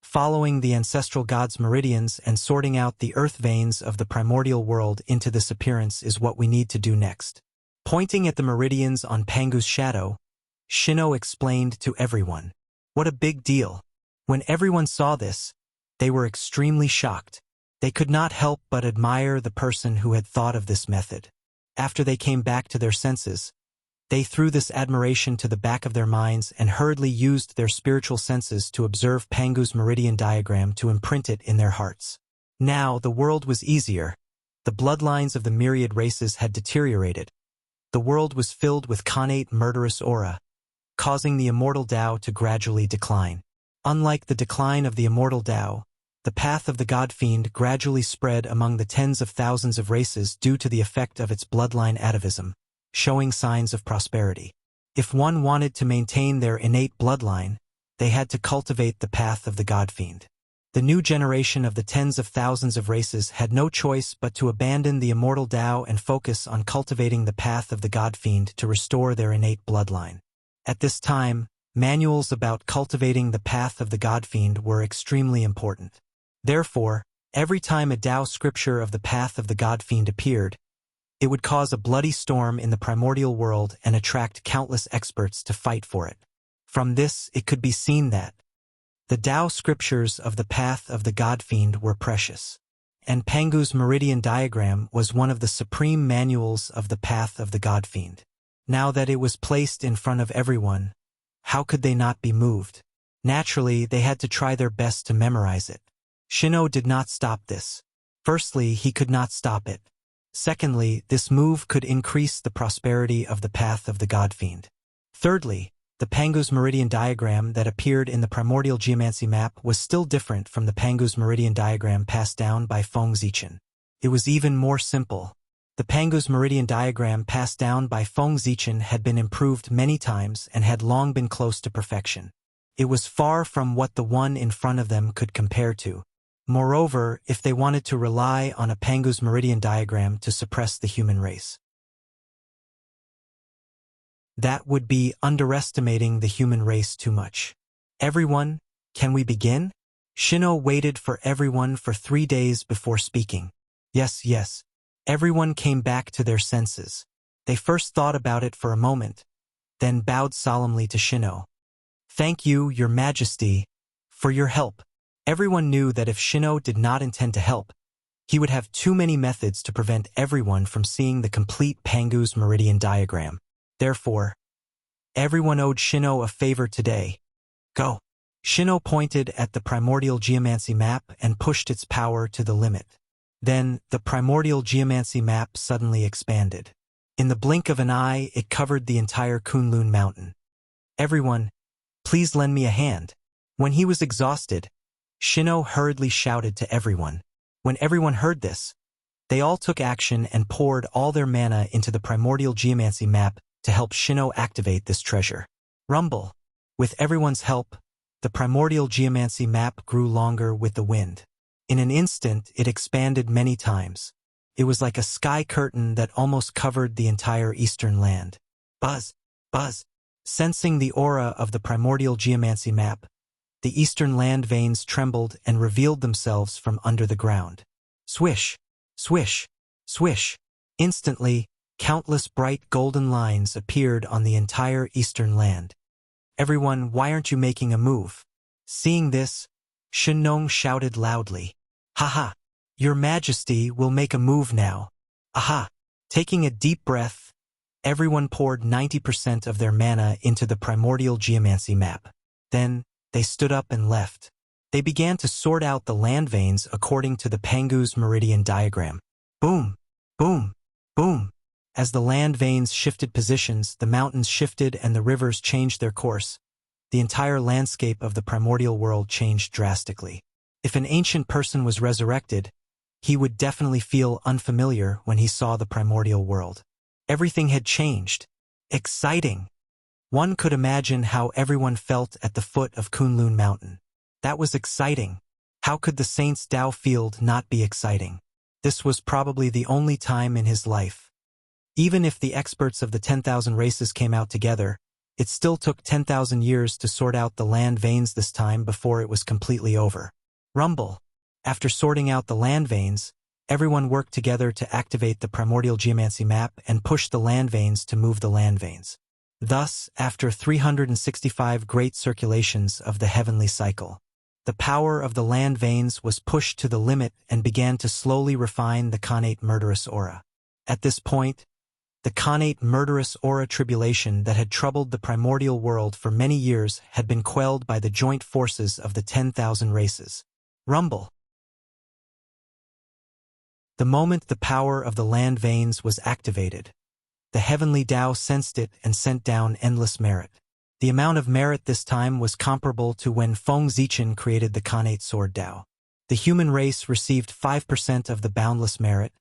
Following the ancestral god's meridians and sorting out the earth veins of the primordial world into this appearance is what we need to do next. Pointing at the meridians on Pangu's shadow, Shino explained to everyone. What a big deal. When everyone saw this, they were extremely shocked. They could not help but admire the person who had thought of this method. After they came back to their senses, they threw this admiration to the back of their minds and hurriedly used their spiritual senses to observe Pangu's meridian diagram to imprint it in their hearts. Now the world was easier. The bloodlines of the myriad races had deteriorated. The world was filled with connate murderous aura, causing the immortal Tao to gradually decline. Unlike the decline of the immortal Tao, the path of the God-Fiend gradually spread among the tens of thousands of races due to the effect of its bloodline atavism, showing signs of prosperity. If one wanted to maintain their innate bloodline, they had to cultivate the path of the God-Fiend. The new generation of the tens of thousands of races had no choice but to abandon the immortal Tao and focus on cultivating the path of the God-Fiend to restore their innate bloodline. At this time, manuals about cultivating the path of the God-Fiend were extremely important. Therefore, every time a Tao scripture of the path of the God-Fiend appeared, it would cause a bloody storm in the primordial world and attract countless experts to fight for it. From this, it could be seen that the Tao scriptures of the path of the God-Fiend were precious, and Pangu's meridian diagram was one of the supreme manuals of the path of the God-Fiend. Now that it was placed in front of everyone, how could they not be moved? Naturally, they had to try their best to memorize it. Shino did not stop this. Firstly, he could not stop it. Secondly, this move could increase the prosperity of the path of the God-Fiend. Thirdly, the Pangu's meridian diagram that appeared in the primordial geomancy map was still different from the Pangu's meridian diagram passed down by Feng Zichen. It was even more simple. The Pangu's meridian diagram passed down by Feng Zichen had been improved many times and had long been close to perfection. It was far from what the one in front of them could compare to. Moreover, if they wanted to rely on a Pangu's meridian diagram to suppress the human race, that would be underestimating the human race too much. Everyone, can we begin? Shino waited for everyone for 3 days before speaking. Yes. Everyone came back to their senses. They first thought about it for a moment, then bowed solemnly to Shino. Thank you, Your Majesty, for your help. Everyone knew that if Shino did not intend to help, he would have too many methods to prevent everyone from seeing the complete Pangu's meridian diagram. Therefore, everyone owed Shino a favor today. Go. Shino pointed at the primordial geomancy map and pushed its power to the limit. Then, the primordial geomancy map suddenly expanded. In the blink of an eye, it covered the entire Kunlun mountain. Everyone, please lend me a hand. When he was exhausted, Shino hurriedly shouted to everyone. When everyone heard this, they all took action and poured all their mana into the primordial geomancy map to help Shino activate this treasure. Rumble. With everyone's help, the primordial geomancy map grew longer with the wind. In an instant, it expanded many times. It was like a sky curtain that almost covered the entire eastern land. Buzz. Sensing the aura of the primordial geomancy map, the eastern land veins trembled and revealed themselves from under the ground. Swish. Instantly, countless bright golden lines appeared on the entire eastern land. Everyone, why aren't you making a move? Seeing this, Shenong shouted loudly. Haha! Your Majesty will make a move now. Aha! Taking a deep breath, everyone poured 90% of their mana into the primordial geomancy map. Then, they stood up and left. They began to sort out the land veins according to the Pangu's meridian diagram. Boom! As the land veins shifted positions, the mountains shifted and the rivers changed their course. The entire landscape of the primordial world changed drastically. If an ancient person was resurrected, he would definitely feel unfamiliar when he saw the primordial world. Everything had changed. Exciting! One could imagine how everyone felt at the foot of Kunlun Mountain. That was exciting. How could the Saint's Dao field not be exciting? This was probably the only time in his life. Even if the experts of the 10,000 races came out together, it still took 10,000 years to sort out the land veins this time before it was completely over. Rumble. After sorting out the land veins, everyone worked together to activate the primordial geomancy map and push the land veins to move the land veins. Thus, after 365 great circulations of the heavenly cycle, the power of the land veins was pushed to the limit and began to slowly refine the connate murderous aura. At this point, the connate murderous aura tribulation that had troubled the primordial world for many years had been quelled by the joint forces of the 10,000 races. Rumble. The moment the power of the land veins was activated, the heavenly Tao sensed it and sent down endless merit. The amount of merit this time was comparable to when Feng Zichen created the connate sword Tao. The human race received 5% of the boundless merit,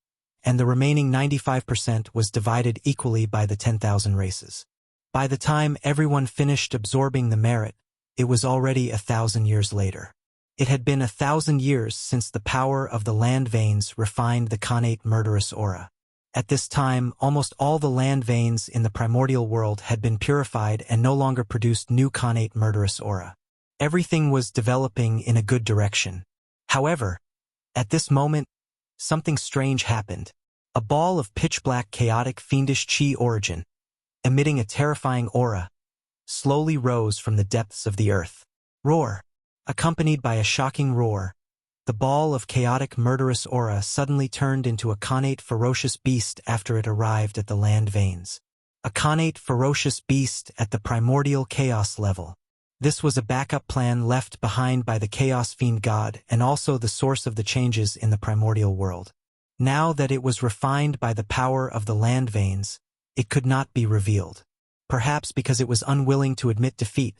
and the remaining 95% was divided equally by the 10,000 races. By the time everyone finished absorbing the merit, it was already 1,000 years later. It had been 1,000 years since the power of the land veins refined the connate murderous aura. At this time, almost all the land veins in the primordial world had been purified and no longer produced new connate murderous aura. Everything was developing in a good direction. However, at this moment, something strange happened. A ball of pitch-black chaotic fiendish chi origin, emitting a terrifying aura, slowly rose from the depths of the earth. Roar! Accompanied by a shocking roar, the ball of chaotic murderous aura suddenly turned into a connate ferocious beast after it arrived at the land veins. A connate ferocious beast at the primordial chaos level. This was a backup plan left behind by the Chaos Fiend God and also the source of the changes in the primordial world. Now that it was refined by the power of the land veins, it could not be revealed. Perhaps because it was unwilling to admit defeat,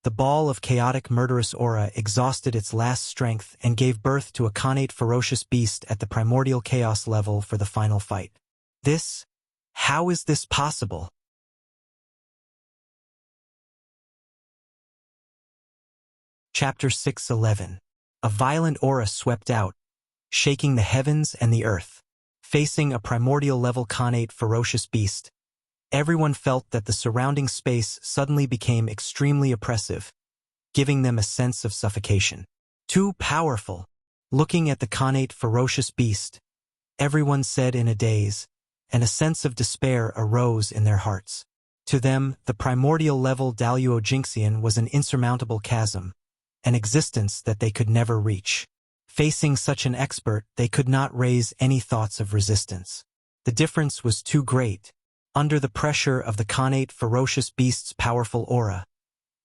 the ball of chaotic murderous aura exhausted its last strength and gave birth to a connate ferocious beast at the primordial chaos level for the final fight. How is this possible? Chapter 6:11. A violent aura swept out, shaking the heavens and the earth. Facing a primordial level connate ferocious beast, everyone felt that the surrounding space suddenly became extremely oppressive, giving them a sense of suffocation. Too powerful. Looking at the connate ferocious beast, everyone said in a daze, and a sense of despair arose in their hearts. To them, the primordial level Daluo Jinxian was an insurmountable chasm, an existence that they could never reach. Facing such an expert, they could not raise any thoughts of resistance. The difference was too great. Under the pressure of the connate ferocious beast's powerful aura,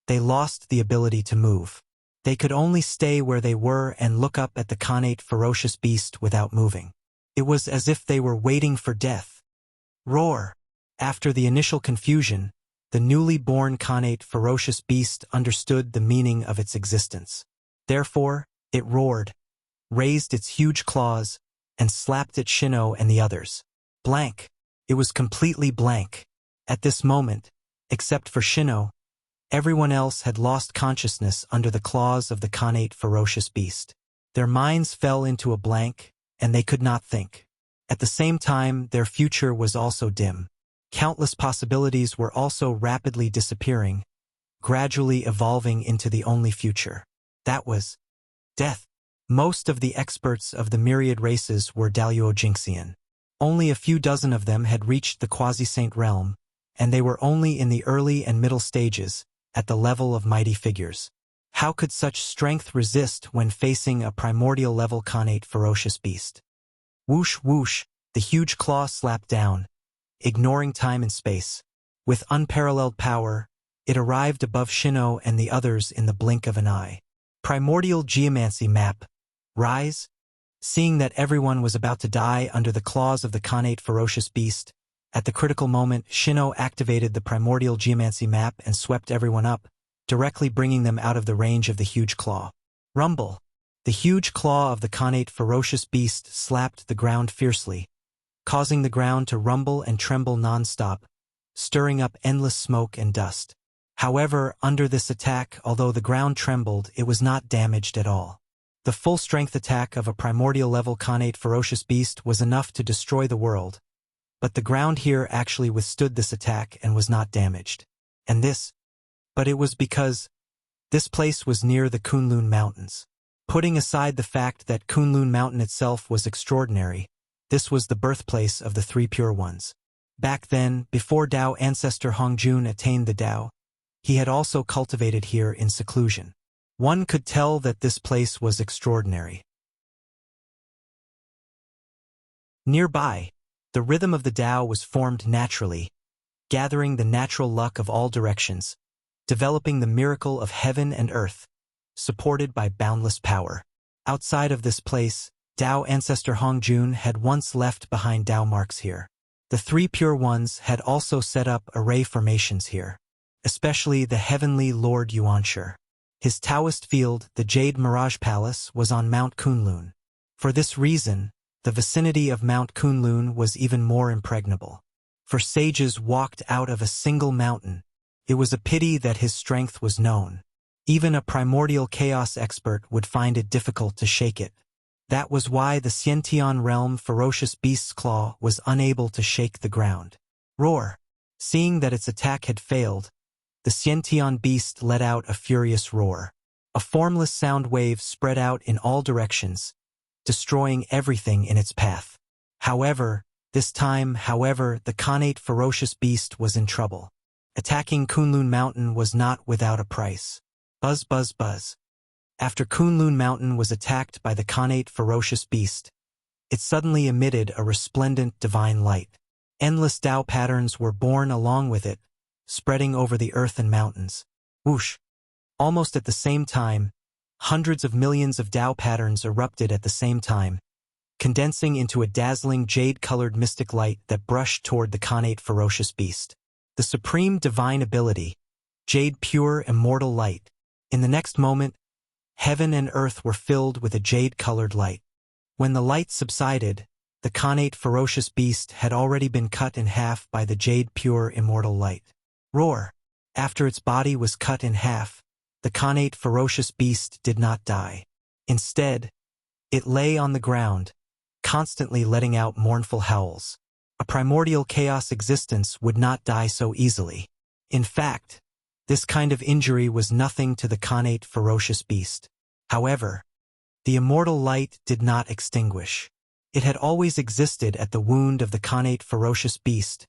they lost the ability to move. They could only stay where they were and look up at the connate ferocious beast without moving. It was as if they were waiting for death. Roar! After the initial confusion, the newly born connate ferocious beast understood the meaning of its existence. Therefore, it roared, raised its huge claws, and slapped at Shino and the others. Blank. It was completely blank. At this moment, except for Shino, everyone else had lost consciousness under the claws of the connate ferocious beast. Their minds fell into a blank, and they could not think. At the same time, their future was also dim. Countless possibilities were also rapidly disappearing, gradually evolving into the only future. That was death. Most of the experts of the myriad races were Daluo Jinxian. Only a few dozen of them had reached the quasi-saint realm, and they were only in the early and middle stages, at the level of mighty figures. How could such strength resist when facing a primordial level connate ferocious beast? Whoosh whoosh, the huge claw slapped down, ignoring time and space. With unparalleled power, it arrived above Shino and the others in the blink of an eye. Primordial geomancy map. Rise? Seeing that everyone was about to die under the claws of the connate ferocious beast, at the critical moment, Shino activated the primordial geomancy map and swept everyone up, directly bringing them out of the range of the huge claw. Rumble. The huge claw of the Khanate ferocious beast slapped the ground fiercely, causing the ground to rumble and tremble non-stop, stirring up endless smoke and dust. However, under this attack, although the ground trembled, it was not damaged at all. The full-strength attack of a primordial-level Khanate ferocious beast was enough to destroy the world, but the ground here actually withstood this attack and was not damaged. But it was because this place was near the Kunlun Mountains. Putting aside the fact that Kunlun Mountain itself was extraordinary, this was the birthplace of the Three Pure Ones. Back then, before Tao ancestor Hongjun attained the Tao, he had also cultivated here in seclusion. One could tell that this place was extraordinary. Nearby, the rhythm of the Tao was formed naturally, gathering the natural luck of all directions, developing the miracle of heaven and earth, supported by boundless power. Outside of this place, Tao ancestor Hongjun had once left behind Tao marks here. The Three Pure Ones had also set up array formations here, especially the heavenly Lord Yuanshi. His Taoist field, the Jade Mirage Palace, was on Mount Kunlun. For this reason, the vicinity of Mount Kunlun was even more impregnable. For sages walked out of a single mountain, it was a pity that his strength was known. Even a primordial chaos expert would find it difficult to shake it. That was why the Xiantian realm ferocious beast's claw was unable to shake the ground. Roar! Seeing that its attack had failed, the Xiantian beast let out a furious roar. A formless sound wave spread out in all directions, destroying everything in its path. This time, the Khanate ferocious beast was in trouble. Attacking Kunlun Mountain was not without a price. Buzz, buzz, buzz. After Kunlun Mountain was attacked by the Khanate ferocious beast, it suddenly emitted a resplendent divine light. Endless Tao patterns were born along with it, spreading over the earth and mountains. Whoosh! Almost at the same time, hundreds of millions of Tao patterns erupted at the same time, condensing into a dazzling jade-colored mystic light that brushed toward the Khanate ferocious beast. The supreme divine ability, jade pure immortal light. In the next moment, heaven and earth were filled with a jade-colored light. When the light subsided, the Khanate ferocious beast had already been cut in half by the jade pure immortal light. Roar! After its body was cut in half, the Khanate ferocious beast did not die. Instead, it lay on the ground, constantly letting out mournful howls. A primordial chaos existence would not die so easily. In fact, this kind of injury was nothing to the Khanate ferocious beast. However, the immortal light did not extinguish. It had always existed at the wound of the Khanate ferocious beast,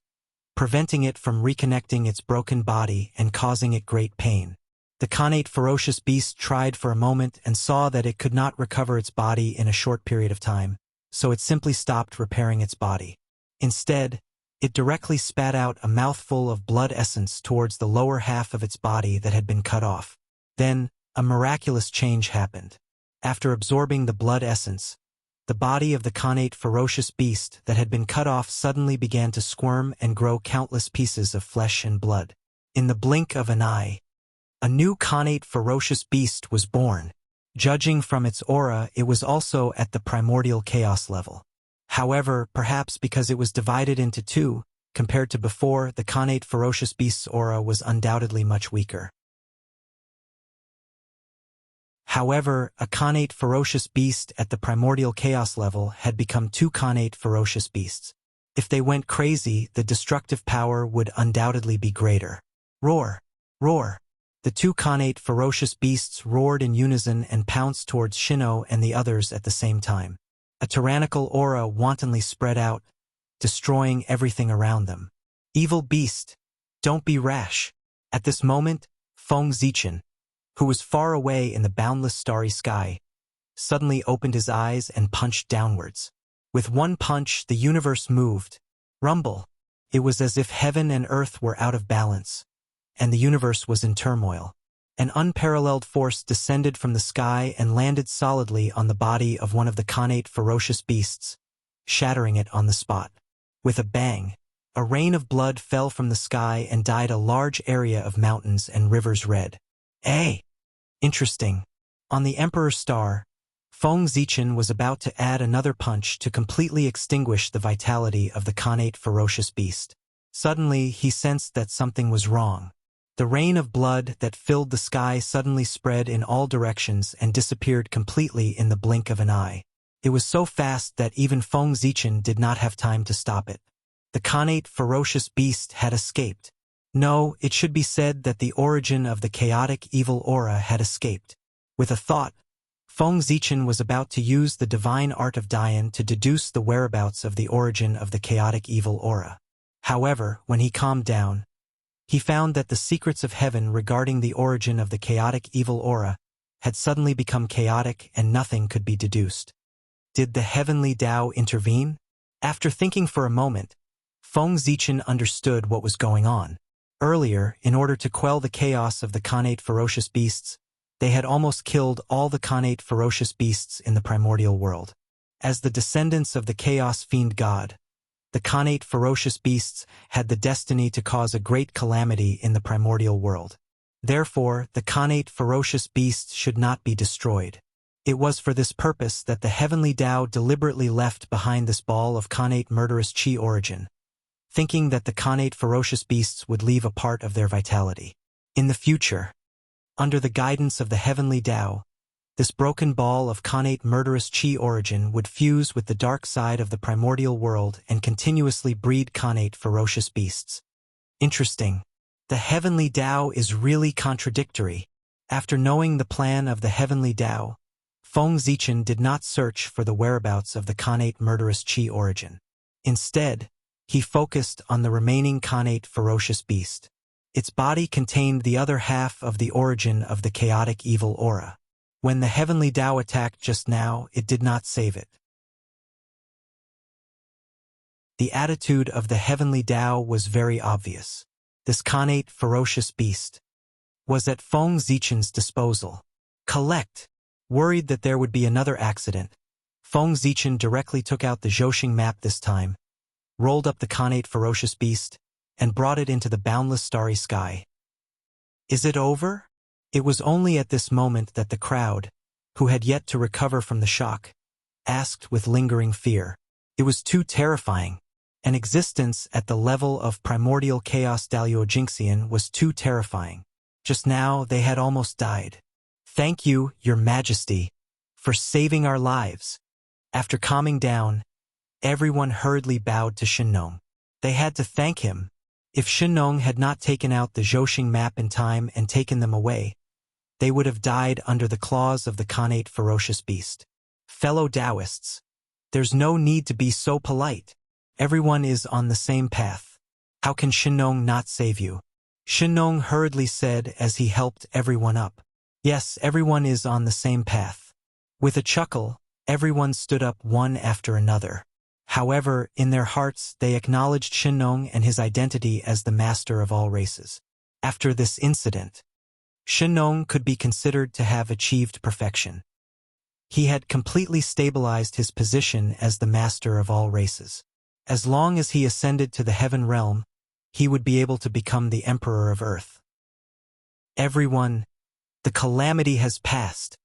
preventing it from reconnecting its broken body and causing it great pain. The Khanate ferocious beast tried for a moment and saw that it could not recover its body in a short period of time, so it simply stopped repairing its body. Instead, it directly spat out a mouthful of blood essence towards the lower half of its body that had been cut off. Then, a miraculous change happened. After absorbing the blood essence, the body of the Khanate ferocious beast that had been cut off suddenly began to squirm and grow countless pieces of flesh and blood. In the blink of an eye, a new Khanate ferocious beast was born. Judging from its aura, it was also at the primordial chaos level. However, perhaps because it was divided into two, compared to before, the Khanate ferocious beast's aura was undoubtedly much weaker. However, a Khanate ferocious beast at the primordial chaos level had become two Khanate ferocious beasts. If they went crazy, the destructive power would undoubtedly be greater. Roar! Roar! The two Khanate ferocious beasts roared in unison and pounced towards Shino and the others at the same time. A tyrannical aura wantonly spread out, destroying everything around them. Evil beast! Don't be rash! At this moment, Feng Zichen, who was far away in the boundless starry sky, suddenly opened his eyes and punched downwards. With one punch, the universe moved. Rumble! It was as if heaven and earth were out of balance, and the universe was in turmoil. An unparalleled force descended from the sky and landed solidly on the body of one of the Khanate ferocious beasts, shattering it on the spot. With a bang, a rain of blood fell from the sky and dyed a large area of mountains and rivers red. Interesting. On the Emperor's star, Feng Zichen was about to add another punch to completely extinguish the vitality of the Khanate ferocious beast. Suddenly, he sensed that something was wrong. The rain of blood that filled the sky suddenly spread in all directions and disappeared completely in the blink of an eye. It was so fast that even Feng Zichen did not have time to stop it. The Khanate ferocious beast had escaped. No, it should be said that the origin of the chaotic evil aura had escaped. With a thought, Feng Zichen was about to use the divine art of Dian to deduce the whereabouts of the origin of the chaotic evil aura. However, when he calmed down, he found that the secrets of heaven regarding the origin of the chaotic evil aura had suddenly become chaotic and nothing could be deduced. Did the heavenly Tao intervene? After thinking for a moment, Feng Zichen understood what was going on. Earlier, in order to quell the chaos of the Khanate ferocious beasts, they had almost killed all the Khanate ferocious beasts in the primordial world. As the descendants of the chaos fiend god, the Khanate ferocious beasts had the destiny to cause a great calamity in the primordial world. Therefore, the Khanate ferocious beasts should not be destroyed. It was for this purpose that the heavenly Tao deliberately left behind this ball of Khanate murderous chi origin, thinking that the Khanate ferocious beasts would leave a part of their vitality. In the future, under the guidance of the heavenly Tao, this broken ball of Khanate murderous chi origin would fuse with the dark side of the primordial world and continuously breed Khanate ferocious beasts. Interesting. The heavenly Tao is really contradictory. After knowing the plan of the heavenly Tao, Feng Zichen did not search for the whereabouts of the Khanate murderous chi origin. Instead, he focused on the remaining Khanate ferocious beast. Its body contained the other half of the origin of the chaotic evil aura. When the heavenly Tao attacked just now, it did not save it. The attitude of the heavenly Tao was very obvious. This Khanate ferocious beast was at Feng Zichen's disposal. Collect! Worried that there would be another accident, Feng Zichen directly took out the Zhoxing map this time, rolled up the Khanate ferocious beast, and brought it into the boundless starry sky. Is it over? It was only at this moment that the crowd, who had yet to recover from the shock, asked with lingering fear. It was too terrifying. An existence at the level of primordial chaos Dalio Jinxian was too terrifying. Just now they had almost died. Thank you, Your Majesty, for saving our lives. After calming down, everyone hurriedly bowed to Shinnong. They had to thank him. If Shinnong had not taken out the Zhoxing map in time and taken them away, they would have died under the claws of the Khanate ferocious beast. Fellow Taoists, there's no need to be so polite. Everyone is on the same path. How can Shinnong not save you? Shinnong hurriedly said as he helped everyone up. Yes, everyone is on the same path. With a chuckle, everyone stood up one after another. However, in their hearts they acknowledged Shinnong and his identity as the master of all races. After this incident, Shinnong could be considered to have achieved perfection. He had completely stabilized his position as the master of all races. As long as he ascended to the heaven realm, he would be able to become the emperor of earth. Everyone, the calamity has passed.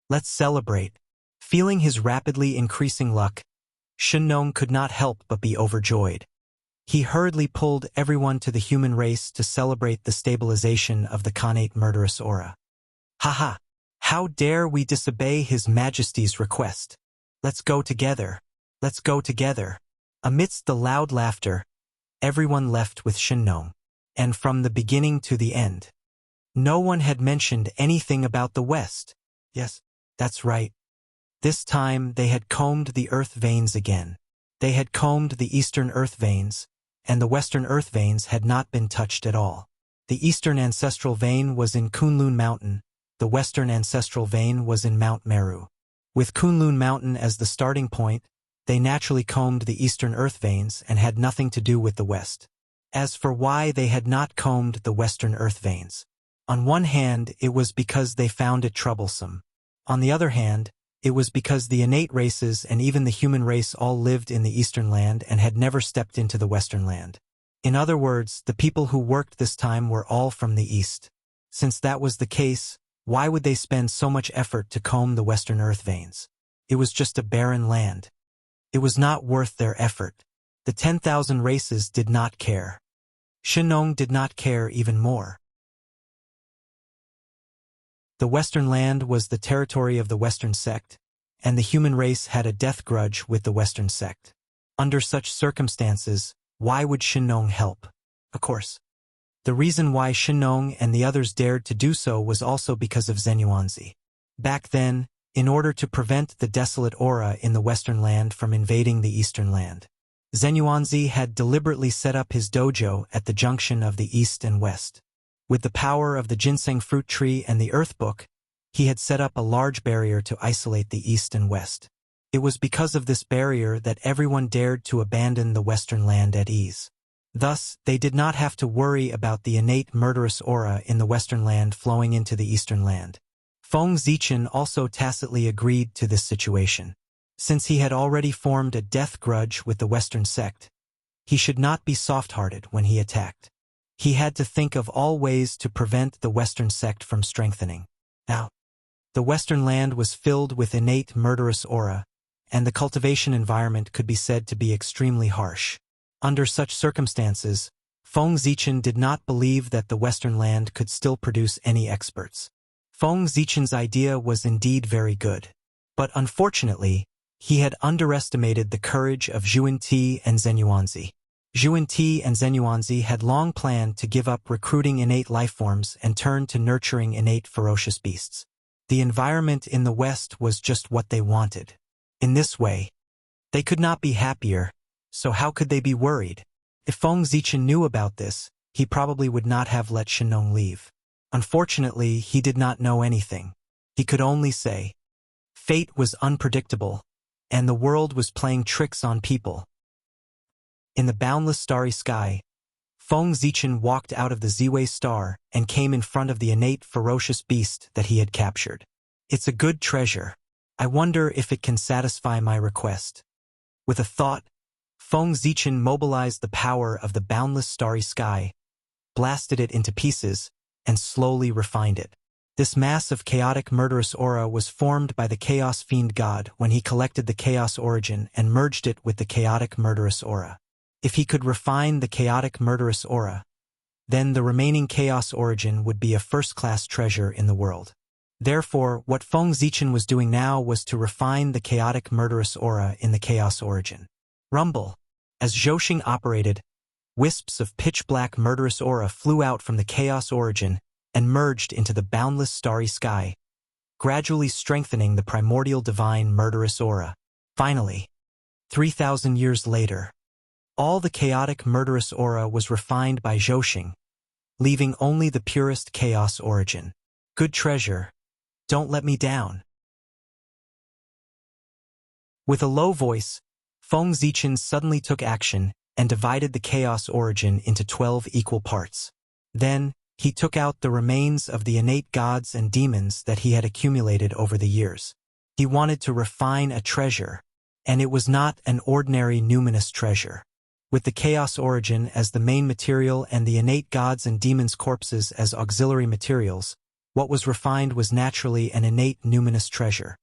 Let's celebrate. Feeling his rapidly increasing luck, Shinnong could not help but be overjoyed. He hurriedly pulled everyone to the human race to celebrate the stabilization of the Khanate murderous aura. Haha! How dare we disobey His Majesty's request? Let's go together. Let's go together. Amidst the loud laughter, everyone left with Shinnong. And from the beginning to the end, no one had mentioned anything about the West. Yes, that's right. This time they had combed the earth veins again. They had combed the eastern earth veins, and the western earth veins had not been touched at all. The eastern ancestral vein was in Kunlun Mountain, the western ancestral vein was in Mount Meru. With Kunlun Mountain as the starting point, they naturally combed the eastern earth veins and had nothing to do with the west. As for why they had not combed the western earth veins, on one hand it was because they found it troublesome. On the other hand, it was because the innate races and even the human race all lived in the eastern land and had never stepped into the western land. In other words, the people who worked this time were all from the east. Since that was the case, why would they spend so much effort to comb the western earth veins? It was just a barren land. It was not worth their effort. The 10,000 races did not care. Shennong did not care even more. The Western land was the territory of the Western sect, and the human race had a death grudge with the Western sect. Under such circumstances, why would Shennong help? Of course. The reason why Shennong and the others dared to do so was also because of Zenyuanzi. Back then, in order to prevent the desolate aura in the Western land from invading the Eastern land, Zenyuanzi had deliberately set up his dojo at the junction of the East and West. With the power of the ginseng fruit tree and the Earth Book, he had set up a large barrier to isolate the East and West. It was because of this barrier that everyone dared to abandon the Western land at ease. Thus, they did not have to worry about the innate murderous aura in the Western land flowing into the Eastern land. Feng Zichen also tacitly agreed to this situation. Since he had already formed a death grudge with the Western sect, he should not be soft-hearted when he attacked. He had to think of all ways to prevent the Western sect from strengthening. Now, the Western land was filled with innate murderous aura, and the cultivation environment could be said to be extremely harsh. Under such circumstances, Feng Zichen did not believe that the Western land could still produce any experts. Feng Zichen's idea was indeed very good, but unfortunately, he had underestimated the courage of Zhuan-Ti and Zenyuanzi. Zhuan-Ti and Zenyuanzi had long planned to give up recruiting innate lifeforms and turn to nurturing innate ferocious beasts. The environment in the West was just what they wanted. In this way, they could not be happier, so how could they be worried? If Feng Zichen knew about this, he probably would not have let Shennong leave. Unfortunately, he did not know anything. He could only say, fate was unpredictable, and the world was playing tricks on people. In the boundless starry sky, Feng Zichen walked out of the Ziwei star and came in front of the innate ferocious beast that he had captured. It's a good treasure. I wonder if it can satisfy my request. With a thought, Feng Zichen mobilized the power of the boundless starry sky, blasted it into pieces, and slowly refined it. This mass of chaotic murderous aura was formed by the Chaos Fiend God when he collected the Chaos Origin and merged it with the chaotic murderous aura. If he could refine the chaotic murderous aura, then the remaining Chaos Origin would be a first-class treasure in the world. Therefore, what Feng Zichen was doing now was to refine the chaotic murderous aura in the Chaos Origin. Rumble. As Zhouxing operated, wisps of pitch-black murderous aura flew out from the Chaos Origin and merged into the boundless starry sky, gradually strengthening the primordial divine murderous aura. Finally, 3,000 years later, all the chaotic murderous aura was refined by Zhouxing, leaving only the purest Chaos Origin. Good treasure. Don't let me down. With a low voice, Feng Zichen suddenly took action and divided the Chaos Origin into 12 equal parts. Then, he took out the remains of the innate gods and demons that he had accumulated over the years. He wanted to refine a treasure, and it was not an ordinary numinous treasure. With the Chaos Origin as the main material and the innate gods and demons' corpses as auxiliary materials, what was refined was naturally an innate numinous treasure.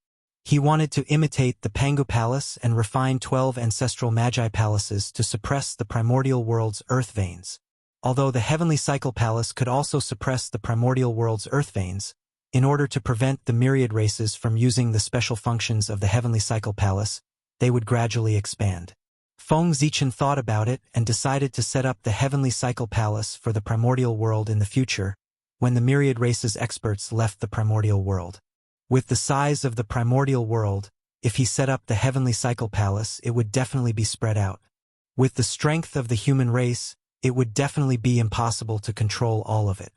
He wanted to imitate the Pangu Palace and refine 12 ancestral Magi palaces to suppress the primordial world's earth veins. Although the Heavenly Cycle Palace could also suppress the primordial world's earth veins, in order to prevent the myriad races from using the special functions of the Heavenly Cycle Palace, they would gradually expand. Feng Zichen thought about it and decided to set up the Heavenly Cycle Palace for the primordial world in the future, when the myriad races experts left the primordial world. With the size of the primordial world, if he set up the Heavenly Cycle Palace, it would definitely be spread out. With the strength of the human race, it would definitely be impossible to control all of it.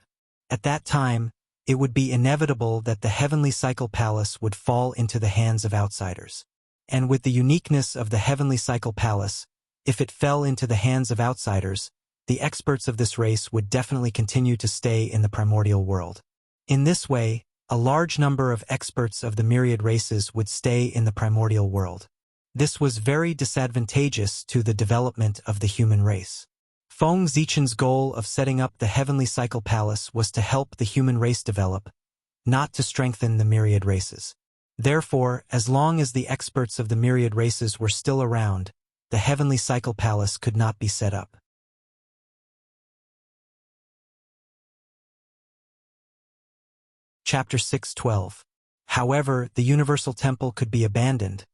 At that time, it would be inevitable that the Heavenly Cycle Palace would fall into the hands of outsiders. And with the uniqueness of the Heavenly Cycle Palace, if it fell into the hands of outsiders, the experts of this race would definitely continue to stay in the primordial world. In this way, a large number of experts of the myriad races would stay in the primordial world. This was very disadvantageous to the development of the human race. Feng Zichen's goal of setting up the Heavenly Cycle Palace was to help the human race develop, not to strengthen the myriad races. Therefore, as long as the experts of the myriad races were still around, the heavenly cycle palace could not be set up. Chapter 6:12. However, the universal temple could be abandoned,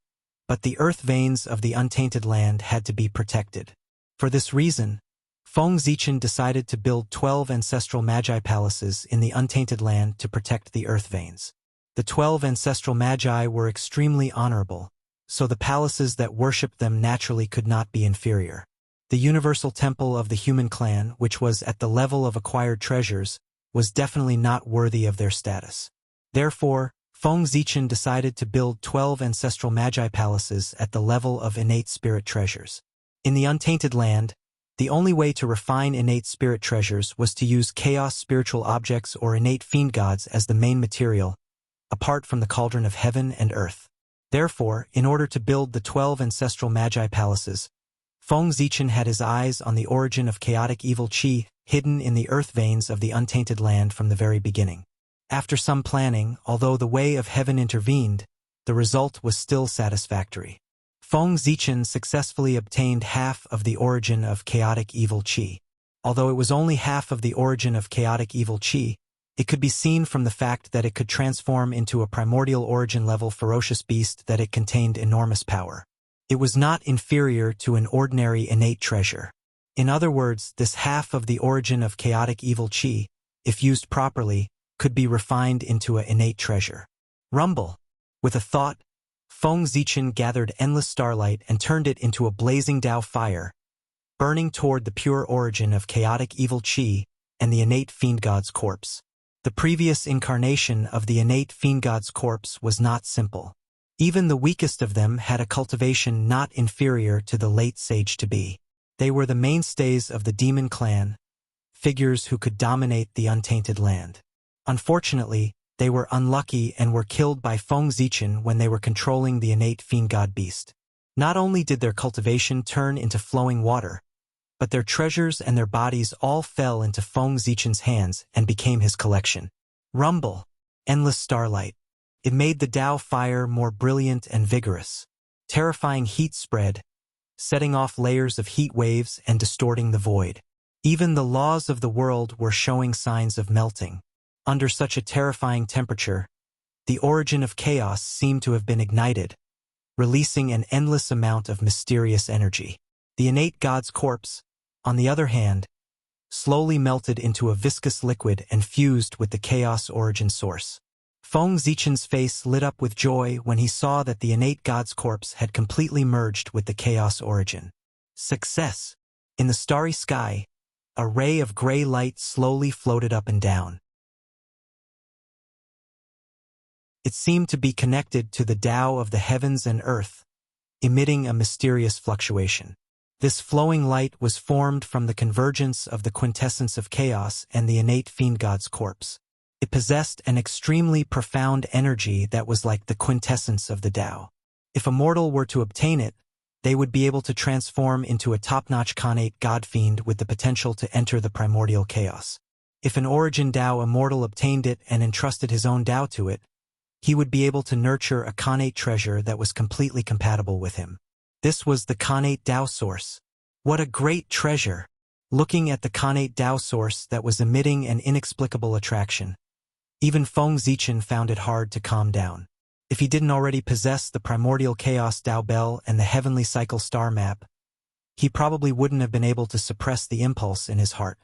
but the earth veins of the untainted land had to be protected. For this reason, Feng Zichen decided to build 12 ancestral magi palaces in the untainted land to protect the earth veins. The 12 ancestral magi were extremely honorable, so the palaces that worshipped them naturally could not be inferior. The universal temple of the human clan, which was at the level of acquired treasures, was definitely not worthy of their status. Therefore, Feng Zichen decided to build 12 ancestral magi palaces at the level of innate spirit treasures. In the untainted land, the only way to refine innate spirit treasures was to use chaos spiritual objects or innate fiend gods as the main material, apart from the cauldron of heaven and earth. Therefore, in order to build the 12 ancestral magi palaces, Feng Zichen had his eyes on the origin of chaotic evil qi, hidden in the earth veins of the untainted land from the very beginning. After some planning, although the way of heaven intervened, the result was still satisfactory. Feng Zichen successfully obtained half of the origin of chaotic evil qi. Although it was only half of the origin of chaotic evil qi, it could be seen from the fact that it could transform into a primordial origin level ferocious beast that it contained enormous power. It was not inferior to an ordinary innate treasure. In other words, this half of the origin of chaotic evil qi, if used properly, could be refined into an innate treasure. Rumble. With a thought, Feng Zichen gathered endless starlight and turned it into a blazing Tao fire, burning toward the pure origin of chaotic evil qi and the innate fiend god's corpse. The previous incarnation of the innate fiend god's corpse was not simple. Even the weakest of them had a cultivation not inferior to the late sage to be. They were the mainstays of the demon clan, figures who could dominate the untainted land. Unfortunately, they were unlucky and were killed by Feng Zichen when they were controlling the innate fiend god beast. Not only did their cultivation turn into flowing water, but their treasures and their bodies all fell into Feng Zichen's hands and became his collection. Rumble. Endless starlight. It made the Tao fire more brilliant and vigorous. Terrifying heat spread, setting off layers of heat waves and distorting the void. Even the laws of the world were showing signs of melting. Under such a terrifying temperature, the origin of chaos seemed to have been ignited, releasing an endless amount of mysterious energy. The innate god's corpse, on the other hand, slowly melted into a viscous liquid and fused with the chaos origin source. Feng Zichen's face lit up with joy when he saw that the innate god's corpse had completely merged with the chaos origin. Success! In the starry sky, a ray of gray light slowly floated up and down. It seemed to be connected to the Tao of the heavens and earth, emitting a mysterious fluctuation. This flowing light was formed from the convergence of the quintessence of chaos and the innate fiend god's corpse. It possessed an extremely profound energy that was like the quintessence of the Tao. If a mortal were to obtain it, they would be able to transform into a top-notch Khanate god fiend with the potential to enter the primordial chaos. If an origin Tao immortal obtained it and entrusted his own Tao to it, he would be able to nurture a Khanate treasure that was completely compatible with him. This was the Khanate Tao source. What a great treasure! Looking at the Khanate Tao source that was emitting an inexplicable attraction, even Feng Zichen found it hard to calm down. If he didn't already possess the primordial chaos Tao Bell and the heavenly cycle star map, he probably wouldn't have been able to suppress the impulse in his heart.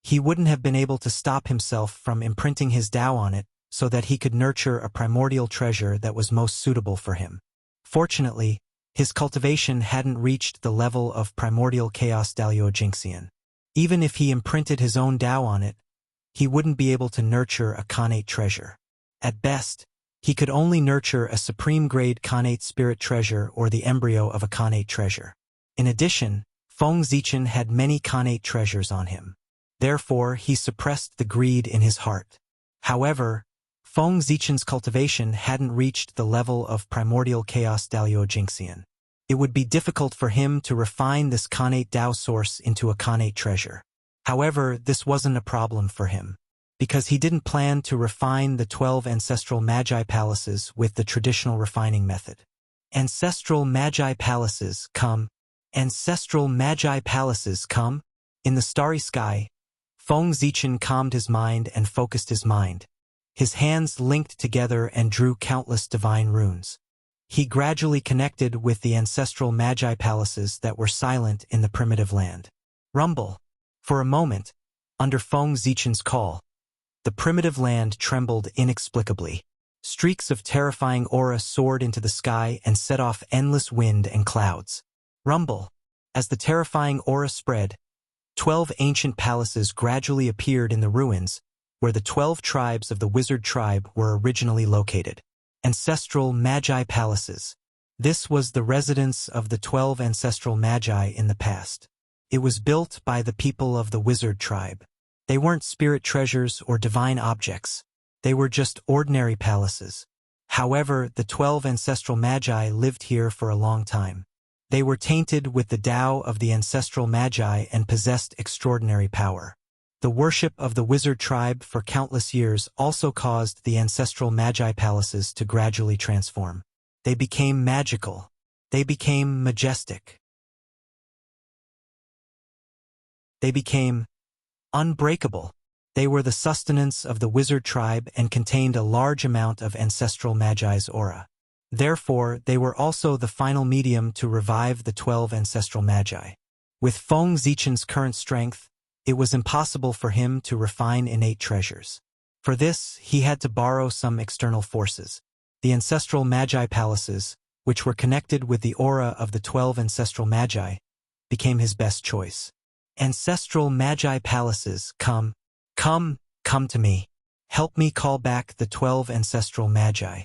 He wouldn't have been able to stop himself from imprinting his Tao on it so that he could nurture a primordial treasure that was most suitable for him. Fortunately, his cultivation hadn't reached the level of primordial chaos Dalio Jinxian. Even if he imprinted his own Tao on it, he wouldn't be able to nurture a Khanate treasure. At best, he could only nurture a supreme-grade Khanate spirit treasure or the embryo of a Khanate treasure. In addition, Feng Zichen had many Khanate treasures on him. Therefore, he suppressed the greed in his heart. However, Feng Zichen's cultivation hadn't reached the level of primordial chaos Dalio Jinxian. It would be difficult for him to refine this Khanate Tao source into a Khanate treasure. However, this wasn't a problem for him. because he didn't plan to refine the 12 ancestral Magi palaces with the traditional refining method. Ancestral Magi palaces come. Ancestral Magi palaces come. In the starry sky, Feng Zichen calmed his mind and focused his mind. His hands linked together and drew countless divine runes. He gradually connected with the ancestral Magi palaces that were silent in the primitive land. Rumble. For a moment, under Feng Zichen's call, the primitive land trembled inexplicably. Streaks of terrifying aura soared into the sky and set off endless wind and clouds. Rumble. As the terrifying aura spread, 12 ancient palaces gradually appeared in the ruins where the 12 tribes of the wizard tribe were originally located. Ancestral Magi palaces. This was the residence of the 12 ancestral Magi in the past. It was built by the people of the wizard tribe. They weren't spirit treasures or divine objects. They were just ordinary palaces. However, the 12 ancestral Magi lived here for a long time. They were tainted with the Tao of the ancestral Magi and possessed extraordinary power. The worship of the wizard tribe for countless years also caused the ancestral Magi palaces to gradually transform. They became magical. They became majestic. They became unbreakable. They were the sustenance of the wizard tribe and contained a large amount of ancestral Magi's aura. Therefore, they were also the final medium to revive the 12 ancestral Magi. With Feng Zichen's current strength, it was impossible for him to refine innate treasures. For this, he had to borrow some external forces. The ancestral Magi palaces, which were connected with the aura of the 12 ancestral Magi, became his best choice. Ancestral Magi palaces, come to me. Help me call back the 12 ancestral Magi.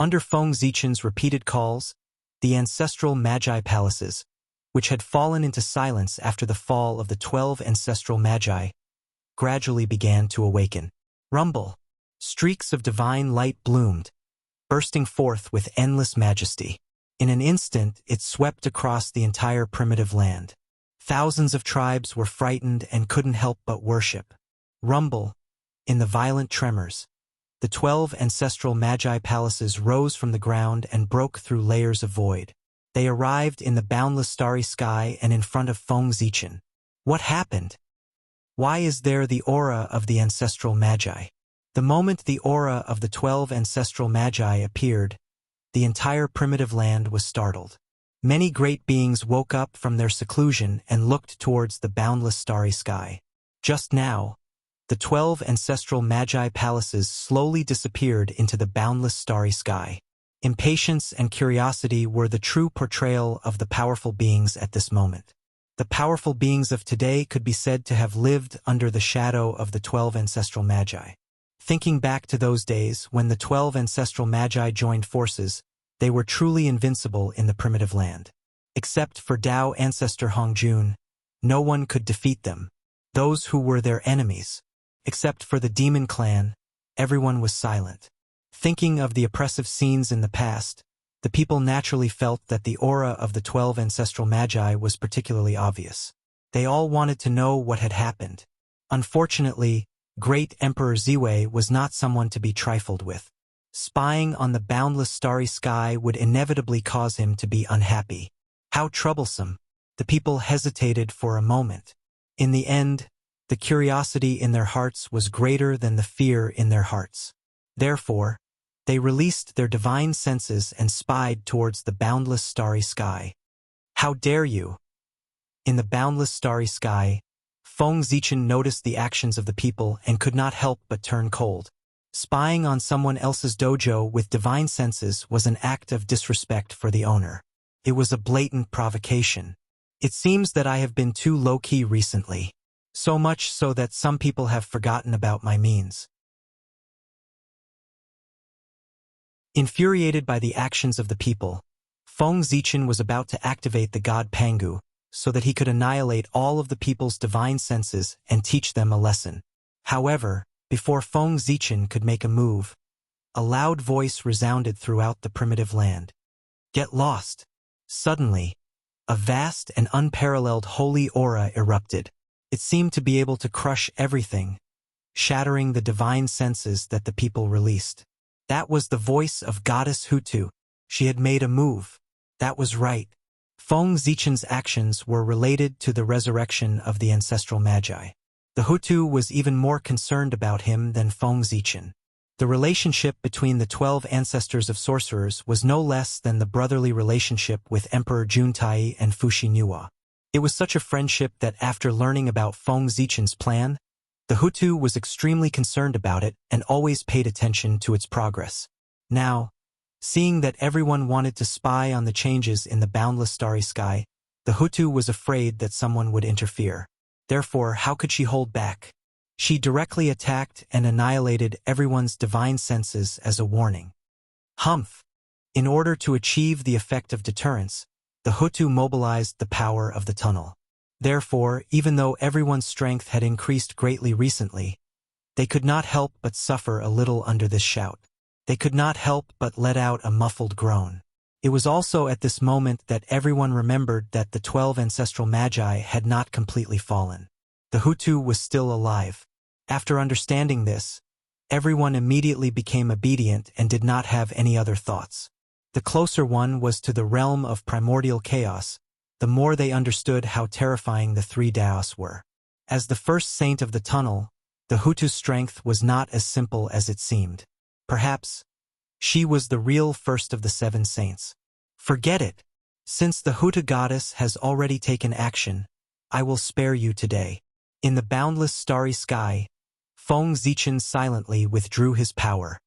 Under Feng Zichen's repeated calls, the ancestral Magi palaces, which had fallen into silence after the fall of the 12 ancestral Magi, gradually began to awaken. Rumble. Streaks of divine light bloomed, bursting forth with endless majesty. In an instant, it swept across the entire primitive land. Thousands of tribes were frightened and couldn't help but worship. Rumble. In the violent tremors, the 12 ancestral Magi palaces rose from the ground and broke through layers of void. They arrived in the boundless starry sky and in front of Feng Zichen. What happened? Why is there the aura of the ancestral Magi? The moment the aura of the 12 ancestral Magi appeared, the entire primitive land was startled. Many great beings woke up from their seclusion and looked towards the boundless starry sky. Just now, the 12 ancestral Magi palaces slowly disappeared into the boundless starry sky. Impatience and curiosity were the true portrayal of the powerful beings at this moment. The powerful beings of today could be said to have lived under the shadow of the 12 ancestral Magi. Thinking back to those days when the 12 ancestral Magi joined forces, they were truly invincible in the primitive land. Except for Tao ancestor Hongjun, no one could defeat them. Those who were their enemies. Except for the demon clan, everyone was silent. Thinking of the oppressive scenes in the past, the people naturally felt that the aura of the 12 ancestral Magi was particularly obvious. They all wanted to know what had happened. Unfortunately, Great Emperor Ziwei was not someone to be trifled with. Spying on the boundless starry sky would inevitably cause him to be unhappy. How troublesome! The people hesitated for a moment. In the end, the curiosity in their hearts was greater than the fear in their hearts. Therefore, they released their divine senses and spied towards the boundless starry sky. How dare you! In the boundless starry sky, Feng Zichen noticed the actions of the people and could not help but turn cold. Spying on someone else's dojo with divine senses was an act of disrespect for the owner. It was a blatant provocation. It seems that I have been too low-key recently. So much so that some people have forgotten about my means. Infuriated by the actions of the people, Feng Zichen was about to activate the god Pangu so that he could annihilate all of the people's divine senses and teach them a lesson. However, before Feng Zichen could make a move, a loud voice resounded throughout the primitive land. Get lost! Suddenly, a vast and unparalleled holy aura erupted. It seemed to be able to crush everything, shattering the divine senses that the people released. That was the voice of Goddess Hutu. She had made a move. That was right. Feng Zichen's actions were related to the resurrection of the ancestral magi. The Hutu was even more concerned about him than Feng Zichen. The relationship between the 12 ancestors of sorcerers was no less than the brotherly relationship with Emperor Juntai and Fushi Nuwa. It was such a friendship that after learning about Feng Zichen's plan, the Hutu was extremely concerned about it and always paid attention to its progress. Now, seeing that everyone wanted to spy on the changes in the boundless starry sky, the Hutu was afraid that someone would interfere. Therefore, how could she hold back? She directly attacked and annihilated everyone's divine senses as a warning. Humph! In order to achieve the effect of deterrence, the Hutu mobilized the power of the tunnel. Therefore, even though everyone's strength had increased greatly recently, they could not help but suffer a little under this shout. They could not help but let out a muffled groan. It was also at this moment that everyone remembered that the 12 ancestral magi had not completely fallen. The Hutu was still alive. After understanding this, everyone immediately became obedient and did not have any other thoughts. The closer one was to the realm of primordial chaos, the more they understood how terrifying the 3 Daos were. As the first saint of the tunnel, the Hutu's strength was not as simple as it seemed. Perhaps she was the real first of the 7 saints. Forget it. Since the Hutu goddess has already taken action, I will spare you today. In the boundless starry sky, Feng Zichen silently withdrew his power.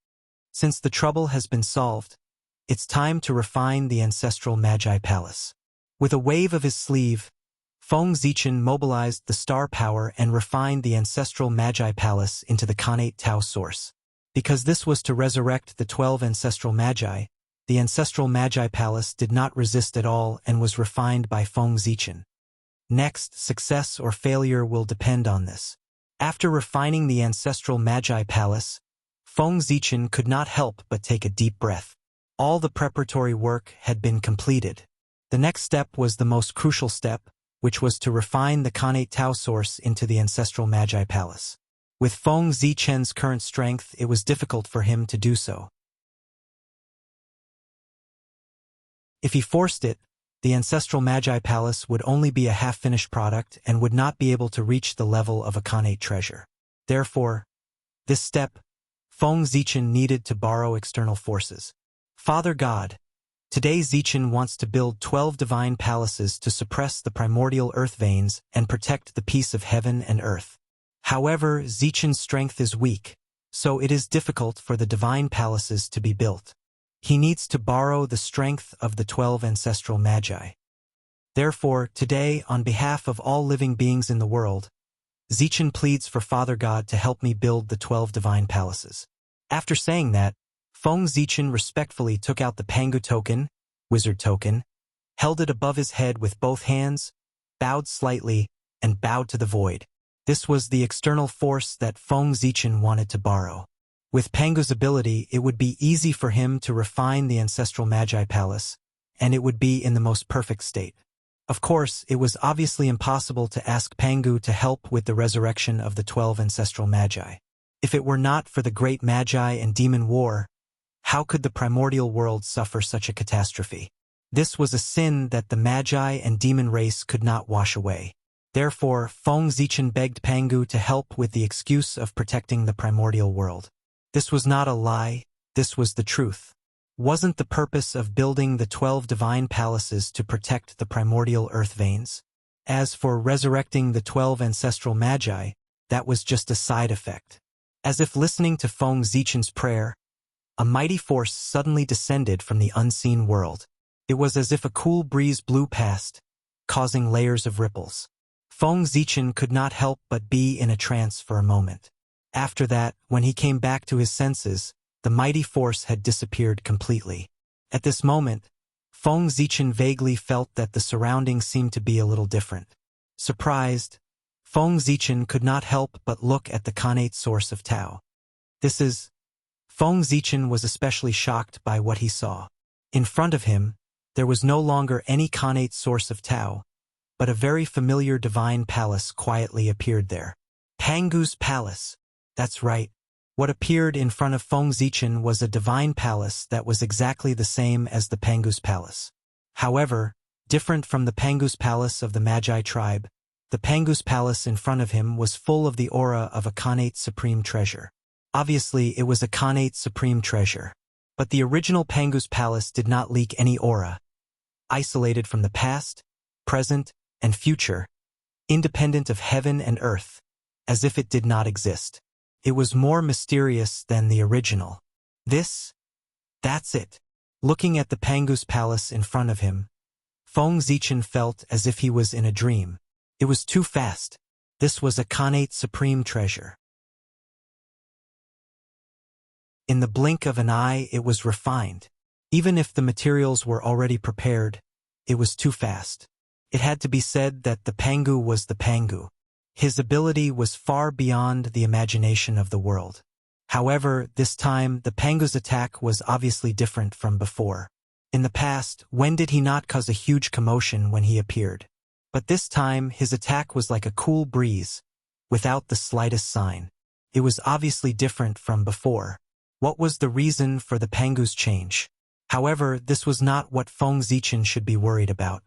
Since the trouble has been solved, it's time to refine the ancestral Magi Palace. With a wave of his sleeve, Feng Zichen mobilized the star power and refined the ancestral Magi Palace into the Khanate Tao source. Because this was to resurrect the 12 ancestral magi, the ancestral Magi Palace did not resist at all and was refined by Feng Zichen. Next, success or failure will depend on this. After refining the ancestral Magi Palace, Feng Zichen could not help but take a deep breath. All the preparatory work had been completed. The next step was the most crucial step, which was to refine the Khanate Tao source into the ancestral Magi Palace. With Feng Zichen's current strength, it was difficult for him to do so. If he forced it, the ancestral Magi Palace would only be a half-finished product and would not be able to reach the level of a Khanate treasure. Therefore, this step, Feng Zichen needed to borrow external forces. Father God, today Zichen wants to build 12 divine palaces to suppress the primordial earth veins and protect the peace of heaven and earth. However, Zichen's strength is weak, so it is difficult for the divine palaces to be built. He needs to borrow the strength of the 12 ancestral magi. Therefore, today, on behalf of all living beings in the world, Zichen pleads for Father God to help me build the 12 divine palaces. After saying that, Feng Zichen respectfully took out the Pangu token, wizard token, held it above his head with both hands, bowed slightly, and bowed to the void. This was the external force that Feng Zichen wanted to borrow. With Pangu's ability, it would be easy for him to refine the ancestral Magi Palace, and it would be in the most perfect state. Of course, it was obviously impossible to ask Pangu to help with the resurrection of the 12 ancestral Magi. If it were not for the great Magi and demon war, how could the primordial world suffer such a catastrophe? This was a sin that the Magi and demon race could not wash away. Therefore, Feng Zichen begged Pangu to help with the excuse of protecting the primordial world. This was not a lie, this was the truth. Wasn't the purpose of building the 12 divine palaces to protect the primordial earth veins? As for resurrecting the 12 ancestral magi, that was just a side effect. As if listening to Feng Zichen's prayer, a mighty force suddenly descended from the unseen world. It was as if a cool breeze blew past, causing layers of ripples. Feng Zichen could not help but be in a trance for a moment. After that, when he came back to his senses, the mighty force had disappeared completely. At this moment, Feng Zichen vaguely felt that the surroundings seemed to be a little different. Surprised, Feng Zichen could not help but look at the Khanate source of Tao. Feng Zichen was especially shocked by what he saw. In front of him, there was no longer any Khanate source of Tao, but a very familiar divine palace quietly appeared there. Pangu's palace. That's right. What appeared in front of Feng Zichen was a divine palace that was exactly the same as the Pangu's palace. However, different from the Pangu's palace of the Magi tribe, the Pangu's palace in front of him was full of the aura of a Khanate supreme treasure. Obviously, it was a Khanate supreme treasure. But the original Pangu's palace did not leak any aura, isolated from the past, present, and future, independent of heaven and earth, as if it did not exist. It was more mysterious than the original. That's it. Looking at the Pangu's palace in front of him, Feng Zichen felt as if he was in a dream. It was too fast. This was a Khanate supreme treasure. In the blink of an eye, it was refined. Even if the materials were already prepared, it was too fast. It had to be said that the Pangu was the Pangu. His ability was far beyond the imagination of the world. However, this time, the Pangu's attack was obviously different from before. In the past, when did he not cause a huge commotion when he appeared? But this time, his attack was like a cool breeze, without the slightest sign. It was obviously different from before. What was the reason for the Pangu's change? However, this was not what Feng Zichen should be worried about.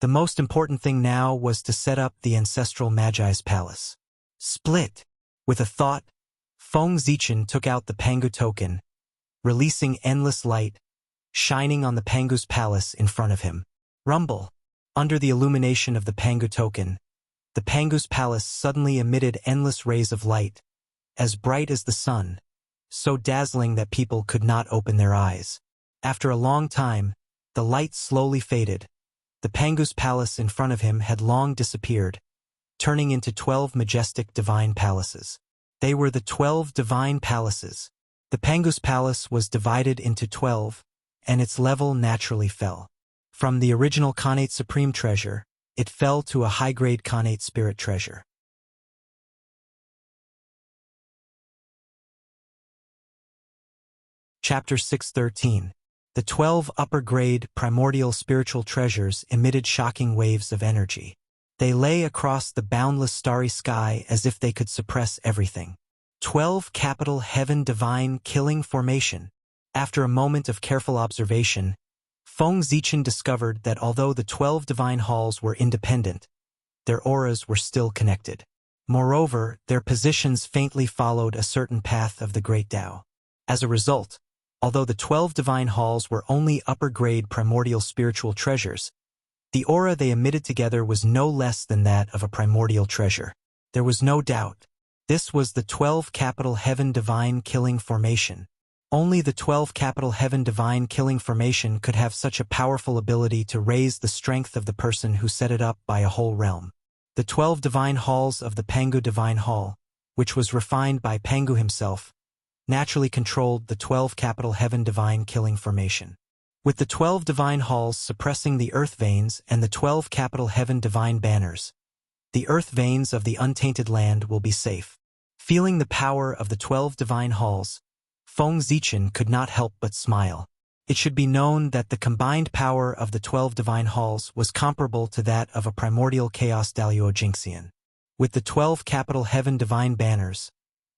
The most important thing now was to set up the ancestral Magi's palace. Split. With a thought, Feng Zichen took out the Pangu token, releasing endless light, shining on the Pangu's palace in front of him. Rumble. Under the illumination of the Pangu token, the Pangu's palace suddenly emitted endless rays of light, as bright as the sun, so dazzling that people could not open their eyes. After a long time, the light slowly faded. The Pangu's palace in front of him had long disappeared, turning into 12 majestic divine palaces. They were the 12 divine palaces. The Pangu's palace was divided into 12, and its level naturally fell. From the original Khanate supreme treasure, it fell to a high-grade Khanate spirit treasure. Chapter 613. The 12 upper-grade primordial spiritual treasures emitted shocking waves of energy. They lay across the boundless starry sky as if they could suppress everything. 12 capital heaven divine killing formation. After a moment of careful observation, Feng Zichen discovered that although the 12 divine halls were independent, their auras were still connected. Moreover, their positions faintly followed a certain path of the Great Tao. As a result, although the 12 divine halls were only upper-grade primordial spiritual treasures, the aura they emitted together was no less than that of a primordial treasure. There was no doubt. This was the 12 capital heaven divine killing formation. Only the 12 capital heaven divine killing formation could have such a powerful ability to raise the strength of the person who set it up by a whole realm. The 12 divine halls of the Pangu divine hall, which was refined by Pangu himself, naturally controlled the 12 capital heaven divine killing formation. With the 12 divine halls suppressing the earth veins and the 12 capital heaven divine banners, the earth veins of the untainted land will be safe. Feeling the power of the 12 divine halls, Feng Zichen could not help but smile. It should be known that the combined power of the 12 divine halls was comparable to that of a primordial chaos Daluo Jinxian. With the 12 capital heaven divine banners,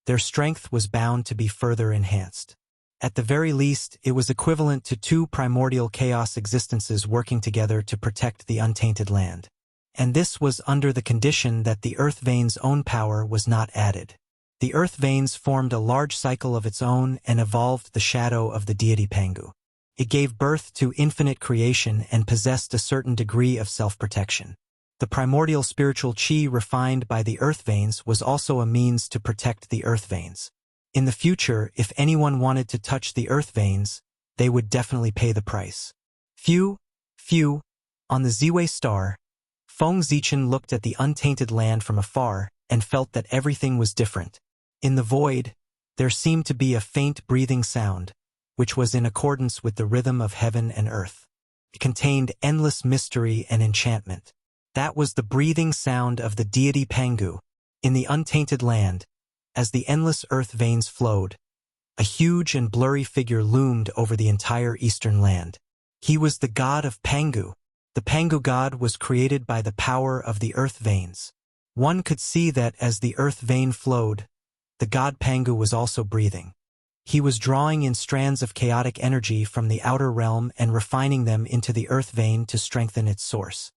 their strength was bound to be further enhanced. At the very least, it was equivalent to 2 primordial chaos existences working together to protect the untainted land. And this was under the condition that the earth veins' own power was not added. The earth veins formed a large cycle of its own and evolved the shadow of the deity Pangu. It gave birth to infinite creation and possessed a certain degree of self-protection. The primordial spiritual chi refined by the earth veins was also a means to protect the earth veins. In the future, if anyone wanted to touch the earth veins, they would definitely pay the price. Phew. On the Ziwei star, Feng Zichen looked at the untainted land from afar and felt that everything was different. In the void, there seemed to be a faint breathing sound, which was in accordance with the rhythm of heaven and earth. It contained endless mystery and enchantment. That was the breathing sound of the deity Pangu. In the untainted land, as the endless earth veins flowed, a huge and blurry figure loomed over the entire eastern land. He was the god of Pangu. The Pangu god was created by the power of the earth veins. One could see that as the earth vein flowed, the god Pangu was also breathing. He was drawing in strands of chaotic energy from the outer realm and refining them into the earth vein to strengthen its source.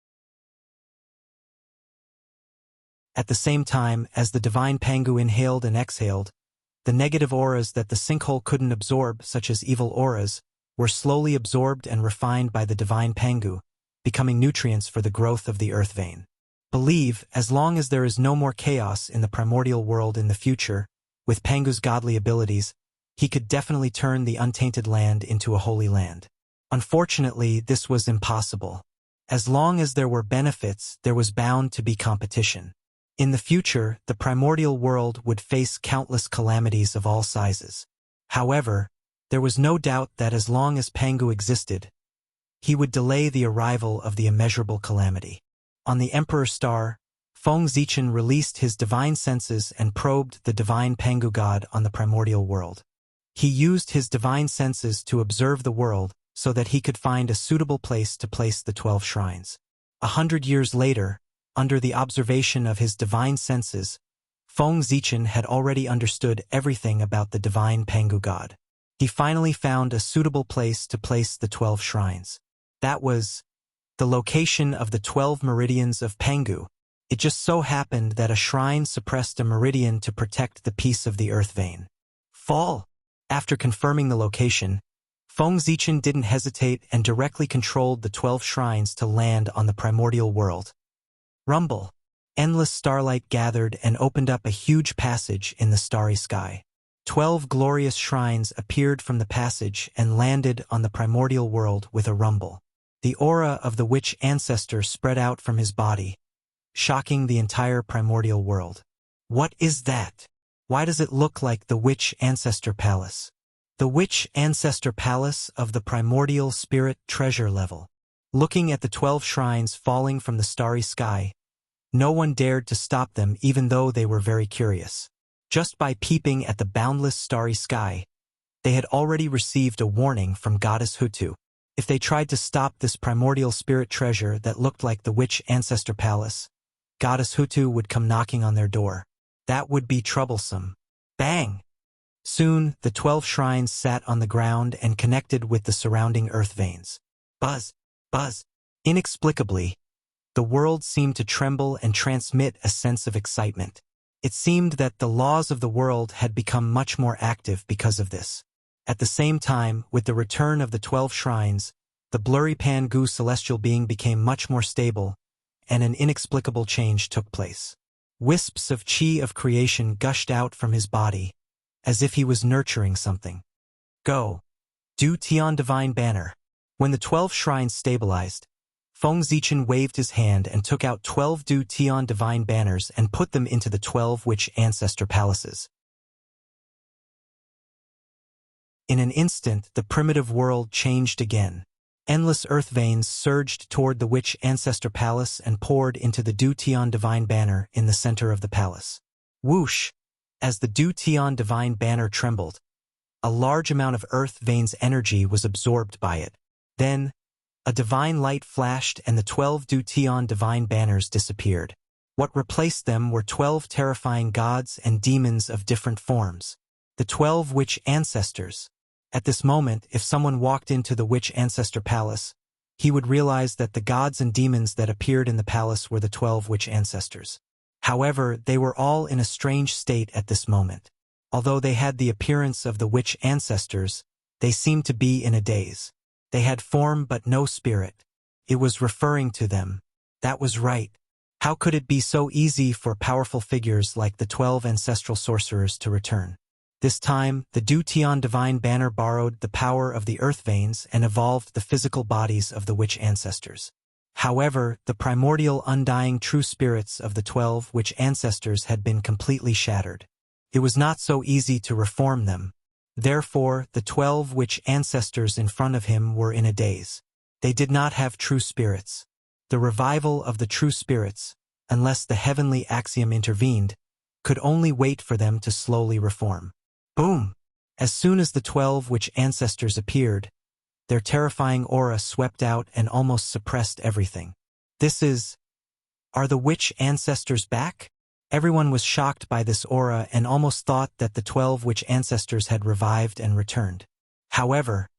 At the same time, as the divine Pangu inhaled and exhaled, the negative auras that the sinkhole couldn't absorb, such as evil auras, were slowly absorbed and refined by the divine Pangu, becoming nutrients for the growth of the earth vein. Believe, as long as there is no more chaos in the primordial world in the future, with Pangu's godly abilities, he could definitely turn the untainted land into a holy land. Unfortunately, this was impossible. As long as there were benefits, there was bound to be competition. In the future, the primordial world would face countless calamities of all sizes. However, there was no doubt that as long as Pangu existed, he would delay the arrival of the immeasurable calamity. On the Emperor Star, Feng Zichen released his divine senses and probed the divine Pangu god on the primordial world. He used his divine senses to observe the world so that he could find a suitable place to place the 12 shrines. 100 years later, under the observation of his divine senses, Feng Zichen had already understood everything about the divine Pangu god. He finally found a suitable place to place the 12 shrines. That was the location of the 12 meridians of Pangu. It just so happened that a shrine suppressed a meridian to protect the peace of the earth vein. After confirming the location, Feng Zichen didn't hesitate and directly controlled the 12 shrines to land on the primordial world. Rumble. Endless starlight gathered and opened up a huge passage in the starry sky. 12 glorious shrines appeared from the passage and landed on the primordial world with a rumble. The aura of the witch ancestor spread out from his body, shocking the entire primordial world. What is that? Why does it look like the witch ancestor palace? The witch ancestor palace of the primordial spirit treasure level. Looking at the 12 shrines falling from the starry sky, no one dared to stop them even though they were very curious. Just by peeping at the boundless starry sky, they had already received a warning from Goddess Hutu. If they tried to stop this primordial spirit treasure that looked like the witch ancestor palace, Goddess Hutu would come knocking on their door. That would be troublesome. Bang! Soon, the 12 shrines sat on the ground and connected with the surrounding earth veins. Buzz! Buzz! Inexplicably, the world seemed to tremble and transmit a sense of excitement. It seemed that the laws of the world had become much more active because of this. At the same time, with the return of the 12 shrines, the blurry Pangu celestial being became much more stable, and an inexplicable change took place. Wisps of chi of creation gushed out from his body, as if he was nurturing something. Go! Du Tian Divine Banner. When the 12 shrines stabilized, Feng Zichen waved his hand and took out 12 Du Tian Divine Banners and put them into the 12 witch ancestor palaces. In an instant, the primitive world changed again. Endless earth veins surged toward the witch ancestor palace and poured into the Du Tian Divine Banner in the center of the palace. Whoosh! As the Du Tian Divine Banner trembled, a large amount of earth veins' energy was absorbed by it. Then, a divine light flashed and the 12 Du Tian Divine Banners disappeared. What replaced them were 12 terrifying gods and demons of different forms. The 12 witch ancestors. At this moment, if someone walked into the witch ancestor palace, he would realize that the gods and demons that appeared in the palace were the 12 witch ancestors. However, they were all in a strange state at this moment. Although they had the appearance of the witch ancestors, they seemed to be in a daze. They had form but no spirit. It was referring to them. That was right. How could it be so easy for powerful figures like the 12 ancestral sorcerers to return? This time, the Du Tian Divine Banner borrowed the power of the earth veins and evolved the physical bodies of the witch ancestors. However, the primordial undying true spirits of the 12 witch ancestors had been completely shattered. It was not so easy to reform them. Therefore, the 12 witch ancestors in front of him were in a daze. They did not have true spirits. The revival of the true spirits, unless the heavenly axiom intervened, could only wait for them to slowly reform. Boom! As soon as the 12 witch ancestors appeared, their terrifying aura swept out and almost suppressed everything. Are the witch ancestors back? Everyone was shocked by this aura and almost thought that the 12 witch ancestors had revived and returned. However,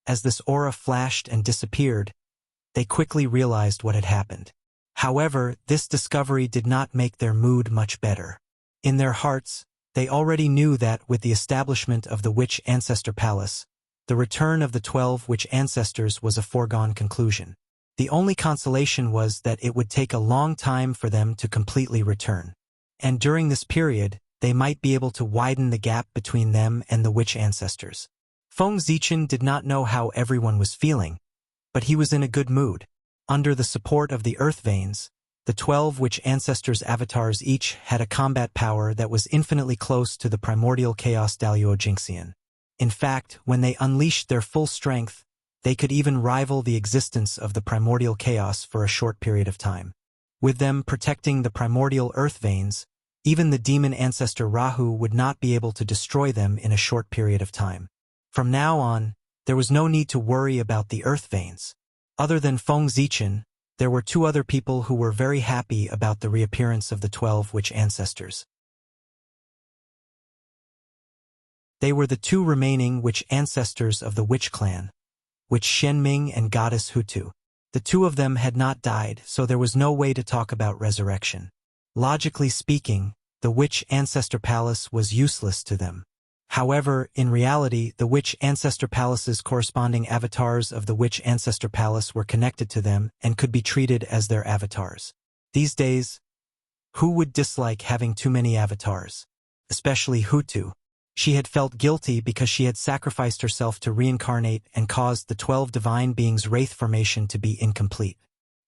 as this aura flashed and disappeared, they quickly realized what had happened. However, this discovery did not make their mood much better. In their hearts, they already knew that with the establishment of the Witch Ancestor Palace, the return of the 12 witch ancestors was a foregone conclusion. The only consolation was that it would take a long time for them to completely return. And during this period, they might be able to widen the gap between them and the witch ancestors. Feng Zichen did not know how everyone was feeling, but he was in a good mood. Under the support of the Earth Veins, the 12 witch ancestors' avatars each had a combat power that was infinitely close to the primordial chaos Daluo Jingxian. In fact, when they unleashed their full strength, they could even rival the existence of the primordial chaos for a short period of time. With them protecting the primordial Earth Veins, even the demon ancestor Rahu would not be able to destroy them in a short period of time. From now on, there was no need to worry about the Earth Veins. Other than Feng Zichen, there were two other people who were very happy about the reappearance of the 12 witch ancestors. They were the two remaining witch ancestors of the witch clan, Witch Shenming and Goddess Hutu. The two of them had not died, so there was no way to talk about resurrection. Logically speaking, the Witch Ancestor Palace was useless to them. However, in reality, the Witch Ancestor Palace's corresponding avatars of the Witch Ancestor Palace were connected to them and could be treated as their avatars. These days, who would dislike having too many avatars? Especially Hutu. She had felt guilty because she had sacrificed herself to reincarnate and caused the 12 divine beings' wraith formation to be incomplete.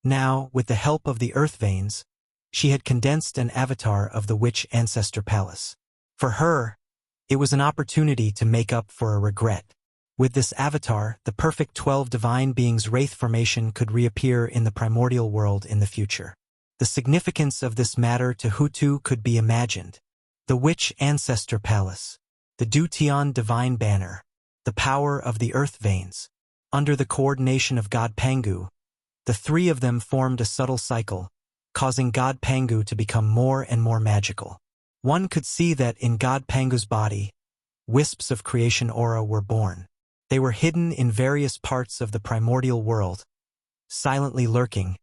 Now, with the help of the Earth Veins, she had condensed an avatar of the Witch Ancestor Palace. For her, it was an opportunity to make up for a regret. With this avatar, the perfect 12 divine beings' wraith formation could reappear in the primordial world in the future. The significance of this matter to Hutu could be imagined. The Witch Ancestor Palace. The Dutian Divine Banner. The power of the Earth Veins. Under the coordination of God Pangu, the three of them formed a subtle cycle, causing God Pangu to become more and more magical. One could see that in God Pangu's body, wisps of creation aura were born. They were hidden in various parts of the primordial world, silently lurking,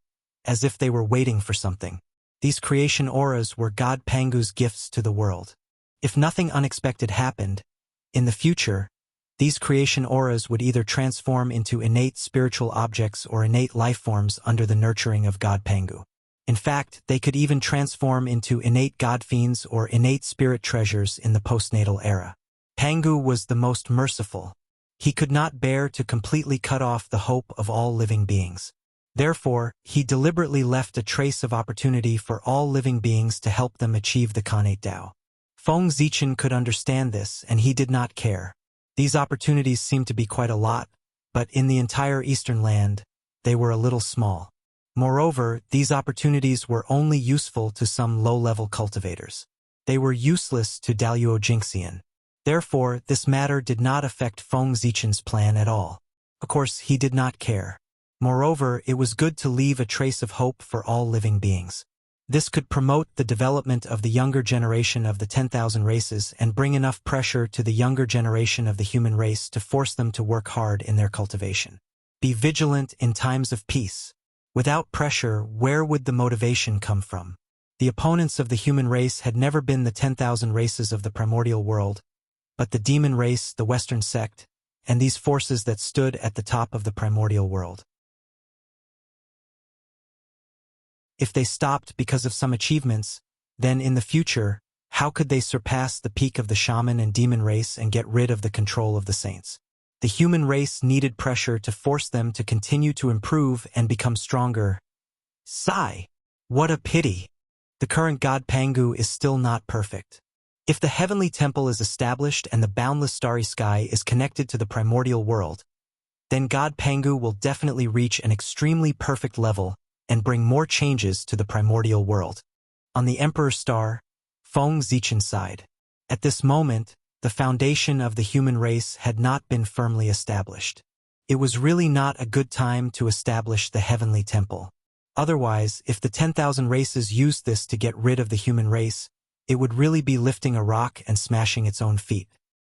as if they were waiting for something. These creation auras were God Pangu's gifts to the world. If nothing unexpected happened, in the future, these creation auras would either transform into innate spiritual objects or innate life forms under the nurturing of God Pangu. In fact, they could even transform into innate god fiends or innate spirit treasures in the postnatal era. Pangu was the most merciful. He could not bear to completely cut off the hope of all living beings. Therefore, he deliberately left a trace of opportunity for all living beings to help them achieve the Khanate Tao. Feng Zichen could understand this, and he did not care. These opportunities seemed to be quite a lot, but in the entire Eastern land, they were a little small. Moreover, these opportunities were only useful to some low-level cultivators. They were useless to Daluo Jingxian. Therefore, this matter did not affect Feng Zichen's plan at all. Of course, he did not care. Moreover, it was good to leave a trace of hope for all living beings. This could promote the development of the younger generation of the 10,000 races and bring enough pressure to the younger generation of the human race to force them to work hard in their cultivation. Be vigilant in times of peace. Without pressure, where would the motivation come from? The opponents of the human race had never been the 10,000 races of the primordial world, but the demon race, the Western sect, and these forces that stood at the top of the primordial world. If they stopped because of some achievements, then in the future, how could they surpass the peak of the shaman and demon race and get rid of the control of the saints? The human race needed pressure to force them to continue to improve and become stronger. Sigh. What a pity. The current God Pangu is still not perfect. If the heavenly temple is established and the boundless starry sky is connected to the primordial world, then God Pangu will definitely reach an extremely perfect level and bring more changes to the primordial world. On the Emperor Star, Feng Zichen sighed. At this moment, the foundation of the human race had not been firmly established. It was really not a good time to establish the heavenly temple. Otherwise, if the 10,000 races used this to get rid of the human race, it would really be lifting a rock and smashing its own feet.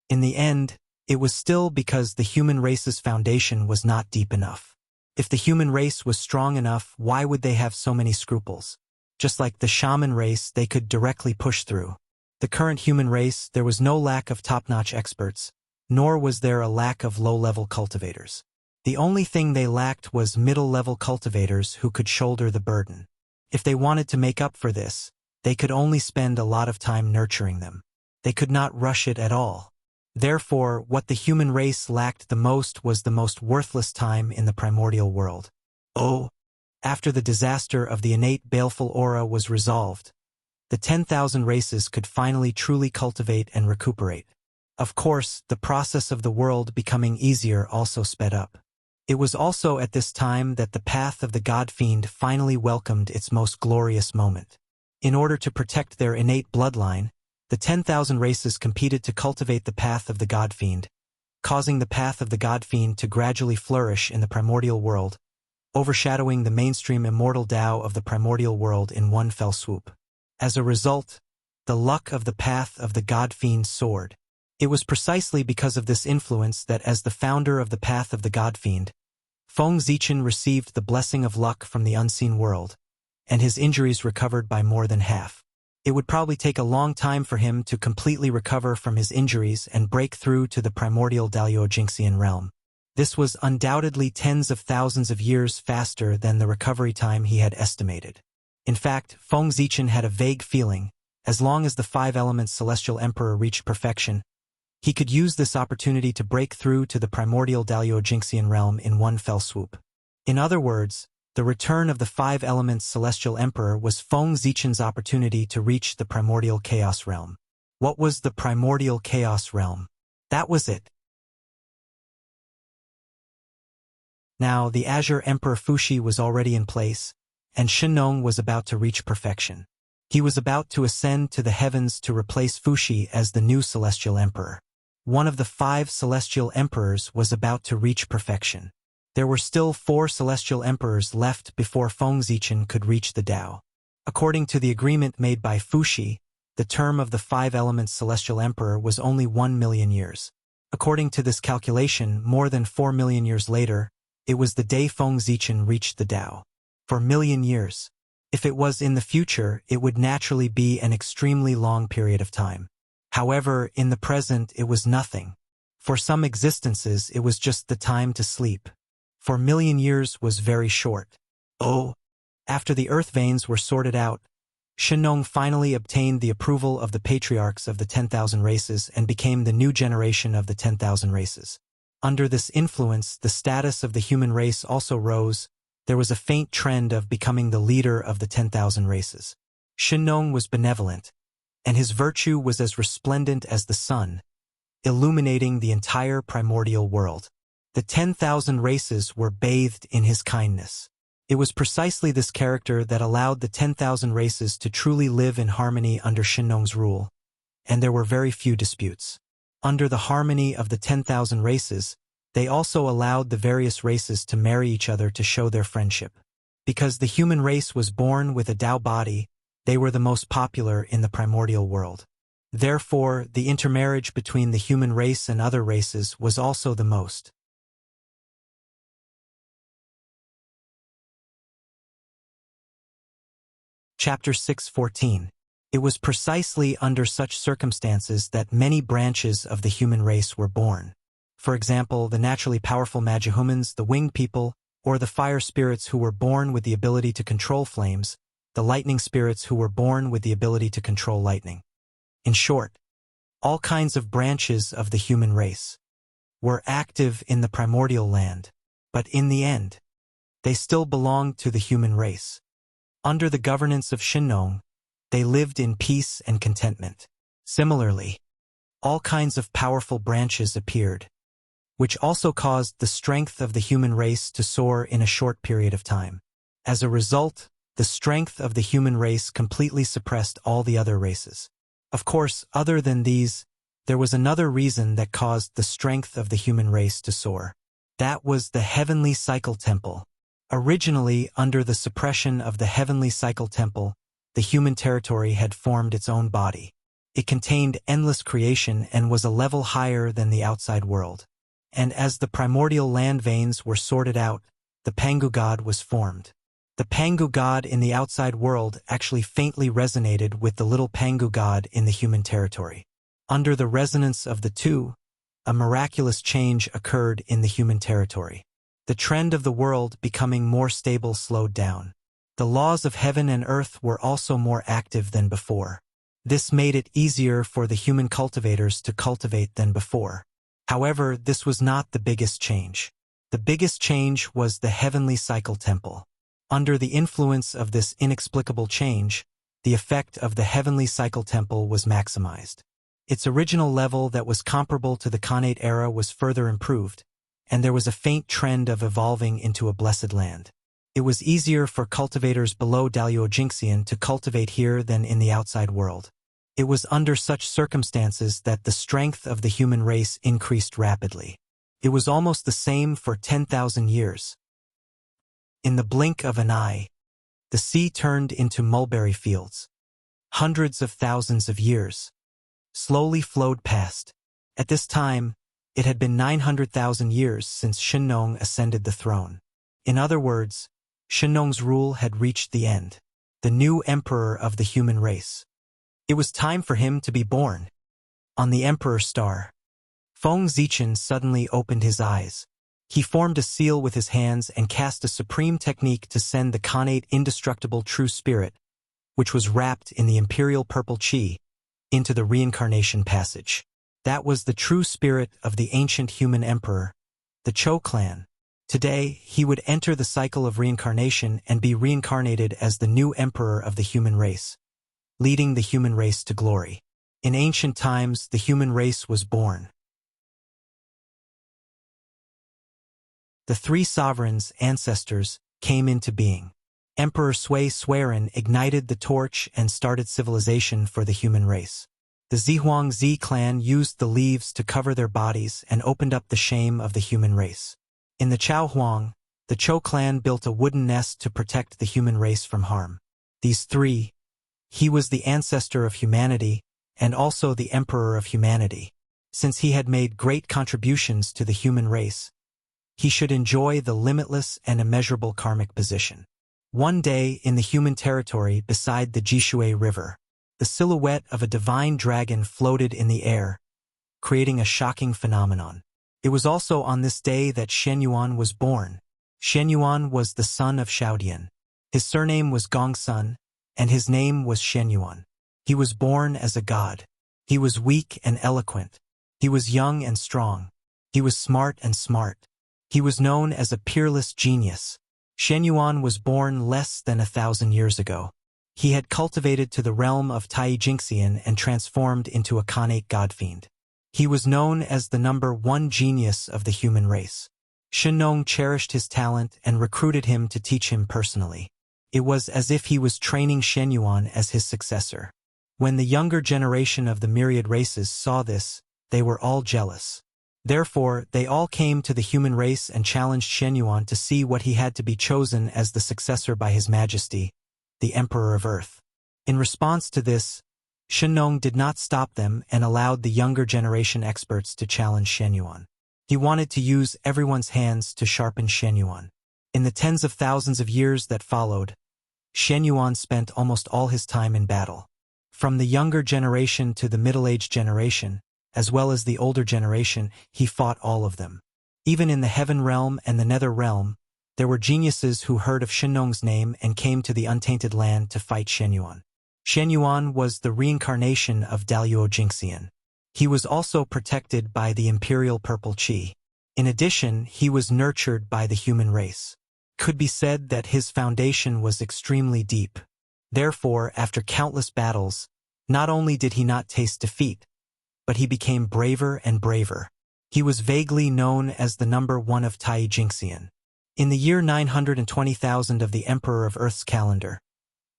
In the end, it was still because the human race's foundation was not deep enough. If the human race was strong enough, why would they have so many scruples? Just like the shaman race, they could directly push through. The current human race, there was no lack of top-notch experts, nor was there a lack of low-level cultivators. The only thing they lacked was middle-level cultivators who could shoulder the burden. If they wanted to make up for this, they could only spend a lot of time nurturing them. They could not rush it at all. Therefore, what the human race lacked the most was the most worthless time in the primordial world. Oh! After the disaster of the innate baleful aura was resolved, the 10,000 races could finally truly cultivate and recuperate. Of course, the process of the world becoming easier also sped up. It was also at this time that the path of the God-Fiend finally welcomed its most glorious moment. In order to protect their innate bloodline, the 10,000 races competed to cultivate the path of the God-Fiend, causing the path of the God-Fiend to gradually flourish in the primordial world, overshadowing the mainstream immortal Tao of the primordial world in one fell swoop. As a result, the luck of the path of the God-Fiend soared. It was precisely because of this influence that as the founder of the path of the God-Fiend, Feng Zichen received the blessing of luck from the unseen world, and his injuries recovered by more than half. It would probably take a long time for him to completely recover from his injuries and break through to the primordial Daluo-Jingxian realm. This was undoubtedly tens of thousands of years faster than the recovery time he had estimated. In fact, Feng Zichen had a vague feeling, as long as the 5 elements Celestial Emperor reached perfection, he could use this opportunity to break through to the primordial Daluo-Jingxian realm in one fell swoop. In other words, the return of the 5 elements Celestial Emperor was Feng Zichen's opportunity to reach the primordial chaos realm. What was the primordial chaos realm? That was it. Now, the Azure Emperor Fuxi was already in place, and Shinnong was about to reach perfection. He was about to ascend to the heavens to replace Fuxi as the new Celestial Emperor. One of the 5 Celestial Emperors was about to reach perfection. There were still 4 Celestial Emperors left before Feng Zichen could reach the Tao. According to the agreement made by Fuxi, the term of the 5 elements Celestial Emperor was only 1 million years. According to this calculation, more than 4 million years later, it was the day Feng Zichen reached the Tao. For million years. If it was in the future, it would naturally be an extremely long period of time. However, in the present, it was nothing. For some existences, it was just the time to sleep. For million years was very short. Oh! After the earth veins were sorted out, Shinnong finally obtained the approval of the patriarchs of the 10,000 races and became the new generation of the 10,000 races. Under this influence, the status of the human race also rose. There was a faint trend of becoming the leader of the 10,000 races. Shinnong was benevolent, and his virtue was as resplendent as the sun, illuminating the entire primordial world. The 10,000 races were bathed in his kindness. It was precisely this character that allowed the 10,000 races to truly live in harmony under Shinnong's rule, and there were very few disputes. Under the harmony of the 10,000 races, they also allowed the various races to marry each other to show their friendship. Because the human race was born with a Tao body, they were the most popular in the primordial world. Therefore, the intermarriage between the human race and other races was also the most. Chapter 6:14. It was precisely under such circumstances that many branches of the human race were born. For example, the naturally powerful magihumans, the winged people, or the fire spirits who were born with the ability to control flames, the lightning spirits who were born with the ability to control lightning. In short, all kinds of branches of the human race were active in the primordial land, but in the end, they still belonged to the human race. Under the governance of Shinnong, they lived in peace and contentment. Similarly, all kinds of powerful branches appeared, which also caused the strength of the human race to soar in a short period of time. As a result, the strength of the human race completely suppressed all the other races. Of course, other than these, there was another reason that caused the strength of the human race to soar. That was the Heavenly Cycle Temple. Originally, under the suppression of the Heavenly Cycle Temple, the human territory had formed its own body. It contained endless creation and was a level higher than the outside world. And as the primordial land veins were sorted out, the Pangu god was formed. The Pangu god in the outside world actually faintly resonated with the little Pangu god in the human territory. Under the resonance of the two, a miraculous change occurred in the human territory. The trend of the world becoming more stable slowed down. The laws of heaven and earth were also more active than before. This made it easier for the human cultivators to cultivate than before. However, this was not the biggest change. The biggest change was the heavenly cycle temple. Under the influence of this inexplicable change, the effect of the heavenly cycle temple was maximized. Its original level that was comparable to the Khanate era was further improved, and there was a faint trend of evolving into a blessed land. It was easier for cultivators below Daluo Jingxian to cultivate here than in the outside world. It was under such circumstances that the strength of the human race increased rapidly. It was almost the same for 10,000 years. In the blink of an eye, the sea turned into mulberry fields. Hundreds of thousands of years slowly flowed past. At this time, it had been 900,000 years since Shennong ascended the throne. In other words, Shennong's rule had reached the end. The new emperor of the human race. It was time for him to be born. On the Emperor's star, Feng Zichen suddenly opened his eyes. He formed a seal with his hands and cast a supreme technique to send the Khanate indestructible true spirit, which was wrapped in the imperial purple qi, into the reincarnation passage. That was the true spirit of the ancient human emperor, the Chou clan. Today, he would enter the cycle of reincarnation and be reincarnated as the new emperor of the human race, leading the human race to glory. In ancient times, the human race was born. The three sovereigns, ancestors, came into being. Emperor Sui Suiren ignited the torch and started civilization for the human race. The Zihuangzi clan used the leaves to cover their bodies and opened up the shame of the human race. In the Chaohuang, the Chou clan built a wooden nest to protect the human race from harm. These three, he was the ancestor of humanity and also the emperor of humanity. Since he had made great contributions to the human race, he should enjoy the limitless and immeasurable karmic position. One day in the human territory beside the Jishui River, the silhouette of a divine dragon floated in the air, creating a shocking phenomenon. It was also on this day that Shen Yuan was born. Shen Yuan was the son of Xiaodian. His surname was Gongsun, and his name was Shen Yuan. He was born as a god. He was weak and eloquent. He was young and strong. He was smart and smart. He was known as a peerless genius. Shen Yuan was born less than 1,000 years ago. He had cultivated to the realm of Tai Jingxian and transformed into a Khanate godfiend. He was known as the #1 genius of the human race. Shennong cherished his talent and recruited him to teach him personally. It was as if he was training Shen Yuan as his successor. When the younger generation of the myriad races saw this, they were all jealous. Therefore, they all came to the human race and challenged Shen Yuan to see what he had to be chosen as the successor by His Majesty, the Emperor of Earth. In response to this, Shennong did not stop them and allowed the younger generation experts to challenge Shen Yuan. He wanted to use everyone's hands to sharpen Shen Yuan. In the tens of thousands of years that followed, Shen Yuan spent almost all his time in battle. From the younger generation to the middle-aged generation, as well as the older generation, he fought all of them. Even in the heaven realm and the nether realm, there were geniuses who heard of Shennong's name and came to the untainted land to fight Shen Yuan. Shen Yuan was the reincarnation of Daluo Jingxian. He was also protected by the imperial purple qi. In addition, he was nurtured by the human race. Could be said that his foundation was extremely deep. Therefore, after countless battles, not only did he not taste defeat, but he became braver and braver. He was vaguely known as the #1 of Tai Jingxian. In the year 920,000 of the Emperor of Earth's calendar,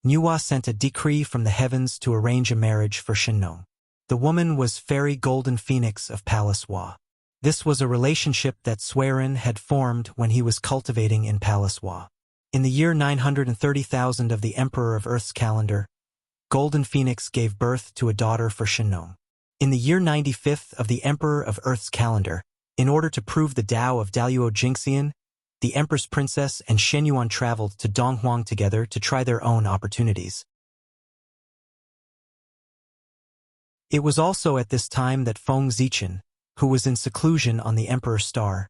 Nuwa sent a decree from the heavens to arrange a marriage for Shennong. The woman was Fairy Golden Phoenix of Palace Wa. This was a relationship that Suiren had formed when he was cultivating in Palace Wa. In the year 930,000 of the Emperor of Earth's calendar, Golden Phoenix gave birth to a daughter for Shenong. In the year 95th of the Emperor of Earth's calendar, in order to prove the Tao of Daluo Jingxian, the Empress Princess and Shenyuan traveled to Donghuang together to try their own opportunities. It was also at this time that Feng Zichen, who was in seclusion on the Emperor's star,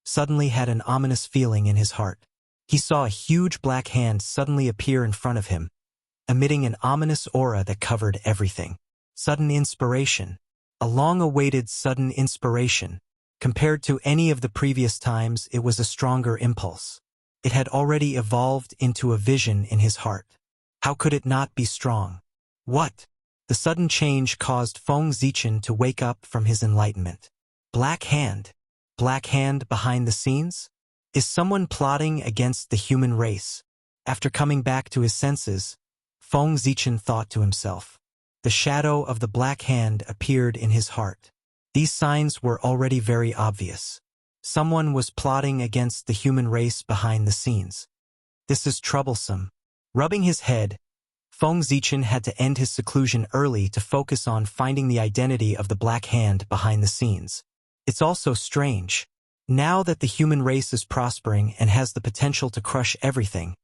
suddenly had an ominous feeling in his heart. He saw a huge black hand suddenly appear in front of him, emitting an ominous aura that covered everything. Sudden inspiration. A long-awaited sudden inspiration. Compared to any of the previous times, it was a stronger impulse. It had already evolved into a vision in his heart. How could it not be strong? What? The sudden change caused Feng Zichen to wake up from his enlightenment. Black hand. Black hand behind the scenes? Is someone plotting against the human race? After coming back to his senses, Feng Zichen thought to himself. The shadow of the black hand appeared in his heart. These signs were already very obvious. Someone was plotting against the human race behind the scenes. This is troublesome. Rubbing his head, Feng Zichen had to end his seclusion early to focus on finding the identity of the black hand behind the scenes. It's also strange. Now that the human race is prospering and has the potential to crush everything,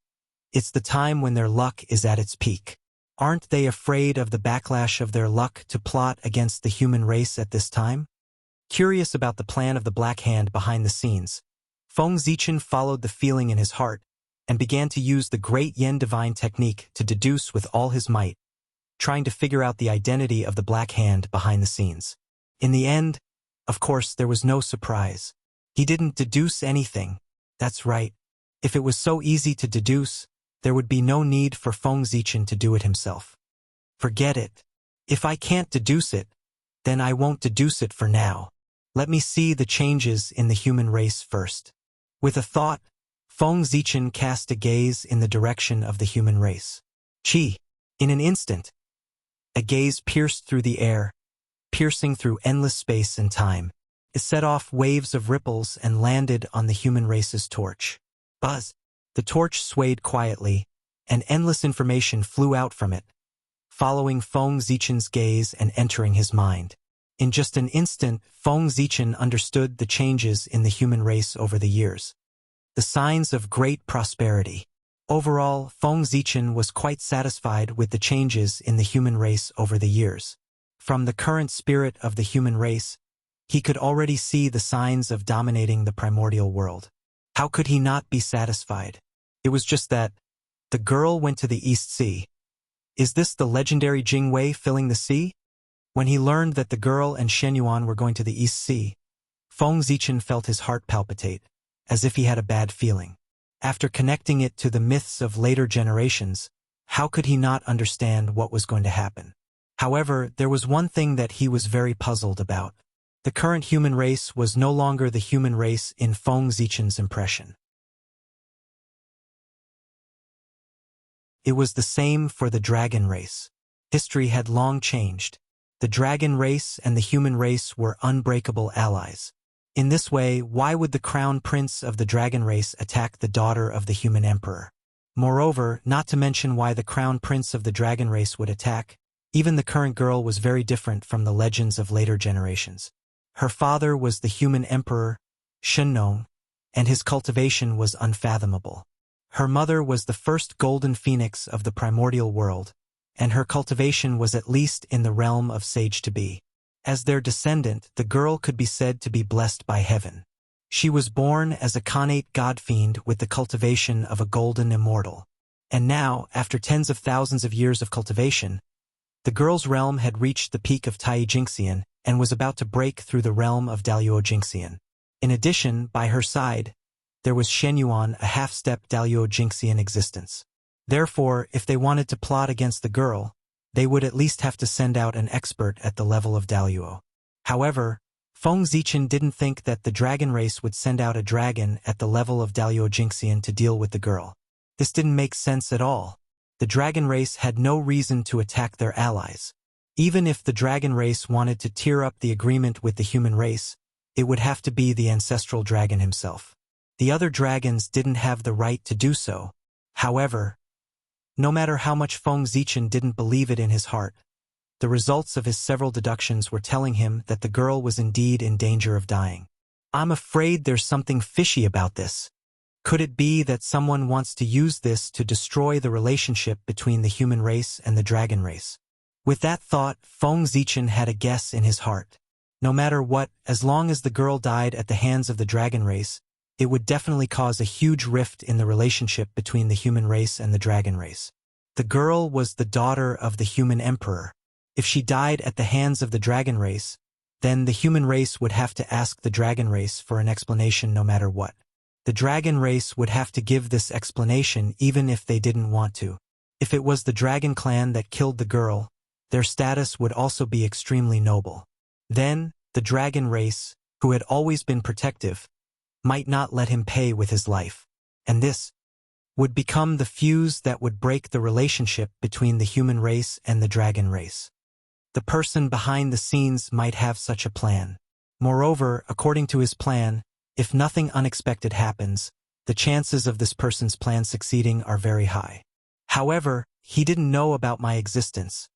it's the time when their luck is at its peak. Aren't they afraid of the backlash of their luck to plot against the human race at this time? Curious about the plan of the black hand behind the scenes, Feng Zichen followed the feeling in his heart and began to use the great Yen divine technique to deduce with all his might, trying to figure out the identity of the black hand behind the scenes. In the end, of course, there was no surprise. He didn't deduce anything. That's right. If it was so easy to deduce, there would be no need for Feng Zichen to do it himself. Forget it. If I can't deduce it, then I won't deduce it for now. Let me see the changes in the human race first. With a thought, Feng Zichen cast a gaze in the direction of the human race. Chi! In an instant, a gaze pierced through the air, piercing through endless space and time. It set off waves of ripples and landed on the human race's torch. Buzz! The torch swayed quietly, and endless information flew out from it, following Feng Zichen's gaze and entering his mind. In just an instant, Feng Zichen understood the changes in the human race over the years. The signs of great prosperity. Overall, Feng Zichen was quite satisfied with the changes in the human race over the years. From the current spirit of the human race, he could already see the signs of dominating the primordial world. How could he not be satisfied? It was just that the girl went to the East Sea. Is this the legendary Jingwei filling the sea? When he learned that the girl and Shenyuan were going to the East Sea, Feng Zichen felt his heart palpitate, as if he had a bad feeling. After connecting it to the myths of later generations, how could he not understand what was going to happen? However, there was one thing that he was very puzzled about. The current human race was no longer the human race in Feng Zichen's impression. It was the same for the dragon race. History had long changed. The dragon race and the human race were unbreakable allies. In this way, why would the crown prince of the dragon race attack the daughter of the human emperor? Moreover, not to mention why the crown prince of the dragon race would attack, even the current girl was very different from the legends of later generations. Her father was the human emperor, Shenong, and his cultivation was unfathomable. Her mother was the first golden phoenix of the primordial world, and her cultivation was at least in the realm of sage-to-be. As their descendant, the girl could be said to be blessed by heaven. She was born as a connate god-fiend with the cultivation of a golden immortal. And now, after tens of thousands of years of cultivation, the girl's realm had reached the peak of Tai Jingxian and was about to break through the realm of Daluo Jingxian. In addition, by her side, there was Shenyuan, a half-step Daluo Jingxian existence. Therefore, if they wanted to plot against the girl, they would at least have to send out an expert at the level of Daluo. However, Feng Zichen didn't think that the dragon race would send out a dragon at the level of Daluo Jingxian to deal with the girl. This didn't make sense at all. The dragon race had no reason to attack their allies. Even if the dragon race wanted to tear up the agreement with the human race, it would have to be the ancestral dragon himself. The other dragons didn't have the right to do so. However, No matter how much Feng Zichen didn't believe it in his heart, the results of his several deductions were telling him that the girl was indeed in danger of dying. I'm afraid there's something fishy about this. Could it be that someone wants to use this to destroy the relationship between the human race and the dragon race? With that thought, Feng Zichen had a guess in his heart. No matter what, as long as the girl died at the hands of the dragon race, it would definitely cause a huge rift in the relationship between the human race and the dragon race. The girl was the daughter of the human emperor. If she died at the hands of the dragon race, then the human race would have to ask the dragon race for an explanation no matter what. The dragon race would have to give this explanation even if they didn't want to. If it was the dragon clan that killed the girl, their status would also be extremely noble. Then, the dragon race, who had always been protective, might not let him pay with his life. And this would become the fuse that would break the relationship between the human race and the dragon race. The person behind the scenes might have such a plan. Moreover, according to his plan, if nothing unexpected happens, the chances of this person's plan succeeding are very high. However, he didn't know about my existence,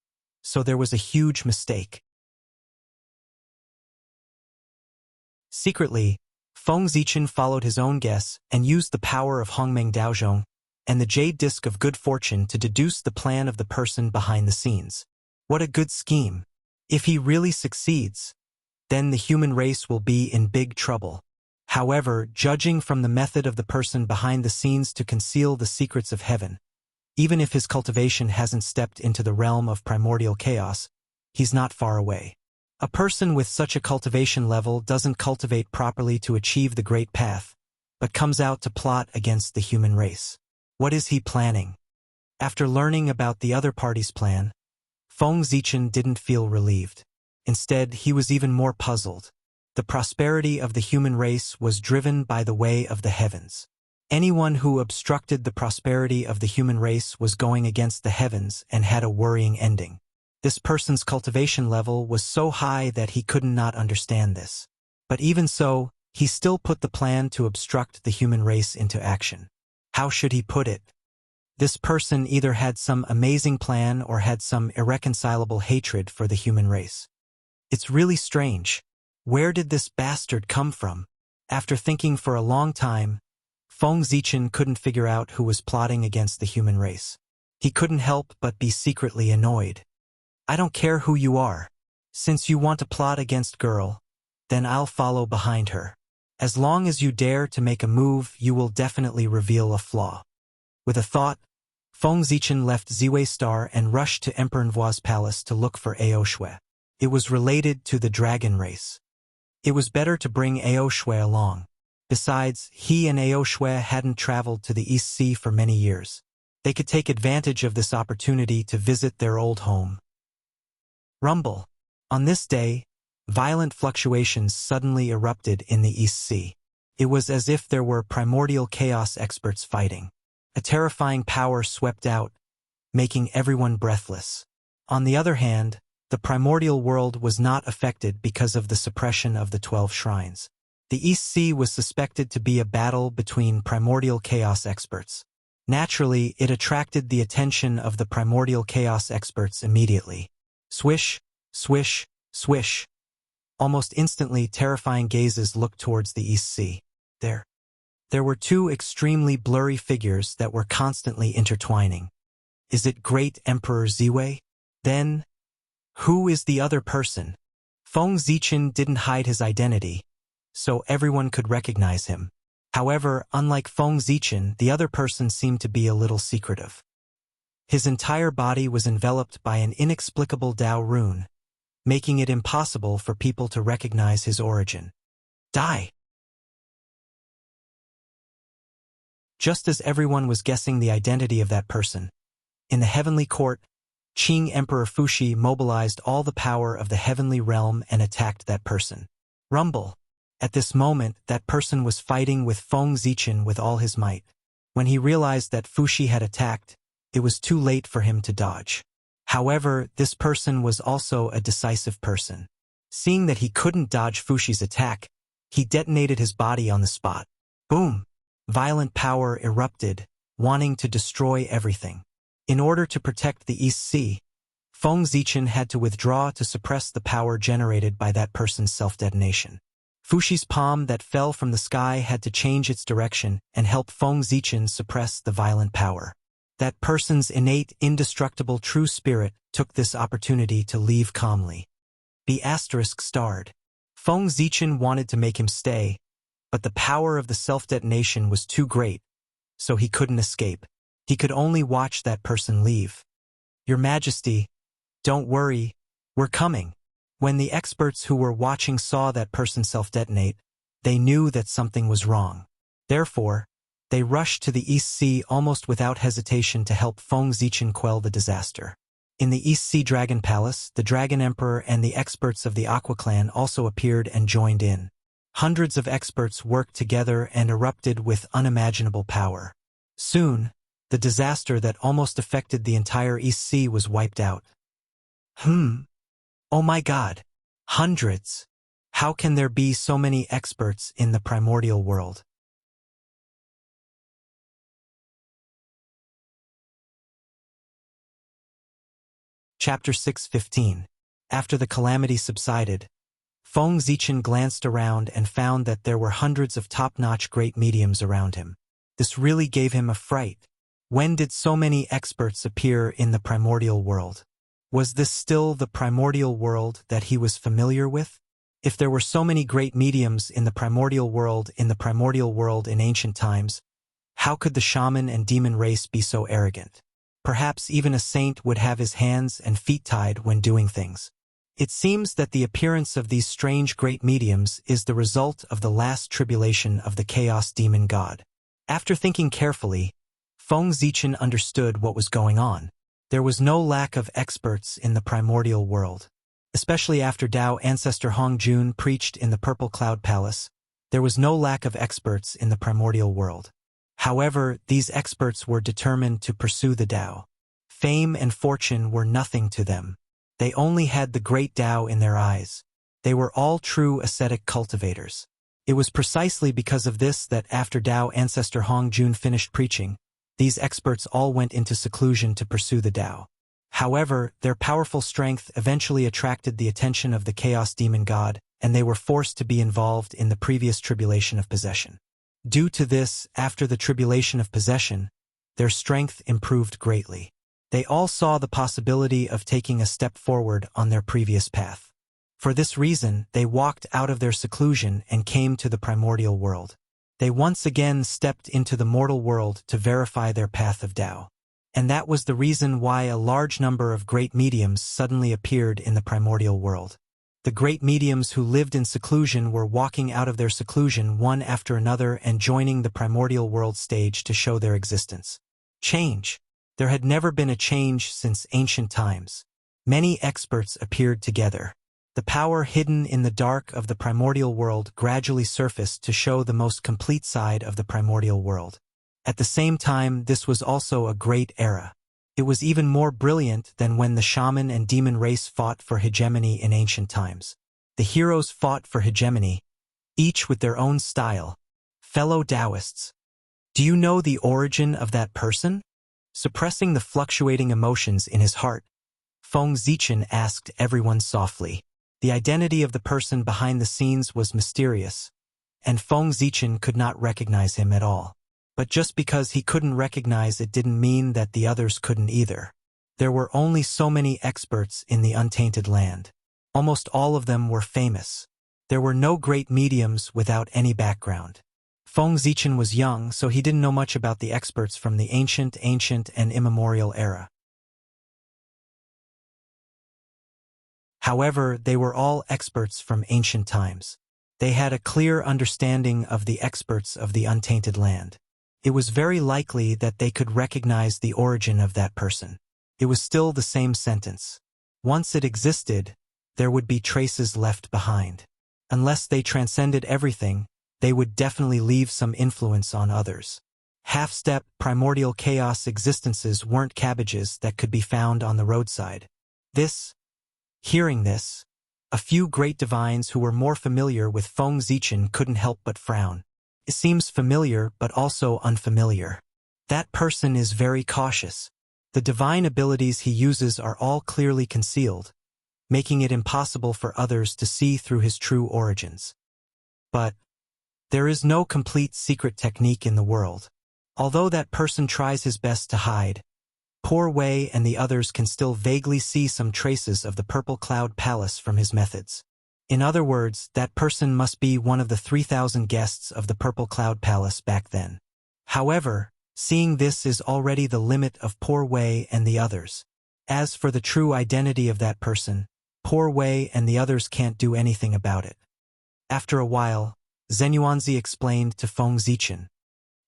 so there was a huge mistake. Secretly, Feng Zichen followed his own guess and used the power of Hongmeng Daozhong and the Jade Disc of Good Fortune to deduce the plan of the person behind the scenes. What a good scheme! If he really succeeds, then the human race will be in big trouble. However, judging from the method of the person behind the scenes to conceal the secrets of heaven, even if his cultivation hasn't stepped into the realm of primordial chaos, he's not far away. A person with such a cultivation level doesn't cultivate properly to achieve the great path, but comes out to plot against the human race. What is he planning? After learning about the other party's plan, Feng Zichen didn't feel relieved. Instead, he was even more puzzled. The prosperity of the human race was driven by the way of the heavens. Anyone who obstructed the prosperity of the human race was going against the heavens and had a worrying ending. This person's cultivation level was so high that he could not understand this. But even so, he still put the plan to obstruct the human race into action. How should he put it? This person either had some amazing plan or had some irreconcilable hatred for the human race. It's really strange. Where did this bastard come from? After thinking for a long time, Feng Zichen couldn't figure out who was plotting against the human race. He couldn't help but be secretly annoyed. I don't care who you are. Since you want to plot against girl, then I'll follow behind her. As long as you dare to make a move, you will definitely reveal a flaw. With a thought, Feng Zichen left Ziwei Star and rushed to Emperor Nvuo's palace to look for Ao Shui. It was related to the dragon race. It was better to bring Ao Shui along. Besides, he and Ao Shui hadn't traveled to the East Sea for many years. They could take advantage of this opportunity to visit their old home. Rumble. On this day, violent fluctuations suddenly erupted in the East Sea. It was as if there were primordial chaos experts fighting. A terrifying power swept out, making everyone breathless. On the other hand, the primordial world was not affected because of the suppression of the 12 shrines. The East Sea was suspected to be a battle between primordial chaos experts. Naturally, it attracted the attention of the primordial chaos experts immediately. Swish, swish, swish. Almost instantly, terrifying gazes looked towards the East Sea. There were two extremely blurry figures that were constantly intertwining. Is it Great Emperor Ziwei? Then, who is the other person? Feng Zichen didn't hide his identity, so everyone could recognize him. However, unlike Feng Zichen, the other person seemed to be a little secretive. His entire body was enveloped by an inexplicable Dao rune, making it impossible for people to recognize his origin. Die! Just as everyone was guessing the identity of that person, in the heavenly court, Qing Emperor Fuxi mobilized all the power of the heavenly realm and attacked that person. Rumble. At this moment, that person was fighting with Feng Zichen with all his might. When he realized that Fuxi had attacked, it was too late for him to dodge. However, this person was also a decisive person. Seeing that he couldn't dodge Fuxi's attack, he detonated his body on the spot. Boom! Violent power erupted, wanting to destroy everything. In order to protect the East Sea, Feng Zichen had to withdraw to suppress the power generated by that person's self-detonation. Fuxi's palm that fell from the sky had to change its direction and help Feng Zichen suppress the violent power. That person's innate, indestructible true spirit took this opportunity to leave calmly. The asterisk starred. Feng Zichen wanted to make him stay, but the power of the self-detonation was too great, so he couldn't escape. He could only watch that person leave. Your Majesty, don't worry, we're coming. When the experts who were watching saw that person self-detonate, they knew that something was wrong. Therefore, they rushed to the East Sea almost without hesitation to help Feng Zichen quell the disaster. In the East Sea Dragon Palace, the Dragon Emperor and the experts of the Aqua Clan also appeared and joined in. Hundreds of experts worked together and erupted with unimaginable power. Soon, the disaster that almost affected the entire East Sea was wiped out. Oh my God! Hundreds! How can there be so many experts in the primordial world? Chapter 6:15. After the calamity subsided, Feng Zichen glanced around and found that there were hundreds of top-notch great mediums around him. This really gave him a fright. When did so many experts appear in the primordial world? Was this still the primordial world that he was familiar with? If there were so many great mediums in the primordial world in ancient times, how could the shaman and demon race be so arrogant? Perhaps even a saint would have his hands and feet tied when doing things. It seems that the appearance of these strange great mediums is the result of the last tribulation of the chaos demon god. After thinking carefully, Feng Zichen understood what was going on. There was no lack of experts in the primordial world. Especially after Tao ancestor Hongjun preached in the Purple Cloud Palace, there was no lack of experts in the primordial world. However, these experts were determined to pursue the Tao. Fame and fortune were nothing to them. They only had the great Tao in their eyes. They were all true ascetic cultivators. It was precisely because of this that after Tao ancestor Hongjun finished preaching, these experts all went into seclusion to pursue the Tao. However, their powerful strength eventually attracted the attention of the Chaos Demon God, and they were forced to be involved in the previous tribulation of possession. Due to this, after the tribulation of possession, their strength improved greatly. They all saw the possibility of taking a step forward on their previous path. For this reason, they walked out of their seclusion and came to the primordial world. They once again stepped into the mortal world to verify their path of Tao. And that was the reason why a large number of great mediums suddenly appeared in the primordial world. The great mediums who lived in seclusion were walking out of their seclusion one after another and joining the primordial world stage to show their existence. Change. There had never been a change since ancient times. Many experts appeared together. The power hidden in the dark of the primordial world gradually surfaced to show the most complete side of the primordial world. At the same time, this was also a great era. It was even more brilliant than when the shaman and demon race fought for hegemony in ancient times. The heroes fought for hegemony, each with their own style. Fellow Taoists, do you know the origin of that person? Suppressing the fluctuating emotions in his heart, Feng Zichen asked everyone softly. The identity of the person behind the scenes was mysterious, and Feng Zichen could not recognize him at all. But just because he couldn't recognize it didn't mean that the others couldn't either. There were only so many experts in the untainted land. Almost all of them were famous. There were no great mediums without any background. Feng Zichen was young, so he didn't know much about the experts from the ancient and immemorial era. However, they were all experts from ancient times. They had a clear understanding of the experts of the untainted land. It was very likely that they could recognize the origin of that person. It was still the same sentence. Once it existed, there would be traces left behind. Unless they transcended everything, they would definitely leave some influence on others. Half-step, primordial chaos existences weren't cabbages that could be found on the roadside. Hearing this, a few great divines who were more familiar with Feng Zichen couldn't help but frown. It seems familiar but also unfamiliar. That person is very cautious. The divine abilities he uses are all clearly concealed, making it impossible for others to see through his true origins. But there is no complete secret technique in the world. Although that person tries his best to hide, Poor Wei and the others can still vaguely see some traces of the Purple Cloud Palace from his methods. In other words, that person must be one of the 3,000 guests of the Purple Cloud Palace back then. However, seeing this is already the limit of Poor Wei and the others. As for the true identity of that person, Poor Wei and the others can't do anything about it. After a while, Zenyuanzi explained to Feng Zichen.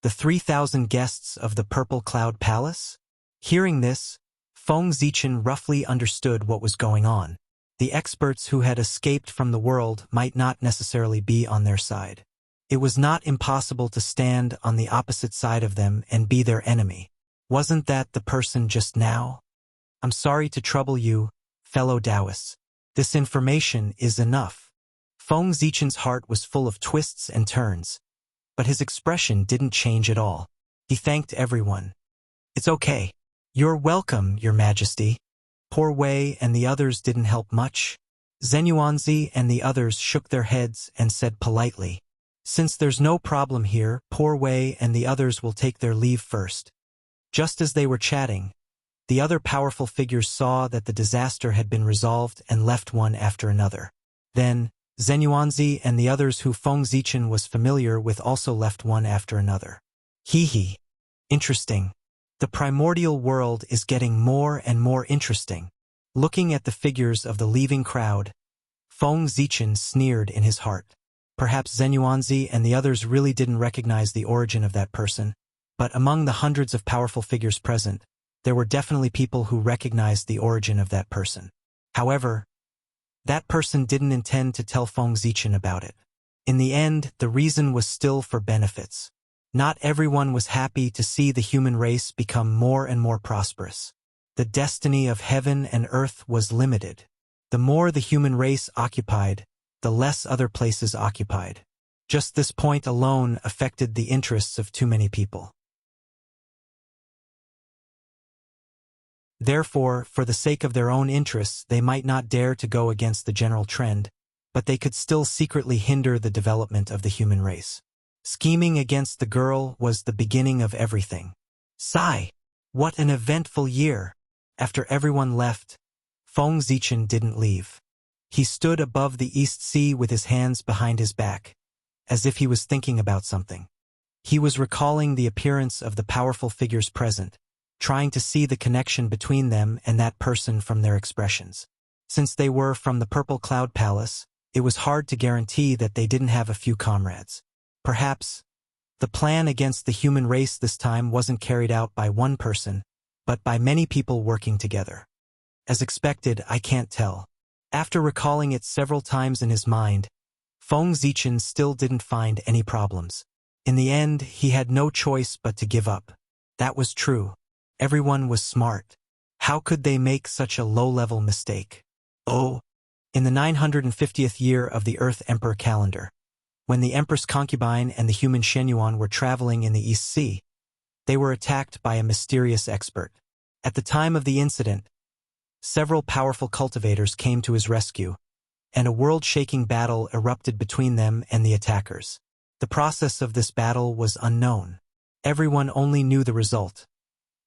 The 3,000 guests of the Purple Cloud Palace? Hearing this, Feng Zichen roughly understood what was going on. The experts who had escaped from the world might not necessarily be on their side. It was not impossible to stand on the opposite side of them and be their enemy. Wasn't that the person just now? I'm sorry to trouble you, fellow Taoists. This information is enough. Feng Zichen's heart was full of twists and turns, but his expression didn't change at all. He thanked everyone. It's okay. You're welcome, Your Majesty. Poor Wei and the others didn't help much. Zenyuanzi and the others shook their heads and said politely, since there's no problem here, Poor Wei and the others will take their leave first. Just as they were chatting, the other powerful figures saw that the disaster had been resolved and left one after another. Then, Zenyuanzi and the others who Feng Zichen was familiar with also left one after another. Hee. Interesting. The primordial world is getting more and more interesting. Looking at the figures of the leaving crowd, Feng Zichen sneered in his heart. Perhaps Zenyuanzi and the others really didn't recognize the origin of that person, but among the hundreds of powerful figures present, there were definitely people who recognized the origin of that person. However, that person didn't intend to tell Feng Zichen about it. In the end, the reason was still for benefits. Not everyone was happy to see the human race become more and more prosperous. The destiny of heaven and earth was limited. The more the human race occupied, the less other places occupied. Just this point alone affected the interests of too many people. Therefore, for the sake of their own interests, they might not dare to go against the general trend, but they could still secretly hinder the development of the human race. Scheming against the girl was the beginning of everything. Sigh! What an eventful year! After everyone left, Feng Zichen didn't leave. He stood above the East Sea with his hands behind his back, as if he was thinking about something. He was recalling the appearance of the powerful figures present, trying to see the connection between them and that person from their expressions. Since they were from the Purple Cloud Palace, it was hard to guarantee that they didn't have a few comrades. Perhaps, the plan against the human race this time wasn't carried out by one person, but by many people working together. As expected, I can't tell. After recalling it several times in his mind, Feng Zichen still didn't find any problems. In the end, he had no choice but to give up. That was true. Everyone was smart. How could they make such a low-level mistake? Oh! In the 950th year of the Earth Emperor calendar, when the Empress Concubine and the human Shenyuan were traveling in the East Sea, they were attacked by a mysterious expert. At the time of the incident, several powerful cultivators came to his rescue, and a world-shaking battle erupted between them and the attackers. The process of this battle was unknown. Everyone only knew the result.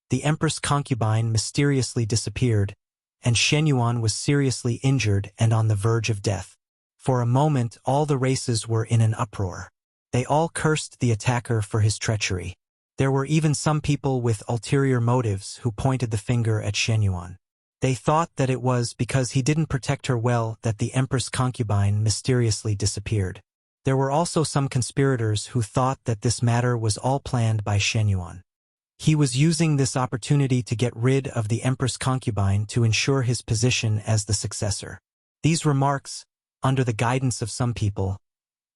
The Empress Concubine mysteriously disappeared, and Shenyuan was seriously injured and on the verge of death. For a moment, all the races were in an uproar. They all cursed the attacker for his treachery. There were even some people with ulterior motives who pointed the finger at Shenyuan. They thought that it was because he didn't protect her well that the Empress Concubine mysteriously disappeared. There were also some conspirators who thought that this matter was all planned by Shenyuan. He was using this opportunity to get rid of the Empress Concubine to ensure his position as the successor. These remarks, under the guidance of some people,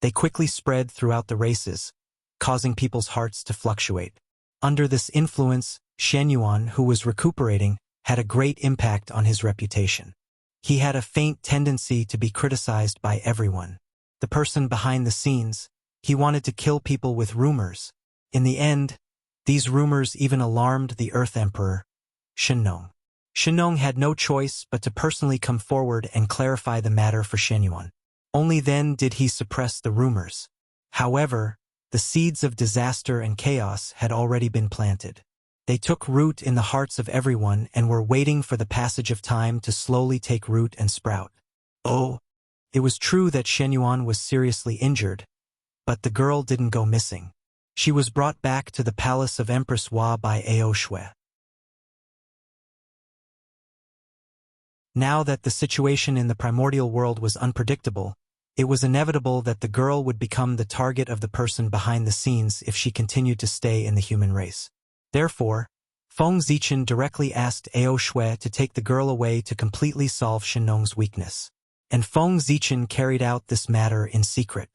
they quickly spread throughout the races, causing people's hearts to fluctuate. Under this influence, Shenyuan, who was recuperating, had a great impact on his reputation. He had a faint tendency to be criticized by everyone. The person behind the scenes, he wanted to kill people with rumors. In the end, these rumors even alarmed the Earth Emperor, Shenong. Shenong had no choice but to personally come forward and clarify the matter for Shenyuan. Only then did he suppress the rumors. However, the seeds of disaster and chaos had already been planted. They took root in the hearts of everyone and were waiting for the passage of time to slowly take root and sprout. Oh, it was true that Shenyuan was seriously injured, but the girl didn't go missing. She was brought back to the palace of Empress Hua by Ao Shui. Now that the situation in the primordial world was unpredictable, it was inevitable that the girl would become the target of the person behind the scenes if she continued to stay in the human race. Therefore, Feng Zichen directly asked Ao Shui to take the girl away to completely solve Shenong's weakness. And Feng Zichen carried out this matter in secret.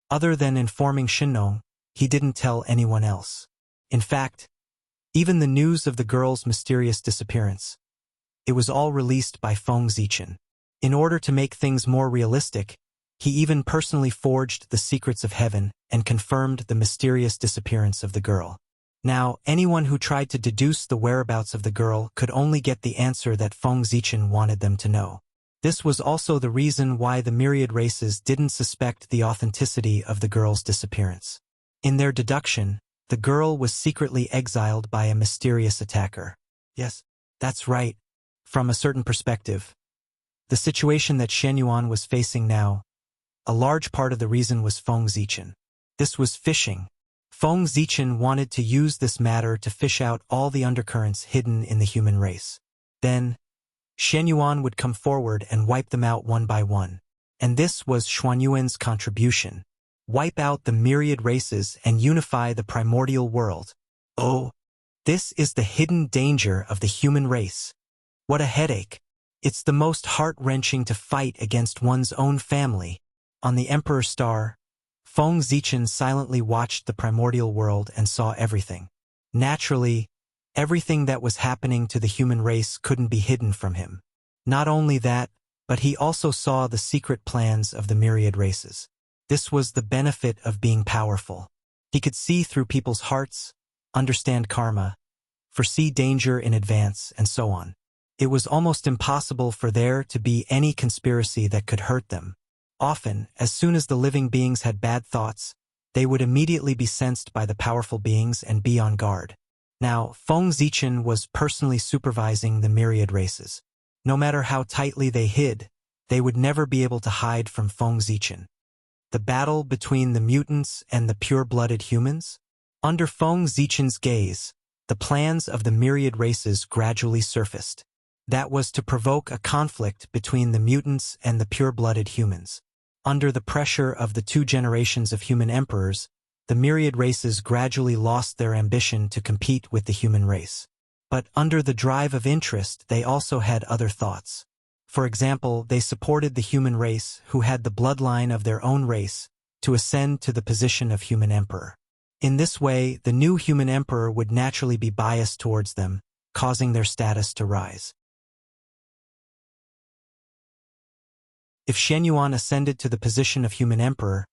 Other than informing Shenong, he didn't tell anyone else. In fact, even the news of the girl's mysterious disappearance, it was all released by Feng Zichen. In order to make things more realistic, he even personally forged the secrets of heaven and confirmed the mysterious disappearance of the girl. Now, anyone who tried to deduce the whereabouts of the girl could only get the answer that Feng Zichen wanted them to know. This was also the reason why the myriad races didn't suspect the authenticity of the girl's disappearance. In their deduction, the girl was secretly exiled by a mysterious attacker. Yes, that's right. From a certain perspective, the situation that Shenyuan was facing now, a large part of the reason was Feng Zichen. This was fishing. Feng Zichen wanted to use this matter to fish out all the undercurrents hidden in the human race. Then, Shenyuan would come forward and wipe them out one by one. And this was Xuanyuan's contribution. Wipe out the myriad races and unify the primordial world. Oh, this is the hidden danger of the human race. What a headache. It's the most heart-wrenching to fight against one's own family. On the Emperor Star, Feng Zichen silently watched the primordial world and saw everything. Naturally, everything that was happening to the human race couldn't be hidden from him. Not only that, but he also saw the secret plans of the myriad races. This was the benefit of being powerful. He could see through people's hearts, understand karma, foresee danger in advance, and so on. It was almost impossible for there to be any conspiracy that could hurt them. Often, as soon as the living beings had bad thoughts, they would immediately be sensed by the powerful beings and be on guard. Now, Feng Zichen was personally supervising the myriad races. No matter how tightly they hid, they would never be able to hide from Feng Zichen. The battle between the mutants and the pure-blooded humans? Under Feng Zichen's gaze, the plans of the myriad races gradually surfaced. That was to provoke a conflict between the mutants and the pure-blooded humans. Under the pressure of the 2 generations of human emperors, the myriad races gradually lost their ambition to compete with the human race. But under the drive of interest, they also had other thoughts. For example, they supported the human race, who had the bloodline of their own race, to ascend to the position of human emperor. In this way, the new human emperor would naturally be biased towards them, causing their status to rise. If Shenyuan ascended to the position of human emperor,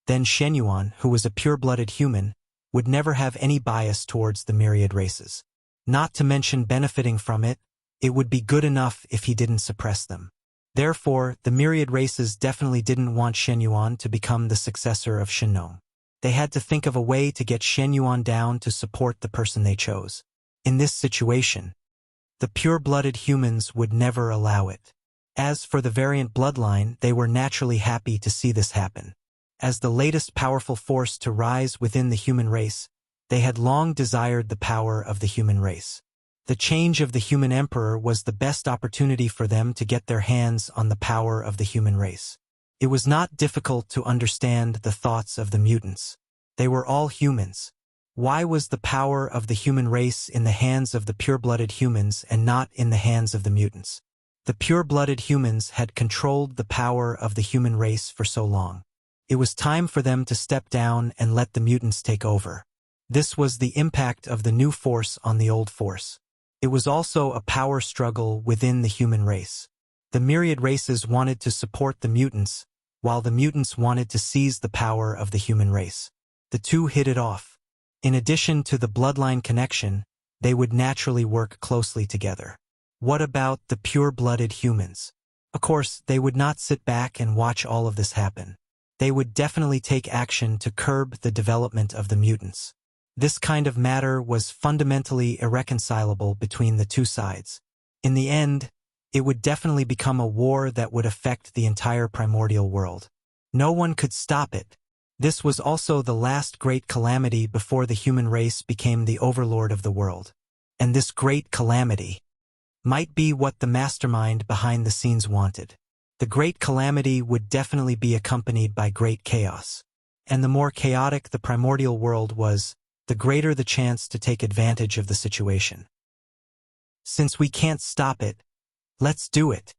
then Shenyuan, who was a pure-blooded human, would never have any bias towards the myriad races. Not to mention benefiting from it, it would be good enough if he didn't suppress them. Therefore, the myriad races definitely didn't want Shenyuan to become the successor of Shenong. They had to think of a way to get Shenyuan down to support the person they chose. In this situation, the pure-blooded humans would never allow it. As for the variant bloodline, they were naturally happy to see this happen. As the latest powerful force to rise within the human race, they had long desired the power of the human race. The change of the human emperor was the best opportunity for them to get their hands on the power of the human race. It was not difficult to understand the thoughts of the mutants. They were all humans. Why was the power of the human race in the hands of the pure-blooded humans and not in the hands of the mutants? The pure-blooded humans had controlled the power of the human race for so long. It was time for them to step down and let the mutants take over. This was the impact of the new force on the old force. It was also a power struggle within the human race. The myriad races wanted to support the mutants, while the mutants wanted to seize the power of the human race. The two hit it off. In addition to the bloodline connection, they would naturally work closely together. What about the pure-blooded humans? Of course, they would not sit back and watch all of this happen. They would definitely take action to curb the development of the mutants. This kind of matter was fundamentally irreconcilable between the two sides. In the end, it would definitely become a war that would affect the entire primordial world. No one could stop it. This was also the last great calamity before the human race became the overlord of the world. And this great calamity might be what the mastermind behind the scenes wanted. The great calamity would definitely be accompanied by great chaos. And the more chaotic the primordial world was, the greater the chance to take advantage of the situation. Since we can't stop it, let's do it.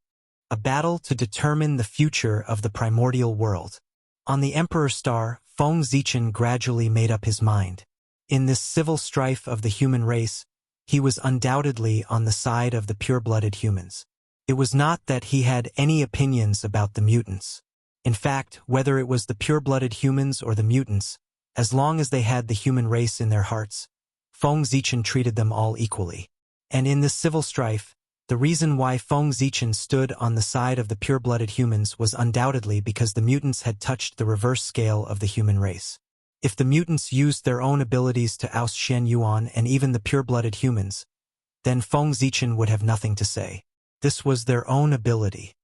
A battle to determine the future of the primordial world. On the Emperor Star, Feng Zichen gradually made up his mind. In this civil strife of the human race, he was undoubtedly on the side of the pure-blooded humans. It was not that he had any opinions about the mutants. In fact, whether it was the pure-blooded humans or the mutants, as long as they had the human race in their hearts, Feng Zichen treated them all equally. And in this civil strife, the reason why Feng Zichen stood on the side of the pure-blooded humans was undoubtedly because the mutants had touched the reverse scale of the human race. If the mutants used their own abilities to oust Shen Yuan and even the pure-blooded humans, then Feng Zichen would have nothing to say. This was their own ability.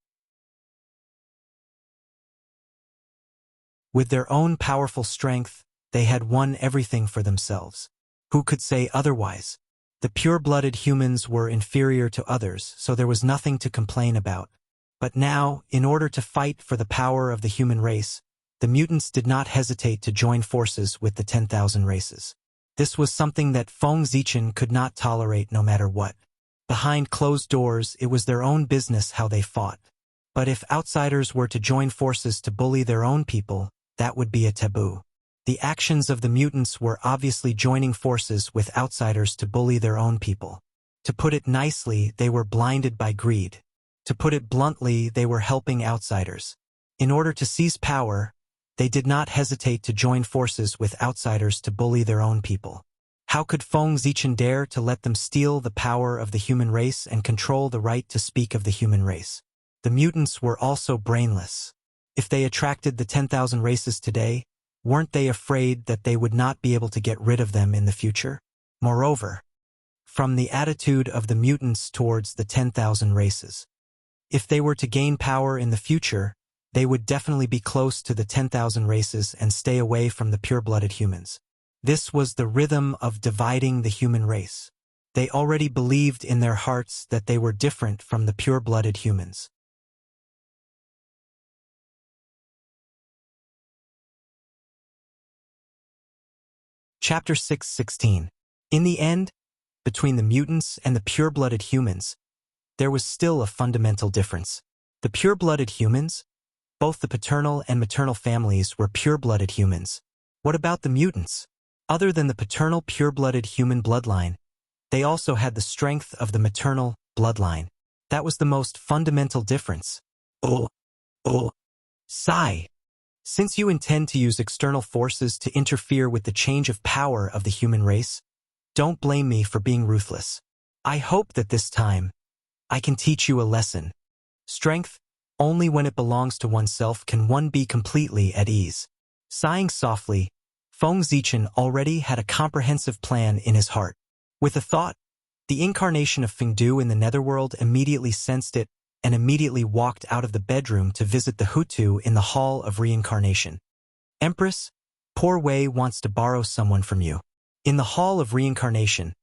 With their own powerful strength, they had won everything for themselves. Who could say otherwise? The pure-blooded humans were inferior to others, so there was nothing to complain about. But now, in order to fight for the power of the human race, the mutants did not hesitate to join forces with the 10,000 races. This was something that Feng Zichen could not tolerate no matter what. Behind closed doors, it was their own business how they fought. But if outsiders were to join forces to bully their own people, that would be a taboo. The actions of the mutants were obviously joining forces with outsiders to bully their own people. To put it nicely, they were blinded by greed. To put it bluntly, they were helping outsiders. In order to seize power, they did not hesitate to join forces with outsiders to bully their own people. How could Feng Zichen dare to let them steal the power of the human race and control the right to speak of the human race? The mutants were also brainless. If they attracted the 10,000 races today, weren't they afraid that they would not be able to get rid of them in the future? Moreover, from the attitude of the mutants towards the 10,000 races, if they were to gain power in the future, they would definitely be close to the 10,000 races and stay away from the pure-blooded humans. This was the rhythm of dividing the human race. They already believed in their hearts that they were different from the pure-blooded humans. Chapter 6:16. In the end, between the mutants and the pure-blooded humans, there was still a fundamental difference. The pure-blooded humans, both the paternal and maternal families were pure-blooded humans. What about the mutants? Other than the paternal pure-blooded human bloodline, they also had the strength of the maternal bloodline. That was the most fundamental difference. Sigh. Since you intend to use external forces to interfere with the change of power of the human race, don't blame me for being ruthless. I hope that this time, I can teach you a lesson. Strength, only when it belongs to oneself can one be completely at ease. Sighing softly, Feng Zichen already had a comprehensive plan in his heart. With a thought, the incarnation of Fengdu in the netherworld immediately sensed it and immediately walked out of the bedroom to visit the Hutu in the Hall of Reincarnation. Empress, poor Wei wants to borrow someone from you. In the Hall of Reincarnation,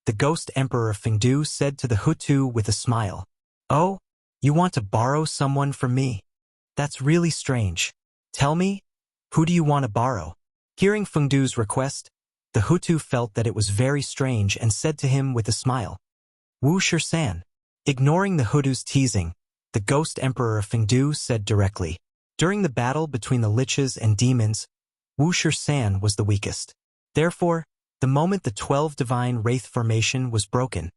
the ghost emperor of Fengdu said to the Hutu with a smile, "Oh, you want to borrow someone from me? That's really strange. Tell me, who do you want to borrow?" Hearing Fengdu's request, the Hutu felt that it was very strange and said to him with a smile, "Wuxia-san." Ignoring the Hutu's teasing, the ghost emperor of Fengdu said directly, "During the battle between the liches and demons, Wuxia-san was the weakest. Therefore, the moment the 12 divine wraith formation was broken,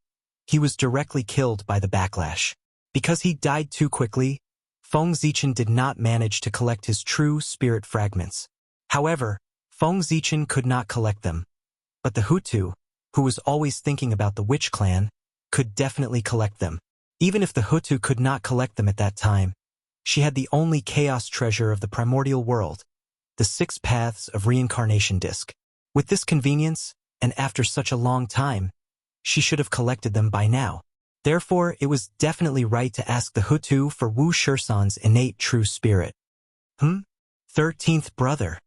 he was directly killed by the backlash. Because he died too quickly, Feng Zichen did not manage to collect his true spirit fragments. However, Feng Zichen could not collect them. But the Hutu, who was always thinking about the witch clan, could definitely collect them. Even if the Hutu could not collect them at that time, she had the only chaos treasure of the primordial world, the 6 paths of reincarnation disc. With this convenience, and after such a long time, she should have collected them by now. Therefore, it was definitely right to ask the Hutu for Wu Shisan's innate true spirit. 13th brother.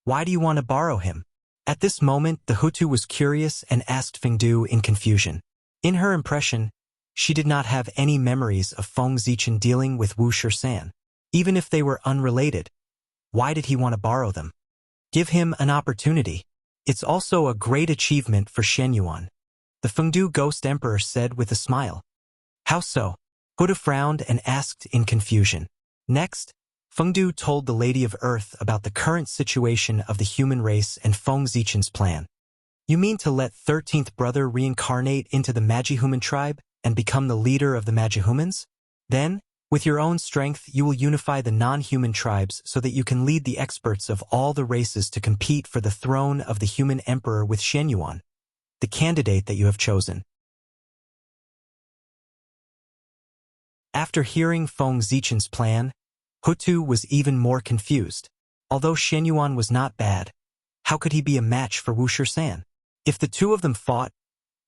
Why do you want to borrow him? At this moment, the Hutu was curious and asked Fengdu in confusion. In her impression, she did not have any memories of Feng Zichen dealing with Wu Shisan. Even if they were unrelated, why did he want to borrow them? Give him an opportunity. It's also a great achievement for Shenyuan. The Fengdu Ghost Emperor said with a smile. How so? Hutu frowned and asked in confusion. Next, Fengdu told the Lady of Earth about the current situation of the human race and Feng Zichen's plan. You mean to let 13th brother reincarnate into the Magihuman tribe and become the leader of the Magihumans? Then, with your own strength, you will unify the non-human tribes so that you can lead the experts of all the races to compete for the throne of the human emperor with Shenyuan, the candidate that you have chosen. After hearing Feng Zichen's plan, Hutu was even more confused. Although Shenyuan was not bad, how could he be a match for Wu Shisan? If the two of them fought,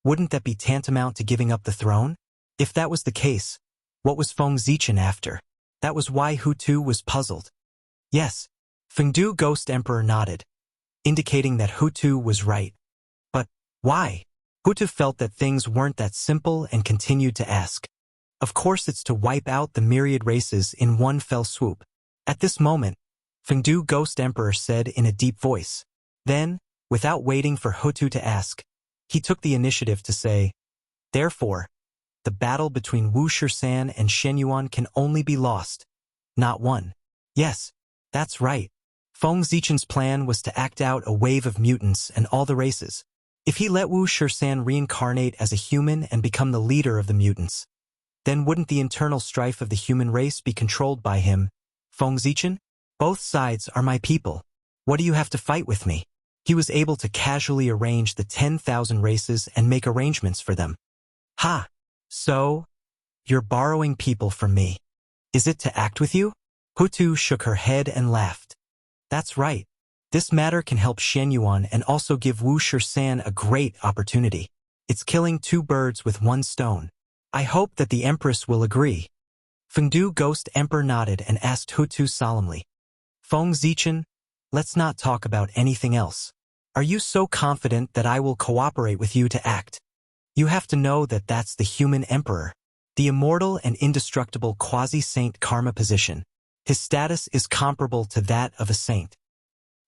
wouldn't that be tantamount to giving up the throne? If that was the case, what was Feng Zichen after? That was why Hutu was puzzled. Yes, Fengdu Ghost Emperor nodded, indicating that Hutu was right. But why? Hutu felt that things weren't that simple and continued to ask. Of course it's to wipe out the myriad races in one fell swoop. At this moment, Fengdu Ghost Emperor said in a deep voice. Then, without waiting for Hutu to ask, he took the initiative to say, therefore, the battle between Wu Shisan and Shenyuan can only be lost, not won. Yes, that's right. Feng Zichen's plan was to act out a wave of mutants and all the races. If he let Wu Shisan reincarnate as a human and become the leader of the mutants, then wouldn't the internal strife of the human race be controlled by him? Feng Zichen? Both sides are my people. What do you have to fight with me? He was able to casually arrange the 10,000 races and make arrangements for them. Ha! So, you're borrowing people from me. Is it to act with you? Hutu shook her head and laughed. That's right. This matter can help Shenyuan and also give Wu Shisan a great opportunity. It's killing 2 birds with 1 stone. I hope that the Empress will agree. Fengdu Ghost Emperor nodded and asked Hutu solemnly. Feng Zichen, let's not talk about anything else. Are you so confident that I will cooperate with you to act? You have to know that that's the human emperor, the immortal and indestructible quasi-saint karma position. His status is comparable to that of a saint.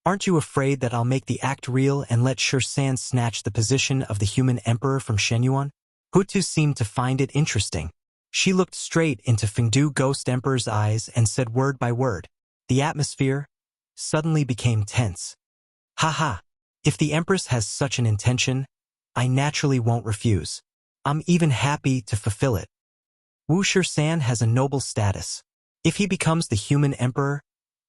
Aren't you afraid that I'll make the act real and let Shisan snatch the position of the human emperor from Shenyuan? Hutu seemed to find it interesting. She looked straight into Fengdu Ghost Emperor's eyes and said word by word. The atmosphere suddenly became tense. Haha, if the Empress has such an intention, I naturally won't refuse. I'm even happy to fulfill it. Wu Shisan has a noble status. If he becomes the human emperor,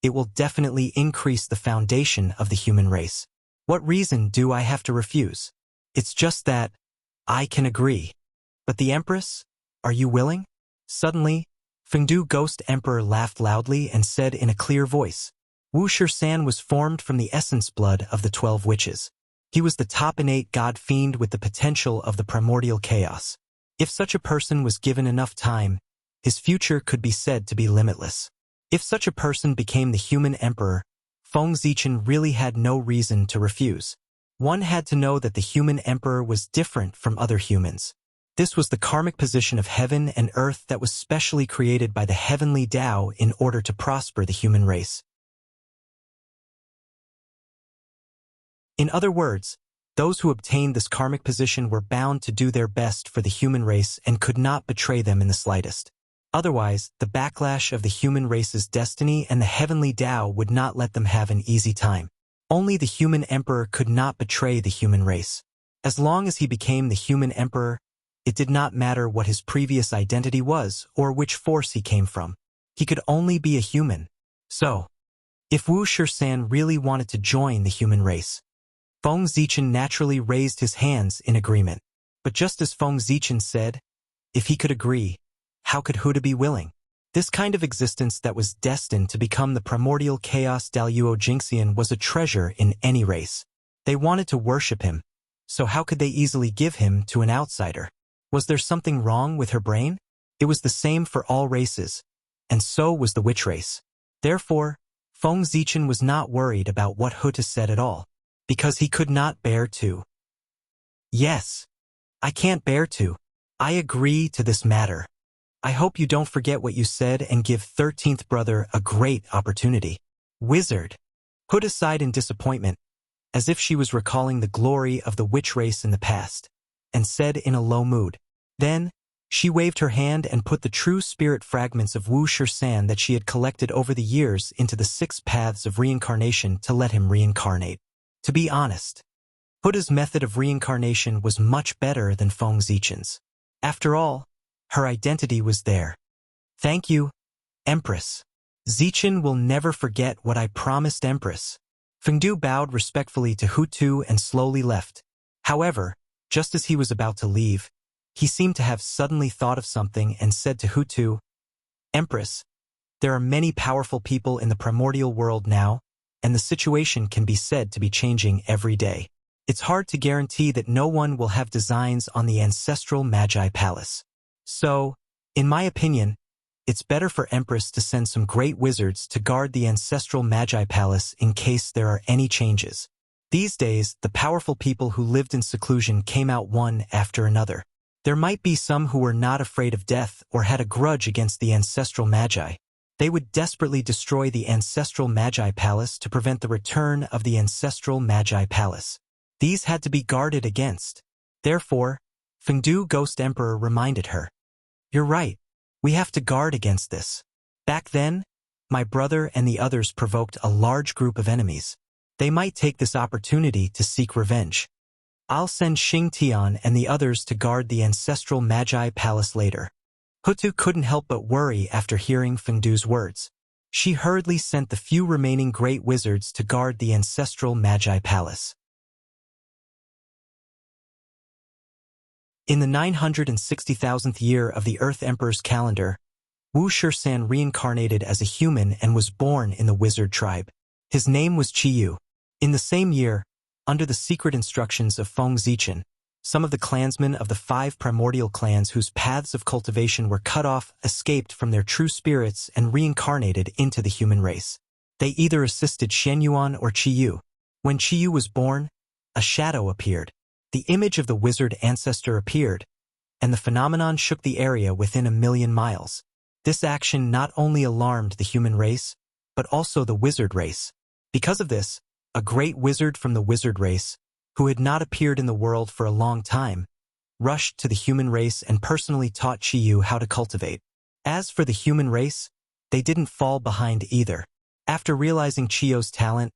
it will definitely increase the foundation of the human race. What reason do I have to refuse? It's just that I can agree. But the Empress? Are you willing? Suddenly, Fengdu Ghost Emperor laughed loudly and said in a clear voice, Wu Shisan was formed from the essence blood of the 12 witches. He was the top innate god fiend with the potential of the primordial chaos. If such a person was given enough time, his future could be said to be limitless. If such a person became the human emperor, Feng Zichen really had no reason to refuse. One had to know that the human emperor was different from other humans. This was the karmic position of heaven and earth that was specially created by the heavenly Tao in order to prosper the human race. In other words, those who obtained this karmic position were bound to do their best for the human race and could not betray them in the slightest. Otherwise, the backlash of the human race's destiny and the heavenly Tao would not let them have an easy time. Only the human emperor could not betray the human race. As long as he became the human emperor, it did not matter what his previous identity was or which force he came from. He could only be a human. So, if Wu Shisan really wanted to join the human race, Feng Zichen naturally raised his hands in agreement. But just as Feng Zichen said, if he could agree, how could Huda be willing? This kind of existence that was destined to become the primordial chaos Daluo Jinxian was a treasure in any race. They wanted to worship him, so how could they easily give him to an outsider? Was there something wrong with her brain? It was the same for all races, and so was the witch race. Therefore, Feng Zichen was not worried about what Huda said at all, because he could not bear to. Yes, I can't bear to. I agree to this matter. I hope you don't forget what you said and give 13th brother a great opportunity. Wizard. Huda sighed in disappointment, as if she was recalling the glory of the witch race in the past, and said in a low mood. Then, she waved her hand and put the true spirit fragments of Wuxia that she had collected over the years into the 6 paths of reincarnation to let him reincarnate. To be honest, Huda's method of reincarnation was much better than Feng Zichen's. After all, her identity was there. Thank you, Empress. Zichen will never forget what I promised, Empress. Fengdu bowed respectfully to Hutu and slowly left. However, just as he was about to leave, he seemed to have suddenly thought of something and said to Hutu, Empress, there are many powerful people in the primordial world now, and the situation can be said to be changing every day. It's hard to guarantee that no one will have designs on the ancestral Magi Palace. So, in my opinion, it's better for Empress to send some great wizards to guard the ancestral Magi Palace in case there are any changes. These days, the powerful people who lived in seclusion came out one after another. There might be some who were not afraid of death or had a grudge against the ancestral Magi. They would desperately destroy the ancestral Magi Palace to prevent the return of the ancestral Magi Palace. These had to be guarded against. Therefore, Fengdu Ghost Emperor reminded her, You're right. We have to guard against this. Back then, my brother and the others provoked a large group of enemies. They might take this opportunity to seek revenge. I'll send Xing Tian and the others to guard the ancestral Magi Palace later. Hutu couldn't help but worry after hearing Fengdu's words. She hurriedly sent the few remaining great wizards to guard the ancestral Magi Palace. In the 960,000th year of the Earth Emperor's calendar, Wuxia reincarnated as a human and was born in the wizard tribe. His name was Qiyu. In the same year, under the secret instructions of Feng Zichen, some of the clansmen of the 5 primordial clans whose paths of cultivation were cut off escaped from their true spirits and reincarnated into the human race. They either assisted Shenyuan or Qiyu. When Qiyu was born, a shadow appeared. The image of the wizard ancestor appeared, and the phenomenon shook the area within 1,000,000 miles. This action not only alarmed the human race, but also the wizard race. Because of this, a great wizard from the wizard race, who had not appeared in the world for a long time, rushed to the human race and personally taught Qiyu how to cultivate. As for the human race, they didn't fall behind either. After realizing Qiyu's talent,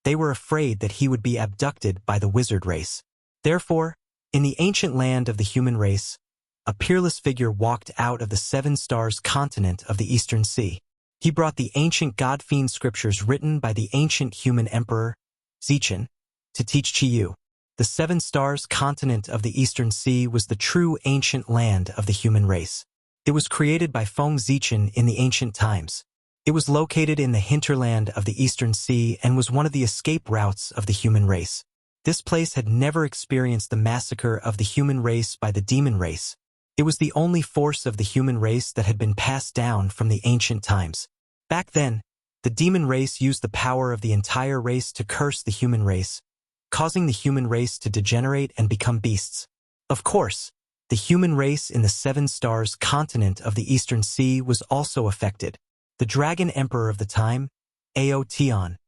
they were afraid that he would be abducted by the wizard race. Therefore, in the ancient land of the human race, a peerless figure walked out of the 7 stars continent of the Eastern Sea. He brought the ancient god-fiend scriptures written by the ancient human emperor, Zichen, to teach Qiyu. The 7 stars continent of the Eastern Sea was the true ancient land of the human race. It was created by Feng Zichen in the ancient times. It was located in the hinterland of the Eastern Sea and was one of the escape routes of the human race. This place had never experienced the massacre of the human race by the demon race. It was the only force of the human race that had been passed down from the ancient times. Back then, the demon race used the power of the entire race to curse the human race, causing the human race to degenerate and become beasts. Of course, the human race in the 7 stars continent of the Eastern Sea was also affected. The dragon emperor of the time, Ao Tian,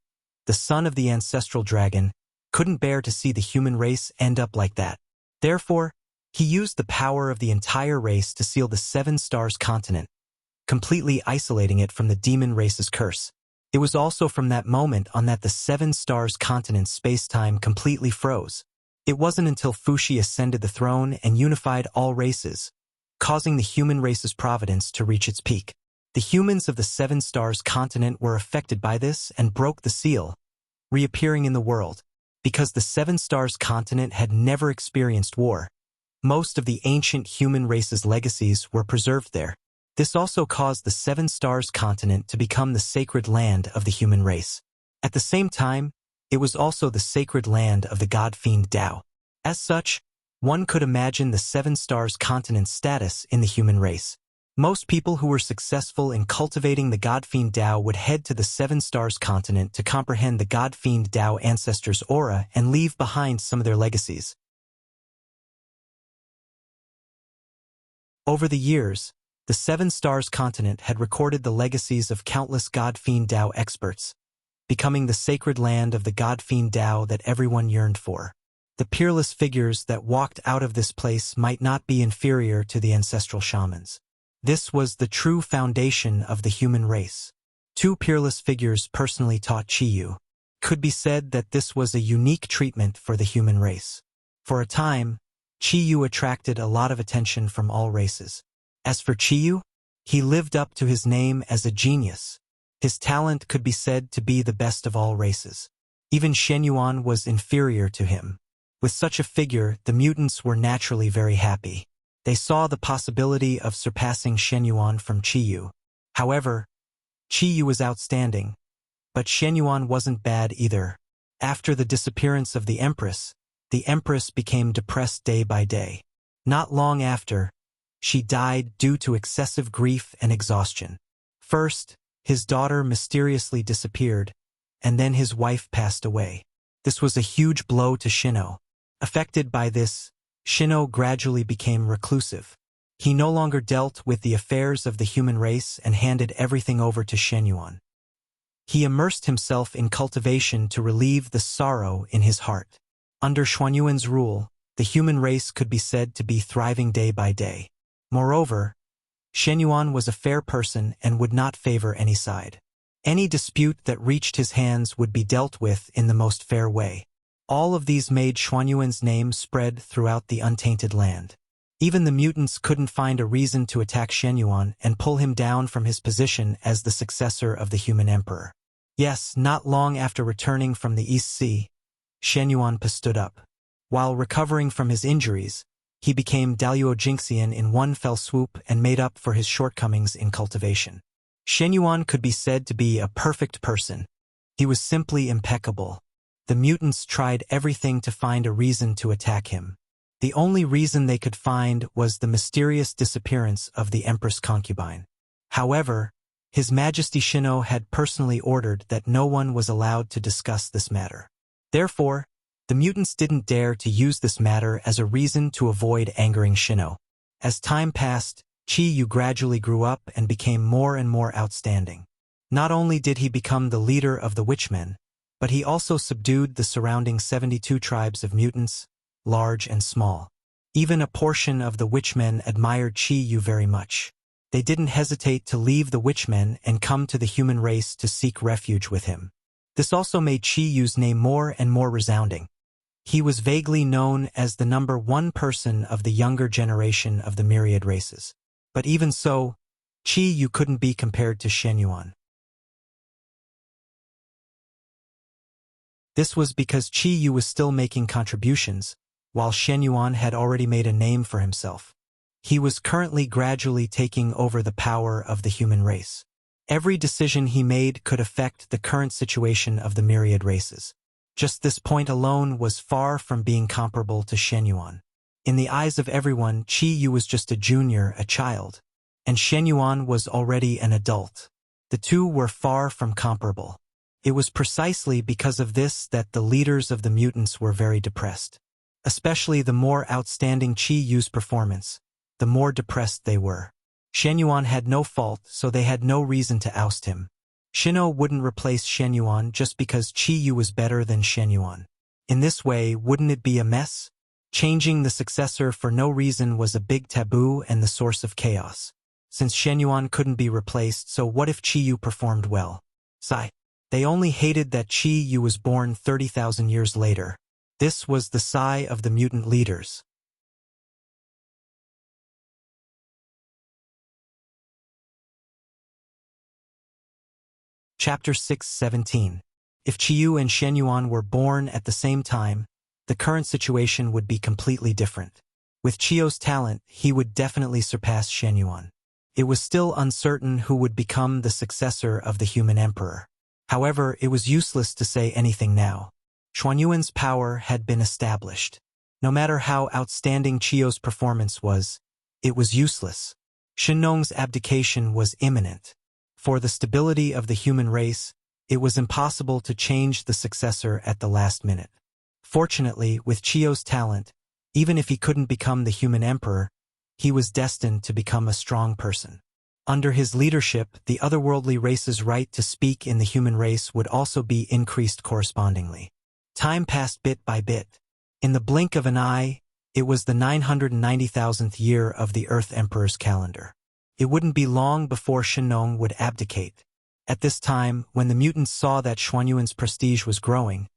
the son of the ancestral dragon, couldn't bear to see the human race end up like that. Therefore, he used the power of the entire race to seal the 7 stars continent, completely isolating it from the demon race's curse. It was also from that moment on that the 7 stars continent's space-time completely froze. It wasn't until Fuxi ascended the throne and unified all races, causing the human race's providence to reach its peak. The humans of the 7 stars continent were affected by this and broke the seal, reappearing in the world. because the Seven Stars continent had never experienced war. Most of the ancient human race's legacies were preserved there. This also caused the Seven Stars continent to become the sacred land of the human race. At the same time, it was also the sacred land of the god-fiend Tao. As such, one could imagine the Seven Stars continent's status in the human race. Most people who were successful in cultivating the god-fiend Tao would head to the Seven Stars continent to comprehend the god-fiend Tao ancestors' aura and leave behind some of their legacies. Over the years, the Seven Stars continent had recorded the legacies of countless god-fiend Tao experts, becoming the sacred land of the god-fiend Tao that everyone yearned for. The peerless figures that walked out of this place might not be inferior to the ancestral shamans. This was the true foundation of the human race. Two peerless figures personally taught Chiyu. Could be said that this was a unique treatment for the human race. For a time, Chiyu attracted a lot of attention from all races. As for Chiyu, he lived up to his name as a genius. His talent could be said to be the best of all races. Even Shenyuan was inferior to him. With such a figure, the mutants were naturally very happy. They saw the possibility of surpassing Shenyuan from Chiyu. However, Chiyu was outstanding, but Shenyuan wasn't bad either. After the disappearance of the Empress became depressed day by day. Not long after, she died due to excessive grief and exhaustion. First, his daughter mysteriously disappeared, and then his wife passed away. This was a huge blow to Shino. Affected by this, Shino gradually became reclusive. He no longer dealt with the affairs of the human race and handed everything over to Shenyuan. He immersed himself in cultivation to relieve the sorrow in his heart. Under Xuanyuan's rule, the human race could be said to be thriving day by day. Moreover, Shenyuan was a fair person and would not favor any side. Any dispute that reached his hands would be dealt with in the most fair way. All of these made Xuanyuan's name spread throughout the untainted land. Even the mutants couldn't find a reason to attack Shenyuan and pull him down from his position as the successor of the human emperor. Yes, not long after returning from the East Sea, Shenyuan stood up. While recovering from his injuries, he became Daluo Jinxian in one fell swoop and made up for his shortcomings in cultivation. Shenyuan could be said to be a perfect person. He was simply impeccable. The mutants tried everything to find a reason to attack him. The only reason they could find was the mysterious disappearance of the Empress concubine. However, His Majesty Shino had personally ordered that no one was allowed to discuss this matter. Therefore, the mutants didn't dare to use this matter as a reason to avoid angering Shino. As time passed, Chi-Yu gradually grew up and became more and more outstanding. Not only did he become the leader of the Witchmen, but he also subdued the surrounding 72 tribes of mutants, large and small. Even a portion of the Witchmen admired Chi-Yu very much. They didn't hesitate to leave the Witchmen and come to the human race to seek refuge with him. This also made Chi-Yu's name more and more resounding. He was vaguely known as the number one person of the younger generation of the myriad races. But even so, Chi-Yu couldn't be compared to Shenyuan. This was because Chi-Yu was still making contributions, while Shenyuan had already made a name for himself. He was currently gradually taking over the power of the human race. Every decision he made could affect the current situation of the myriad races. Just this point alone was far from being comparable to Shenyuan. In the eyes of everyone, Chi-Yu was just a junior, a child, and Shenyuan was already an adult. The two were far from comparable. It was precisely because of this that the leaders of the mutants were very depressed. Especially the more outstanding Chi-Yu's performance, the more depressed they were. Shenyuan had no fault, so they had no reason to oust him. Shino wouldn't replace Shenyuan just because Chi-Yu was better than Shenyuan. In this way, wouldn't it be a mess? Changing the successor for no reason was a big taboo and the source of chaos. Since Shenyuan couldn't be replaced, so what if Chi-Yu performed well? Sigh. They only hated that Chi-Yu was born 30,000 years later. This was the sigh of the mutant leaders. Chapter 6:17. If Qiyu and Shenyuan were born at the same time, the current situation would be completely different. With Qiu's talent, he would definitely surpass Shenyuan. It was still uncertain who would become the successor of the human emperor. However, it was useless to say anything now. Xuanyuan's power had been established. No matter how outstanding Qiu's performance was, it was useless. Shenong's abdication was imminent. For the stability of the human race, it was impossible to change the successor at the last minute. Fortunately, with Qiu's talent, even if he couldn't become the human emperor, he was destined to become a strong person. Under his leadership, the otherworldly race's right to speak in the human race would also be increased correspondingly. Time passed bit by bit. In the blink of an eye, it was the 990,000th year of the Earth Emperor's calendar. It wouldn't be long before Shenong would abdicate. At this time, when the mutants saw that Xuanyuan's prestige was growing,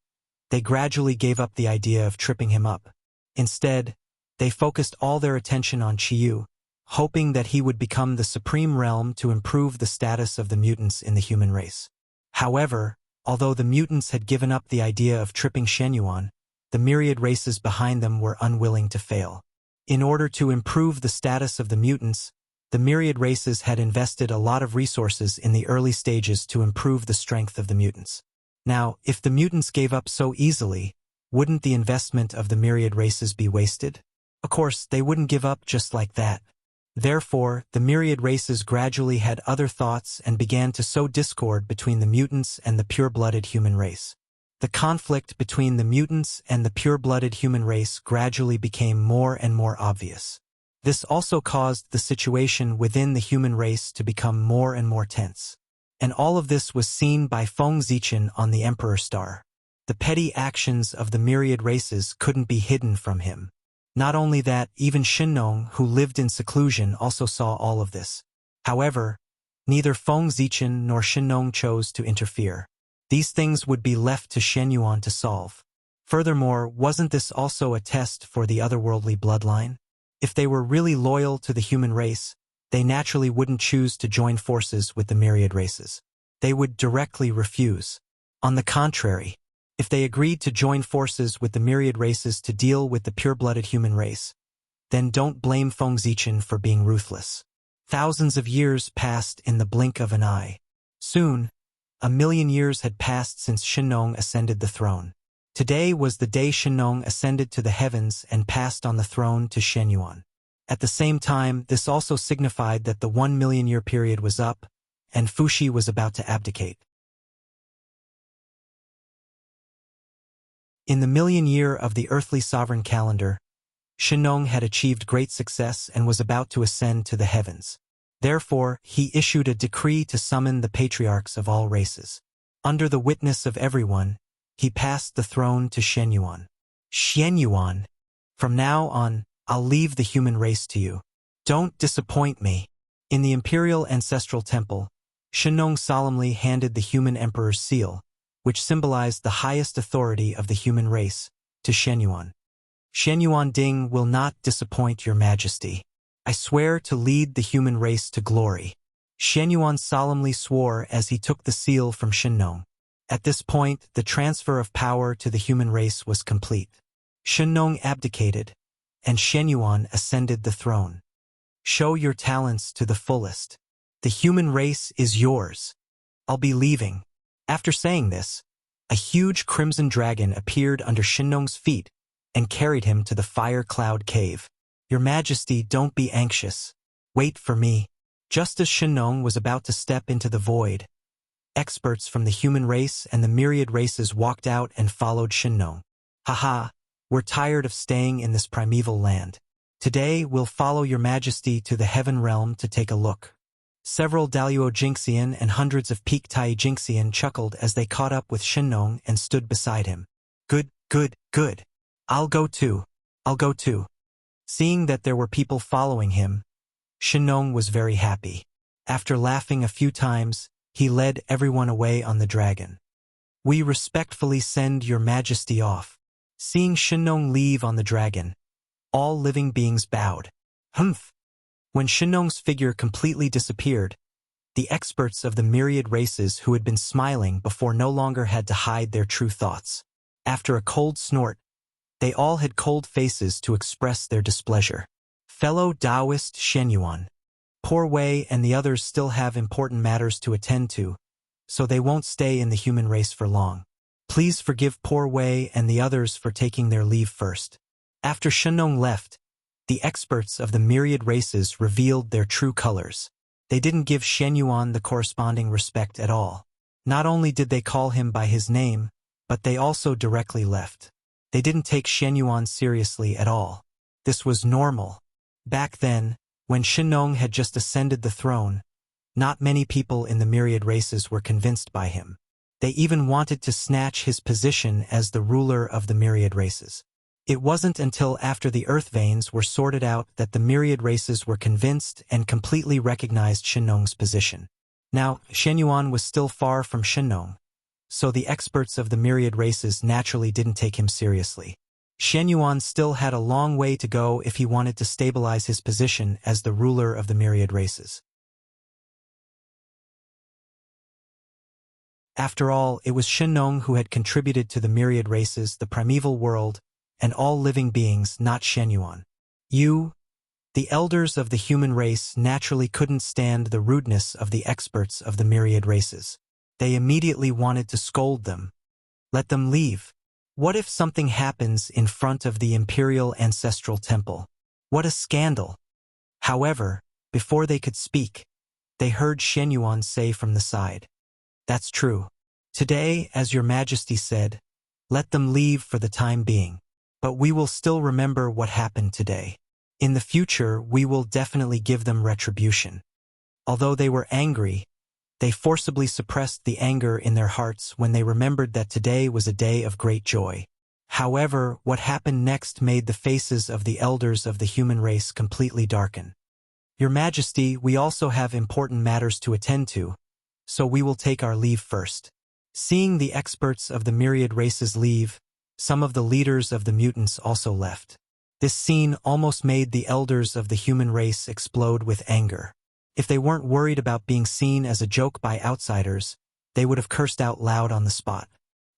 they gradually gave up the idea of tripping him up. Instead, they focused all their attention on Qiyu, hoping that he would become the supreme realm to improve the status of the mutants in the human race. However, although the mutants had given up the idea of tripping Shenyuan, the myriad races behind them were unwilling to fail. In order to improve the status of the mutants, the myriad races had invested a lot of resources in the early stages to improve the strength of the mutants. Now, if the mutants gave up so easily, wouldn't the investment of the myriad races be wasted? Of course, they wouldn't give up just like that. Therefore, the myriad races gradually had other thoughts and began to sow discord between the mutants and the pure-blooded human race. The conflict between the mutants and the pure-blooded human race gradually became more and more obvious. This also caused the situation within the human race to become more and more tense. And all of this was seen by Feng Zichen on the Emperor Star. The petty actions of the myriad races couldn't be hidden from him. Not only that, even Shenong, who lived in seclusion, also saw all of this. However, neither Feng Zichen nor Shenong chose to interfere. These things would be left to Shenyuan to solve. Furthermore, wasn't this also a test for the otherworldly bloodline? If they were really loyal to the human race, they naturally wouldn't choose to join forces with the myriad races. They would directly refuse. On the contrary, if they agreed to join forces with the myriad races to deal with the pure-blooded human race, then don't blame Feng Zichen for being ruthless. Thousands of years passed in the blink of an eye. Soon, 1,000,000 years had passed since Shenong ascended the throne. Today was the day Shenong ascended to the heavens and passed on the throne to Shenyuan. At the same time, this also signified that the 1,000,000-year period was up, and Fuxi was about to abdicate. In the 1,000,000 year of the earthly sovereign calendar, Shenong had achieved great success and was about to ascend to the heavens. Therefore, he issued a decree to summon the patriarchs of all races. Under the witness of everyone, he passed the throne to Shenyuan. Shenyuan, from now on, I'll leave the human race to you. Don't disappoint me. In the imperial ancestral temple, Shenong solemnly handed the human emperor's seal, which symbolized the highest authority of the human race, to Shenyuan. Shenyuan Ding will not disappoint your majesty. I swear to lead the human race to glory. Shenyuan solemnly swore as he took the seal from Shenong. At this point, the transfer of power to the human race was complete. Shenong abdicated, and Shenyuan ascended the throne. Show your talents to the fullest. The human race is yours. I'll be leaving. After saying this, a huge crimson dragon appeared under Shenong's feet and carried him to the fire cloud cave. Your Majesty, don't be anxious. Wait for me. Just as Shenong was about to step into the void, experts from the human race and the myriad races walked out and followed Shenong. Haha, we're tired of staying in this primeval land. Today, we'll follow your Majesty to the heaven realm to take a look. Several Daluo Jinxian and hundreds of Peak Tai Jinxian chuckled as they caught up with Shenong and stood beside him. Good, good, good. I'll go too. I'll go too. Seeing that there were people following him, Shenong was very happy. After laughing a few times, he led everyone away on the dragon. We respectfully send your Majesty off. Seeing Shenong leave on the dragon, all living beings bowed. Humph! When Shenong's figure completely disappeared, the experts of the myriad races who had been smiling before no longer had to hide their true thoughts. After a cold snort, they all had cold faces to express their displeasure. Fellow Taoist Shenyuan, Poor Wei and the others still have important matters to attend to, so they won't stay in the human race for long. Please forgive Poor Wei and the others for taking their leave first. After Shenong left, the experts of the myriad races revealed their true colors. They didn't give Shenyuan the corresponding respect at all. Not only did they call him by his name, but they also directly left. They didn't take Shenyuan seriously at all. This was normal. Back then, when Shenong had just ascended the throne, not many people in the myriad races were convinced by him. They even wanted to snatch his position as the ruler of the myriad races. It wasn't until after the earth veins were sorted out that the myriad races were convinced and completely recognized Shenong's position. Now, Shenyuan was still far from Shenong, so the experts of the myriad races naturally didn't take him seriously. Shenyuan still had a long way to go if he wanted to stabilize his position as the ruler of the myriad races. After all, it was Shenong who had contributed to the myriad races, the primeval world, and all living beings, not Shenyuan. You, the elders of the human race, naturally couldn't stand the rudeness of the experts of the myriad races. They immediately wanted to scold them. Let them leave. What if something happens in front of the imperial ancestral temple? What a scandal! However, before they could speak, they heard Shenyuan say from the side, "That's true. Today, as your majesty said, let them leave for the time being. But we will still remember what happened today. In the future, we will definitely give them retribution." Although they were angry, they forcibly suppressed the anger in their hearts when they remembered that today was a day of great joy. However, what happened next made the faces of the elders of the human race completely darken. "Your Majesty, we also have important matters to attend to, so we will take our leave first." Seeing the experts of the myriad races leave, some of the leaders of the mutants also left. This scene almost made the elders of the human race explode with anger. If they weren't worried about being seen as a joke by outsiders, they would have cursed out loud on the spot.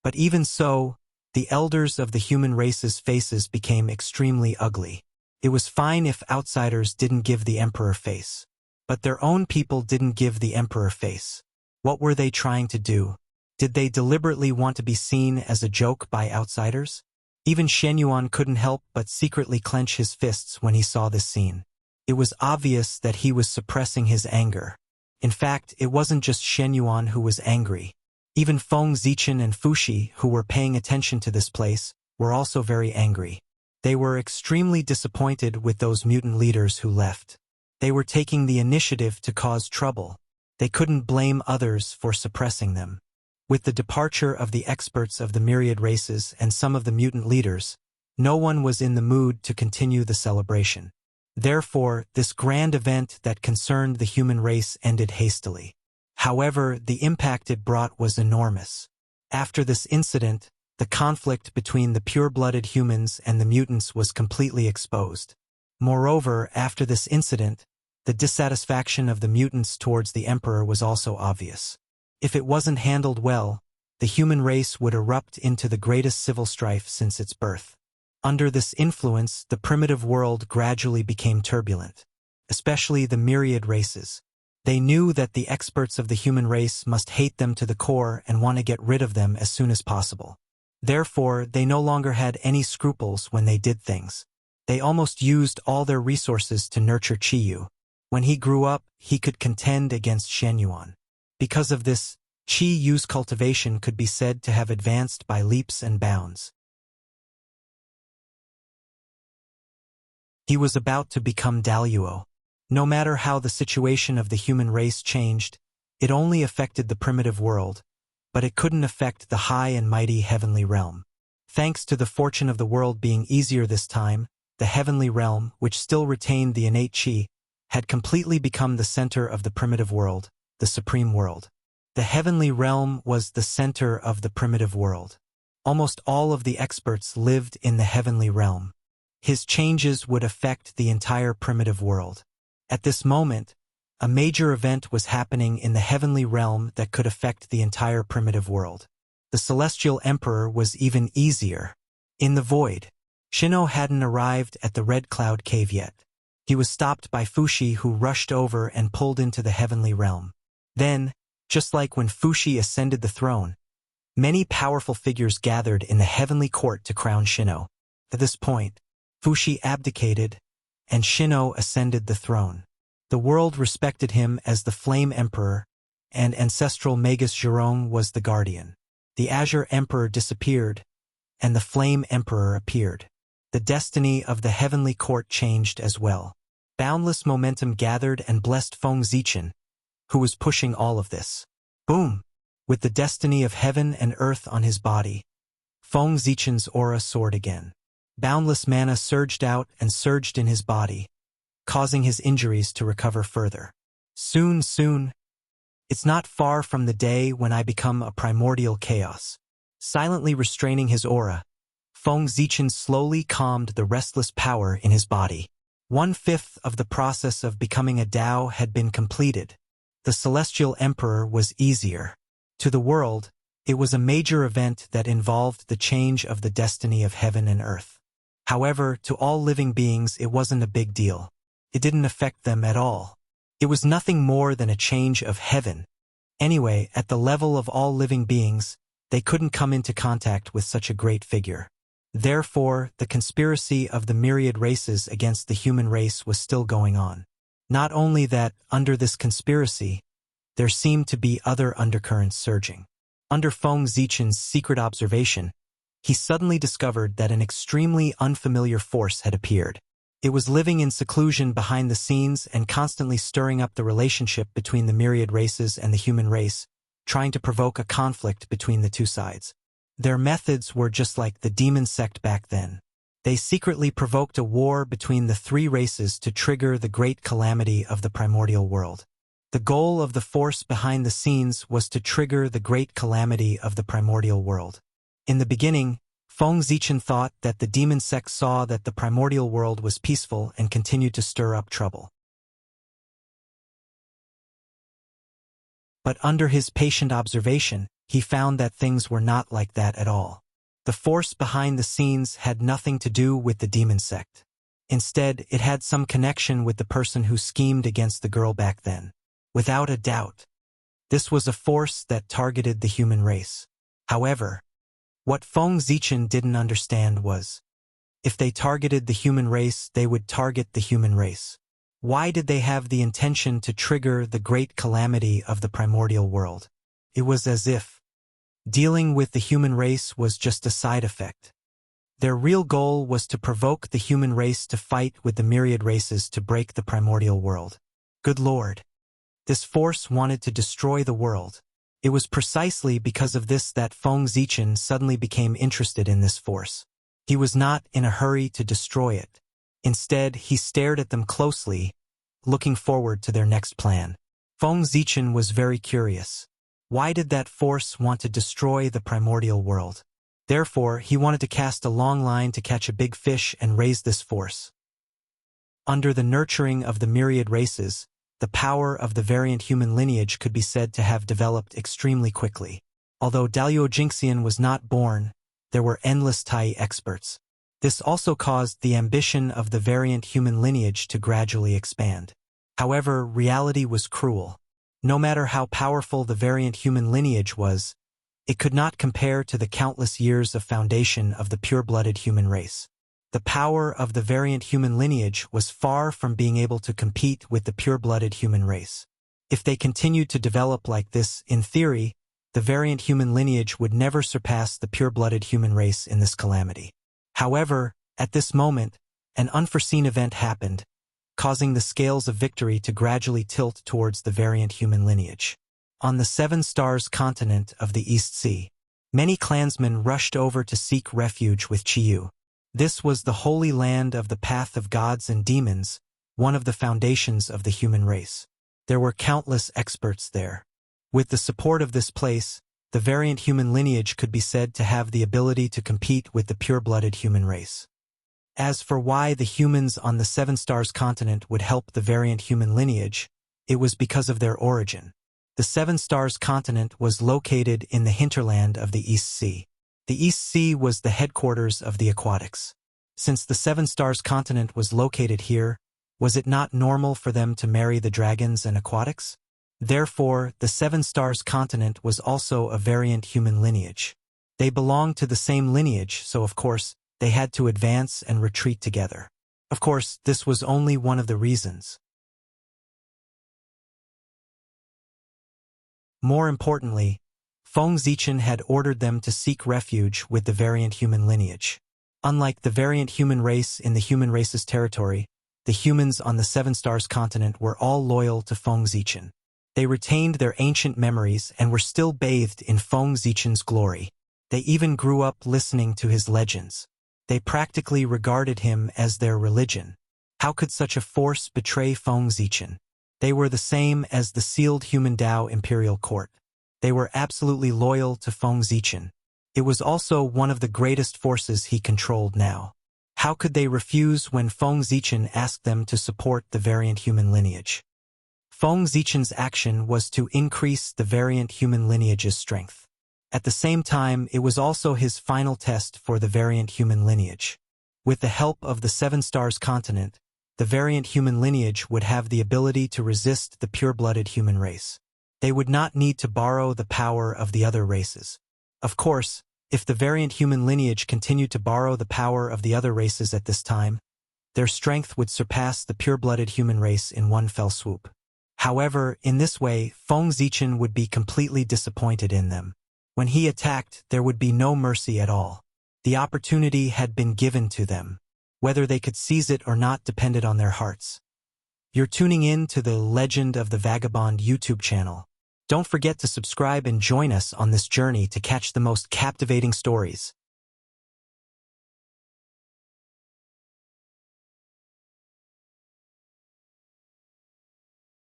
But even so, the elders of the human race's faces became extremely ugly. It was fine if outsiders didn't give the emperor face. But their own people didn't give the emperor face. What were they trying to do? Did they deliberately want to be seen as a joke by outsiders? Even Shenyuan couldn't help but secretly clench his fists when he saw this scene. It was obvious that he was suppressing his anger. In fact, it wasn't just Shenyuan who was angry. Even Feng Zichen and Fushi, who were paying attention to this place, were also very angry. They were extremely disappointed with those mutant leaders who left. They were taking the initiative to cause trouble. They couldn't blame others for suppressing them. With the departure of the experts of the myriad races and some of the mutant leaders, no one was in the mood to continue the celebration. Therefore, this grand event that concerned the human race ended hastily. However, the impact it brought was enormous. After this incident, the conflict between the pure-blooded humans and the mutants was completely exposed. Moreover, after this incident, the dissatisfaction of the mutants towards the emperor was also obvious. If it wasn't handled well, the human race would erupt into the greatest civil strife since its birth. Under this influence, the primitive world gradually became turbulent, especially the myriad races. They knew that the experts of the human race must hate them to the core and want to get rid of them as soon as possible. Therefore, they no longer had any scruples when they did things. They almost used all their resources to nurture Chiyu. When he grew up, he could contend against Shenyuan. Because of this, Chi-Yu's cultivation could be said to have advanced by leaps and bounds. He was about to become Daluo. No matter how the situation of the human race changed, it only affected the primitive world, but it couldn't affect the high and mighty heavenly realm. Thanks to the fortune of the world being easier this time, the heavenly realm, which still retained the innate Chi, had completely become the center of the primitive world, the supreme world. The heavenly realm was the center of the primitive world. Almost all of the experts lived in the heavenly realm. His changes would affect the entire primitive world. At this moment, A major event was happening in the heavenly realm that could affect the entire primitive world. The Celestial Emperor was even easier. In the void, Shino hadn't arrived at the Red Cloud Cave yet. He was stopped by Fushi, who rushed over and pulled into the heavenly realm. Then, just like when Fushi ascended the throne, many powerful figures gathered in the heavenly court to crown Shino. At this point, Fushi abdicated, and Shino ascended the throne. The world respected him as the Flame Emperor, and ancestral Magus Zhurong was the guardian. The Azure Emperor disappeared, and the Flame Emperor appeared. The destiny of the heavenly court changed as well. Boundless momentum gathered and blessed Feng Zichen, who was pushing all of this. Boom! With the destiny of heaven and earth on his body, Feng Zichen's aura soared again. Boundless mana surged out and surged in his body, causing his injuries to recover further. Soon, it's not far from the day when I become a primordial chaos. Silently restraining his aura, Feng Zichen slowly calmed the restless power in his body. 1/5 of the process of becoming a Dao had been completed. The Celestial Emperor was easier. To the world, it was a major event that involved the change of the destiny of heaven and earth. However, to all living beings it wasn't a big deal. It didn't affect them at all. It was nothing more than a change of heaven. Anyway, at the level of all living beings, they couldn't come into contact with such a great figure. Therefore, the conspiracy of the myriad races against the human race was still going on. Not only that, under this conspiracy, there seemed to be other undercurrents surging. Under Feng Zichen's secret observation, he suddenly discovered that an extremely unfamiliar force had appeared. It was living in seclusion behind the scenes and constantly stirring up the relationship between the myriad races and the human race, trying to provoke a conflict between the two sides. Their methods were just like the demon sect back then. They secretly provoked a war between the three races to trigger the great calamity of the primordial world. The goal of the force behind the scenes was to trigger the great calamity of the primordial world. In the beginning, Feng Zichen thought that the demon sect saw that the primordial world was peaceful and continued to stir up trouble. But under his patient observation, he found that things were not like that at all. The force behind the scenes had nothing to do with the demon sect. Instead, it had some connection with the person who schemed against the girl back then. Without a doubt, this was a force that targeted the human race. However, what Feng Zichen didn't understand was, if they targeted the human race, they would target the human race. Why did they have the intention to trigger the great calamity of the primordial world? It was as if dealing with the human race was just a side effect. Their real goal was to provoke the human race to fight with the myriad races to break the primordial world. Good Lord! This force wanted to destroy the world. It was precisely because of this that Feng Zichen suddenly became interested in this force. He was not in a hurry to destroy it. Instead, he stared at them closely, looking forward to their next plan. Feng Zichen was very curious. Why did that force want to destroy the primordial world? Therefore, he wanted to cast a long line to catch a big fish and raise this force. Under the nurturing of the myriad races, the power of the variant human lineage could be said to have developed extremely quickly. Although Dalio Jinxian was not born, there were endless Tai experts. This also caused the ambition of the variant human lineage to gradually expand. However, reality was cruel. No matter how powerful the variant human lineage was, it could not compare to the countless years of foundation of the pure-blooded human race. The power of the variant human lineage was far from being able to compete with the pure-blooded human race. If they continued to develop like this, in theory, the variant human lineage would never surpass the pure-blooded human race in this calamity. However, at this moment, an unforeseen event happened, causing the scales of victory to gradually tilt towards the variant human lineage. On the Seven Stars continent of the East Sea, many clansmen rushed over to seek refuge with Chiyu. This was the holy land of the path of gods and demons, one of the foundations of the human race. There were countless experts there. With the support of this place, the variant human lineage could be said to have the ability to compete with the pure-blooded human race. As for why the humans on the Seven Stars continent would help the variant human lineage, it was because of their origin. The Seven Stars continent was located in the hinterland of the East Sea. The East Sea was the headquarters of the aquatics. Since the Seven Stars continent was located here, was it not normal for them to marry the dragons and aquatics? Therefore, the Seven Stars continent was also a variant human lineage. They belonged to the same lineage, so of course, they had to advance and retreat together. Of course, this was only one of the reasons. More importantly, Feng Zichen had ordered them to seek refuge with the variant human lineage. Unlike the variant human race in the human race's territory, the humans on the Seven Stars continent were all loyal to Feng Zichen. They retained their ancient memories and were still bathed in Feng Zichen's glory. They even grew up listening to his legends. They practically regarded him as their religion. How could such a force betray Feng Zichen? They were the same as the sealed human Dao imperial court. They were absolutely loyal to Feng Zichen. It was also one of the greatest forces he controlled now. How could they refuse when Feng Zichen asked them to support the variant human lineage? Feng Zichen's action was to increase the variant human lineage's strength. At the same time, it was also his final test for the variant human lineage. With the help of the Seven Stars continent, the variant human lineage would have the ability to resist the pure-blooded human race. They would not need to borrow the power of the other races. Of course, if the variant human lineage continued to borrow the power of the other races at this time, their strength would surpass the pure-blooded human race in one fell swoop. However, in this way, Feng Zichen would be completely disappointed in them. When he attacked, there would be no mercy at all. The opportunity had been given to them. Whether they could seize it or not depended on their hearts. You're tuning in to the Legend of the Vagabond YouTube channel. Don't forget to subscribe and join us on this journey to catch the most captivating stories.